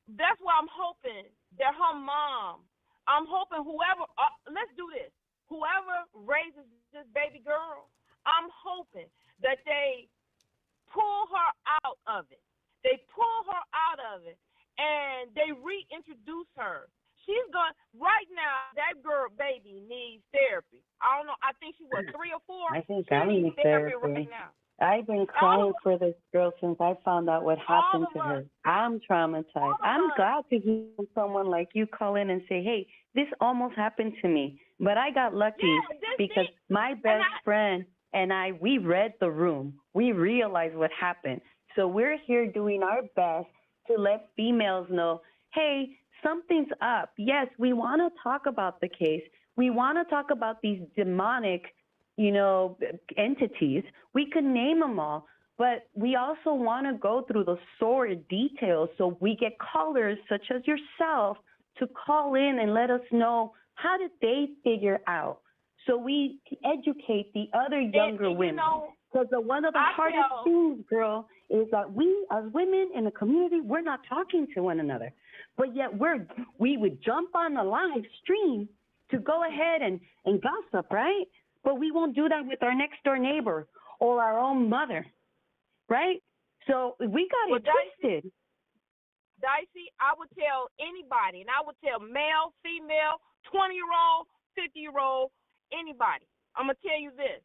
that's why I'm hoping that her mom, I'm hoping whoever, let's do this. Whoever raises this baby girl, I'm hoping that they pull her out of it. They pull her out of it, and they reintroduce her. She's going, right now, that girl, baby, needs therapy. I don't know. I think she was 3 or 4. I think I need therapy right now. I've been crying for this girl since I found out what happened to her. I'm traumatized. I'm glad to hear someone like you call in and say, hey, this almost happened to me. But I got lucky because my best friend and we read the room. We realized what happened. So we're here doing our best to let females know, hey, something's up. Yes, we want to talk about the case. We want to talk about these demonic, entities. We could name them all, but we also want to go through the sordid details so we get callers such as yourself to call in and let us know how did they figure out so we educate the other younger women. Because one of the hardest things, girl, is that we as women in the community, we're not talking to one another. But yet we would jump on the live stream to go ahead and gossip, right? but we won't do that with our next door neighbor or our own mother, right? So we got it twisted. Dicey, I would tell anybody, and I would tell male, female, 20-year-old, 50-year-old, anybody. I'm going to tell you this,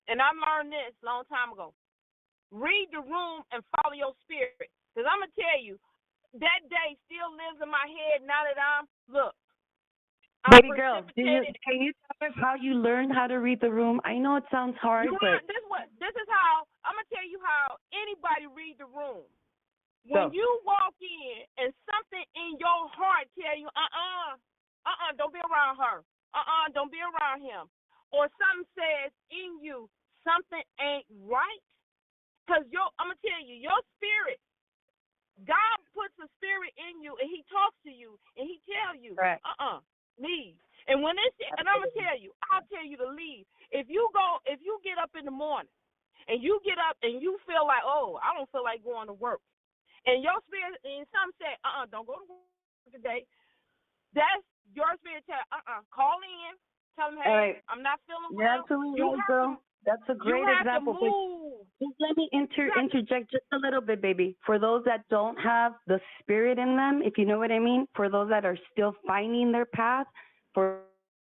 and I learned this a long time ago. Read the room and follow your spirit. Because I'm going to tell you, that day still lives in my head now that Baby girl, can you tell us how you learned how to read the room? I know it sounds hard, but this is how, I'm going to tell you how anybody read the room. When you walk in and something in your heart tell you, don't be around her. Don't be around him. Or something says in you, something ain't right. Because I'm going to tell you, your spirit, God puts a spirit in you and he talks to you and he tells you, leave. And when and I'm going to tell you, I'll tell you to leave. If you get up in the morning and you get up and you feel like, oh, I don't feel like going to work. And your spirit, and some say, don't go to work today. That's your spirit tell, call in, tell them, hey, I'm not feeling well. You're absolutely right, girl. That's a great example. Just let me interject just a little bit, baby. For those that don't have the spirit in them, if you know what I mean, for those that are still finding their path, for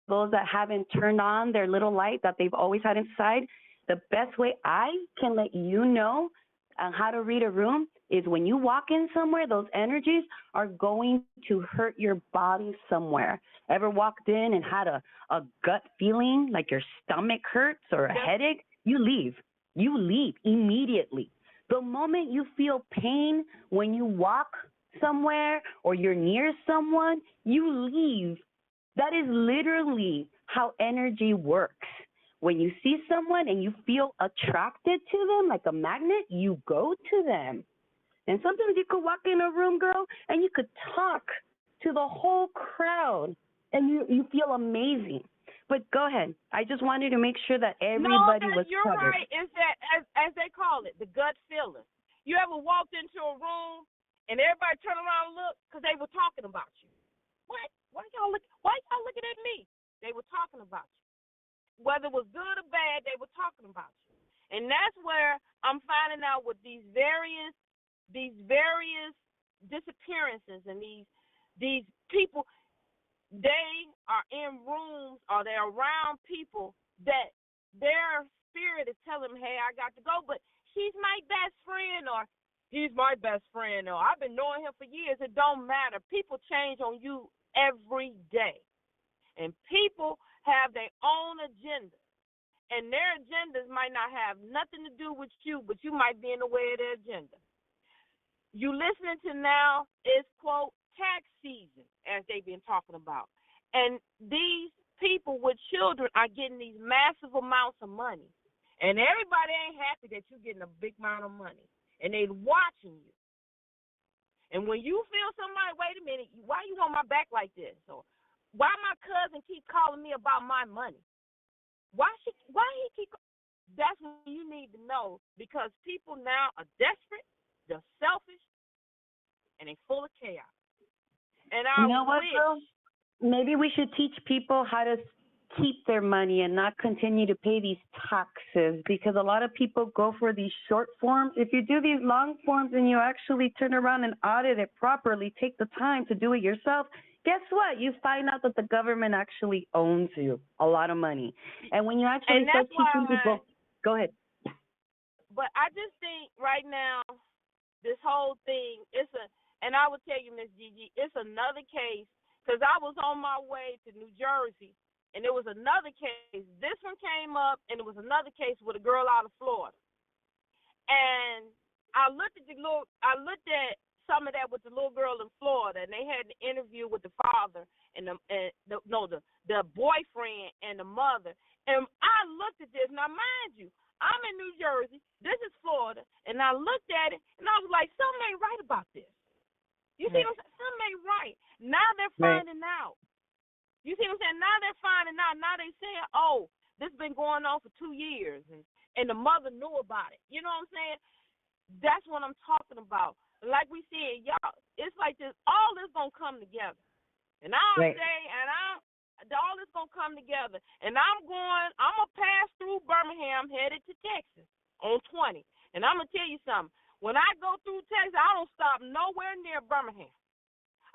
those that haven't turned on their little light that they've always had inside, the best way I can let you know how to read a room is when you walk in somewhere, those energies are going to hurt your body somewhere. Ever walked in and had a gut feeling like your stomach hurts or a headache? You leave. You leave immediately. The moment you feel pain when you walk somewhere or you're near someone, you leave. That is literally how energy works. When you see someone and you feel attracted to them like a magnet, you go to them. And sometimes you could walk in a room, girl, and you could talk to the whole crowd, and you feel amazing. But go ahead. I just wanted to make sure that everybody was you're covered. Right. Is that, as they call it, the gut feeling. You ever walked into a room and everybody turned around and looked because they were talking about you? What? Why y'all looking at me? They were talking about you. Whether it was good or bad, they were talking about you. And that's where I'm finding out with these various disappearances and these people, they are in rooms or they're around people that their spirit is telling them, hey, I got to go, but she's my best friend or he's my best friend or I've been knowing him for years. It don't matter. People change on you every day. And people have their own agenda. And their agendas might not have nothing to do with you, but you might be in the way of their agenda. You listening to now is, quote, tax season, as they've been talking about. And these people with children are getting these massive amounts of money. And everybody ain't happy that you're getting a big amount of money. And they watching you. And when you feel somebody, wait a minute, why you on my back like this? Or why my cousin keep calling me about my money? Why he keep? That's what you need to know, because people now are desperate, they're selfish, and they're full of chaos. And I wish maybe we should teach people how to keep their money and not continue to pay these taxes, because a lot of people go for these short forms. If you do these long forms and you actually turn around and audit it properly, take the time to do it yourself, guess what? You find out that the government actually owns you a lot of money. And when you actually start teaching people, go ahead. But I just think right now, this whole thing, and I would tell you, Miss Gigi, it's another case, because I was on my way to New Jersey, and there was another case. This one came up, and there was another case with a girl out of Florida. And I looked at some of that with the little girl in Florida, and they had an interview with the father and the boyfriend and the mother. And I looked at this. Now, mind you, I'm in New Jersey. This is Florida. And I looked at it, and I was like, something ain't right about this. You see what I'm saying? Something ain't right. Now they're finding out. You see what I'm saying? Now they're finding out. Now they saying, oh, this has been going on for 2 years, and the mother knew about it. You know what I'm saying? That's what I'm talking about. Like we said, y'all, it's like this. All this gonna come together. And I don't say, and all this gonna come together, and I'm gonna pass through Birmingham, headed to Texas on 20. And I'm gonna tell you something. When I go through Texas, I don't stop nowhere near Birmingham.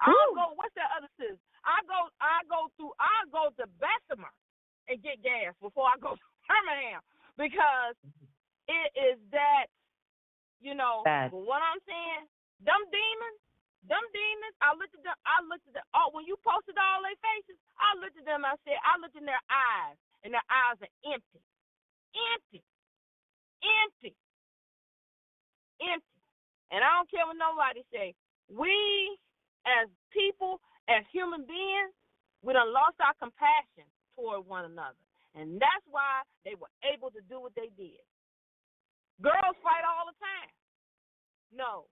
I'll go. What's that other city? I go to Bessemer and get gas before I go to Birmingham, because it is that, Bad. But what I'm saying, them demons. I looked at them. Oh, when you posted all their faces, I looked at them. I looked in their eyes, and their eyes are empty. And I don't care what nobody say. We, as people, as human beings, we done lost our compassion toward one another. And that's why they were able to do what they did. Girls fight all the time. No,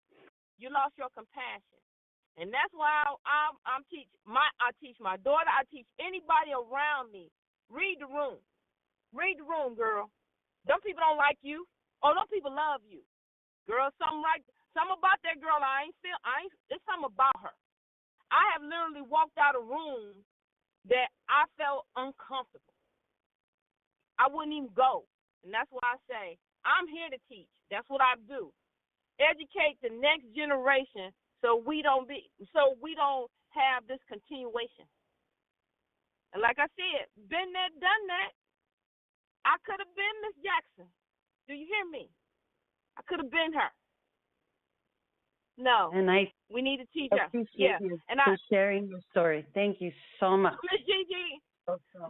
you lost your compassion. And that's why I teach my daughter, I teach anybody around me, read the room. Read the room, girl. Them people don't like you. Oh, them people love you. Girl, something about that girl it's something about her. I have literally walked out of a room that I felt uncomfortable. I wouldn't even go. And that's why I say, I'm here to teach. That's what I do. Educate the next generation so we don't have this continuation. And like I said, been there, done that. I could have been Miss Jackson. Do you hear me? I could have been her. No. And we need to teach her. Appreciate you for sharing your story. Thank you so much. Miss Gigi,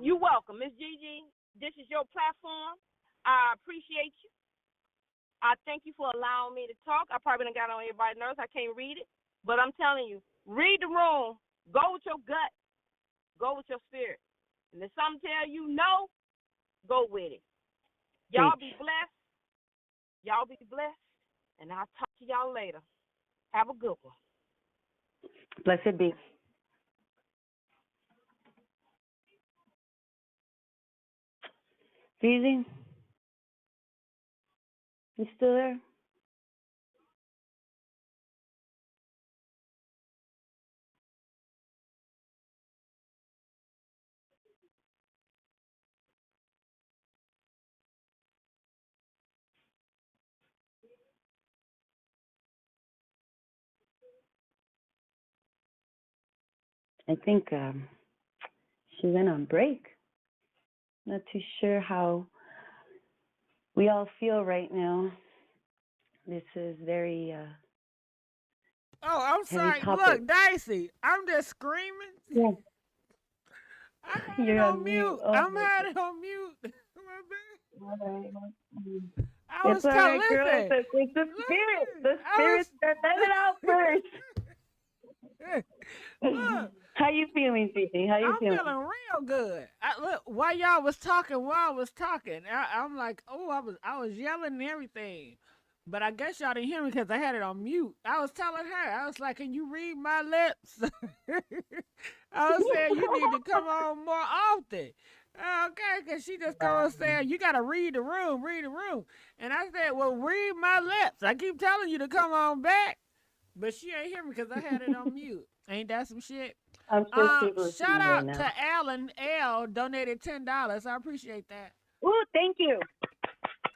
you're welcome. Miss Gigi, this is your platform. I appreciate you. I thank you for allowing me to talk. I probably done got on everybody's nerves. I can't read it. But I'm telling you, read the room. Go with your gut. Go with your spirit. And if something tell you no, go with it. Y'all be blessed. Y'all be blessed. And I'll talk to y'all later. Have a good one. Blessed be. Easy. You still there? I think she went on break. Not too sure how we all feel right now. This is very Oh, I'm sorry. topic. Look, Dicey, I'm just screaming. Yeah. I had it You're on on mute. mute. Oh, I'm had it on mute. all right. I was It's all right, telling, girl. listen, It's the spirit. The I spirit that let it out first. Look, How you feeling, Cece? How you I'm feeling? feeling real good. Look, while y'all was talking, I'm like, oh, I was yelling and everything. But I guess y'all didn't hear me because I had it on mute. I was telling her, I was like, can you read my lips? I was saying, you need to come on more often. Okay, because she just goes saying, you got to read the room. And I said, well, read my lips. I keep telling you to come on back. But she ain't hear me because I had it on mute. Ain't that some shit? I'm sure she's listening Shout right out now. to Alan L. Donated $10. I appreciate that. Ooh, thank you.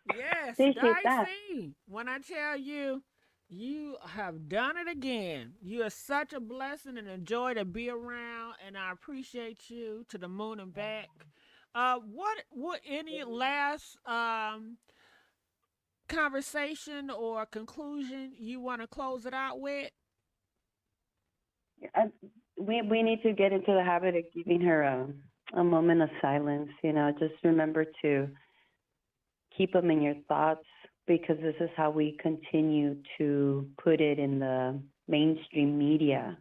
Yes, Appreciate that. Dicey. When I tell you, you have done it again. You are such a blessing and a joy to be around, and I appreciate you to the moon and back. What any last conversation or conclusion you want to close it out with? We need to get into the habit of giving her a moment of silence. Just remember to keep them in your thoughts, because this is how we continue to put it in the mainstream media.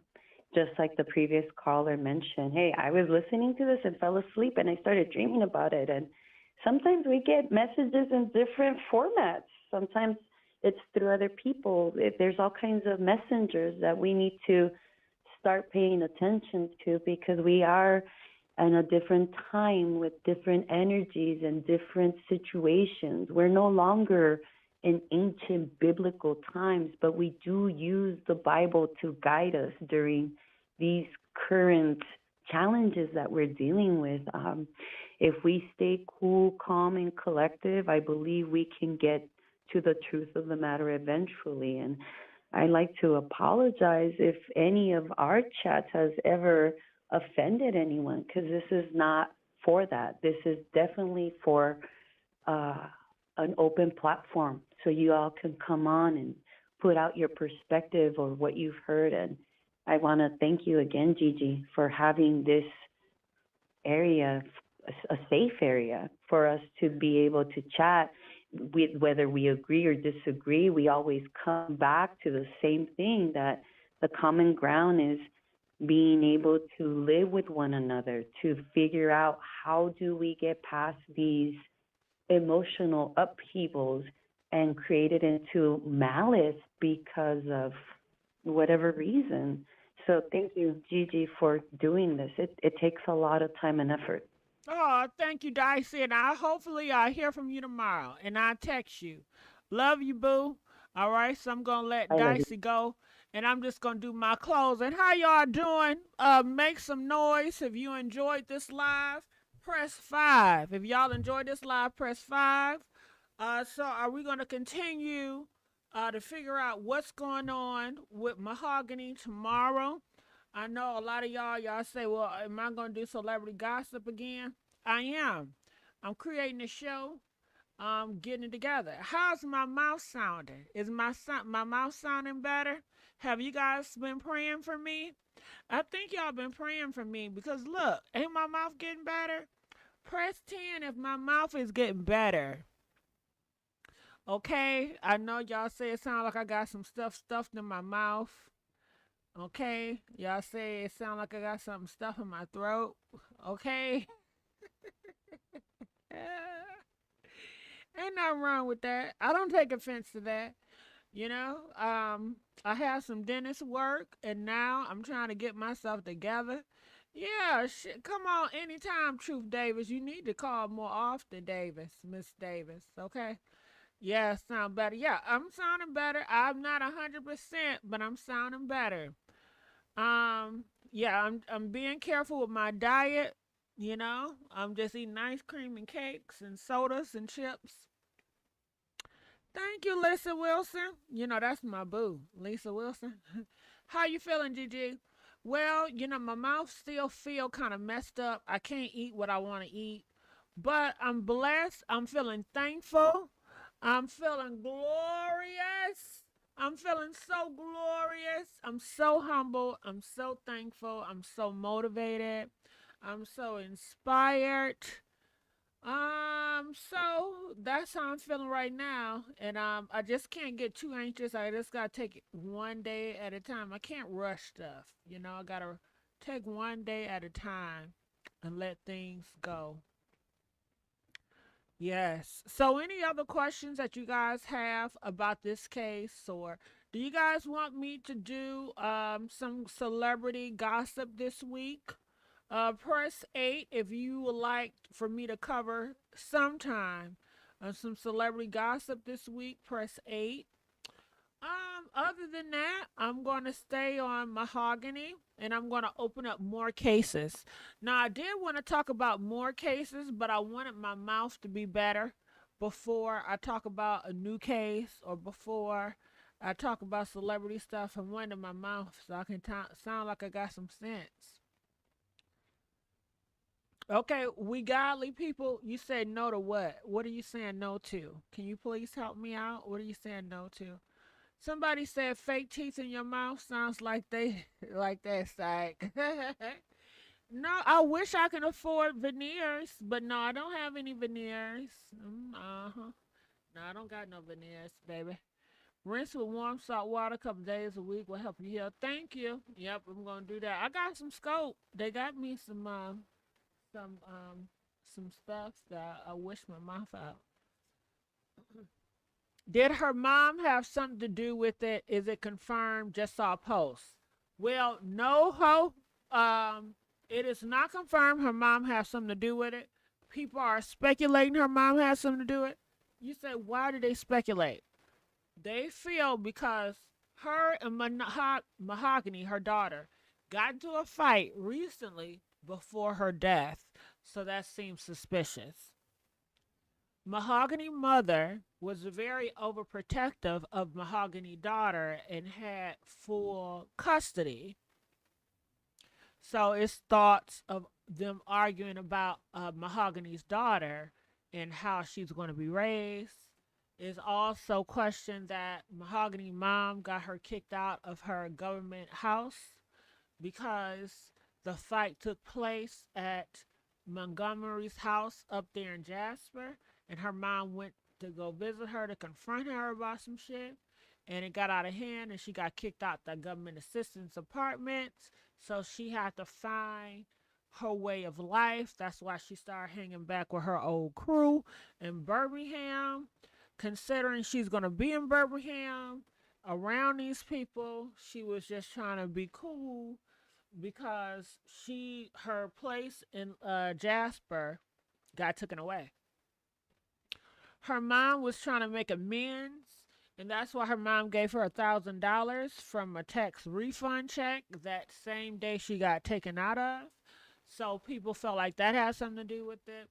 Just like the previous caller mentioned, hey, I was listening to this and fell asleep and I started dreaming about it. And sometimes we get messages in different formats. Sometimes it's through other people. There's all kinds of messengers that we need to start paying attention to, because we are in a different time with different energies and different situations. We're no longer in ancient biblical times, but we do use the Bible to guide us during these current challenges that we're dealing with. If we stay cool, calm, and collective, I believe we can get to the truth of the matter eventually. And I like to apologize if any of our chats has ever offended anyone, because this is not for that. This is definitely for uh, an open platform so you all can come on and put out your perspective or what you've heard. And I want to thank you again, Gigi, for having this area, a safe area for us to be able to chat. With whether we agree or disagree, we always come back to the same thing, that the common ground is being able to live with one another, to figure out how do we get past these emotional upheavals and create it into malice because of whatever reason. So thank you, Gigi, for doing this. It takes a lot of time and effort. Oh, thank you, Dicey. And hopefully I hear from you tomorrow and I'll text you. Love you, boo. All right, so I'm gonna let I love you. Dicey go and I'm just gonna do my closing. How y'all doing? Make some noise if you enjoyed this live. Press 5. If y'all enjoyed this live, press 5. So are we gonna continue to figure out what's going on with Mahogany tomorrow? I know a lot of y'all say, well, am I going to do celebrity gossip again? I am. I'm creating a show. I'm getting it together. How's my mouth sounding? Is my mouth sounding better? Have you guys been praying for me? I think y'all been praying for me because look, ain't my mouth getting better? Press 10 if my mouth is getting better. Okay? I know y'all say it sounds like I got some stuff stuffed in my mouth. Okay, y'all say it sound like I got something stuck in my throat. Okay, ain't nothing wrong with that. I don't take offense to that. You know, I have some dentist work, and now I'm trying to get myself together. Yeah, shit. Come on, anytime, Truth Davis. You need to call more often, Davis, Miss Davis. Okay. Yeah, sound better. Yeah, I'm sounding better. I'm not 100%, but I'm sounding better. Yeah, I'm being careful with my diet. You know, I'm just eating ice cream and cakes and sodas and chips. Thank you, Lisa Wilson. You know, that's my boo, Lisa Wilson. How you feeling, Gigi? Well, you know, my mouth still feel kind of messed up. I can't eat what I want to eat, but I'm blessed. I'm feeling thankful. I'm feeling glorious. I'm feeling so glorious. I'm so humble. I'm so thankful. I'm so motivated. I'm so inspired. So that's how I'm feeling right now. And I just can't get too anxious. I just gotta take it one day at a time. I can't rush stuff. You know, I gotta take one day at a time and let things go. Yes. So, any other questions that you guys have about this case, or do you guys want me to do some celebrity gossip this week? Press 8 if you would like for me to cover sometime some celebrity gossip this week. Press 8. Other than that, I'm going to stay on Mahogany and I'm going to open up more cases. Now, I did want to talk about more cases, but I wanted my mouth to be better before I talk about a new case or before I talk about celebrity stuff. I wanted my mouth so I can sound like I got some sense. Okay, we godly people, you said no to what? What are you saying no to? Can you please help me out? What are you saying no to? Somebody said fake teeth in your mouth sounds like they like that psych. No, I wish I could afford veneers, but no, I don't have any veneers. Uh-huh. No, I don't got no veneers, baby. Rinse with warm salt water a couple days a week will help you heal. Thank you. Yep, I'm gonna do that. I got some scope. They got me some some stuff that I wish my mouth out. Did her mom have something to do with it? Is it confirmed? Just saw a post. Well, no hope. It is not confirmed her mom has something to do with it. People are speculating her mom has something to do with it. You say, why do they speculate? They feel because her and Mahogany, her daughter, got into a fight recently before her death, so that seems suspicious. Mahogany mother was very overprotective of Mahogany daughter and had full custody. So it's thoughts of them arguing about Mahogany's daughter and how she's going to be raised. It's also questioned that Mahogany mom got her kicked out of her government house because the fight took place at Montgomery's house up there in Jasper, and her mom went to go visit her to confront her about some shit, and it got out of hand, and she got kicked out the government assistance apartments. So she had to find her way of life. That's why she started hanging back with her old crew in Birmingham. Considering she's gonna be in Birmingham around these people, she was just trying to be cool because her place in Jasper got taken away. Her mom was trying to make amends, and that's why her mom gave her $1,000 from a tax refund check that same day she got taken out of. So people felt like that had something to do with it.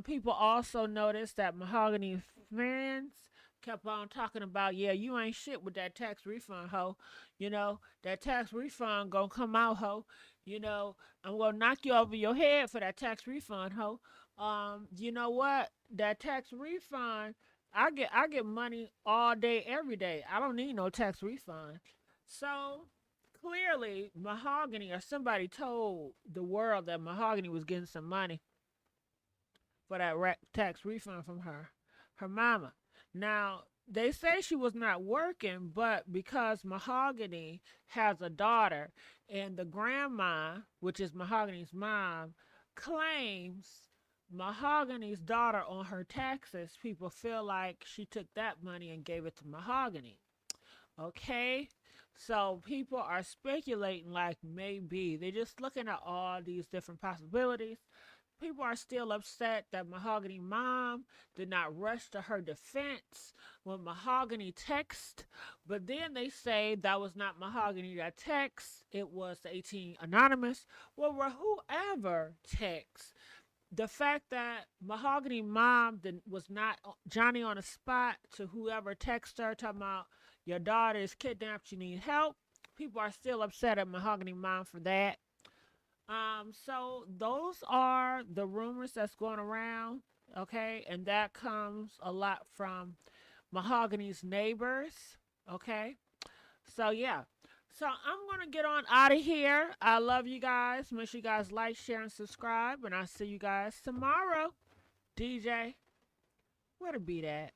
People also noticed that Mahogany fans kept on talking about, yeah, you ain't shit with that tax refund, ho. You know, that tax refund gonna come out, ho. You know, I'm gonna knock you over your head for that tax refund, ho. You know what? That tax refund, I get money all day, every day. I don't need no tax refund. So clearly, Mahogany or somebody told the world that Mahogany was getting some money for that tax refund from her mama. Now, they say she was not working, but because Mahogany has a daughter and the grandma, which is Mahogany's mom, claims Mahogany's daughter on her taxes, people feel like she took that money and gave it to Mahogany. Okay? So people are speculating like maybe they're just looking at all these different possibilities. People are still upset that Mahogany mom did not rush to her defense when Mahogany texted, but then they say that was not Mahogany that texted, it was the 18 anonymous. Well, whoever texts, the fact that Mahogany mom was not Johnny on the spot to whoever texted her talking about your daughter is kidnapped, you need help. People are still upset at Mahogany mom for that. So those are the rumors that's going around, okay, and that comes a lot from Mahogany's neighbors, okay. So yeah, so I'm gonna get on out of here. I love you guys. Make sure you guys like, share, and subscribe, and I'll see you guys tomorrow. DJ, where the beat at?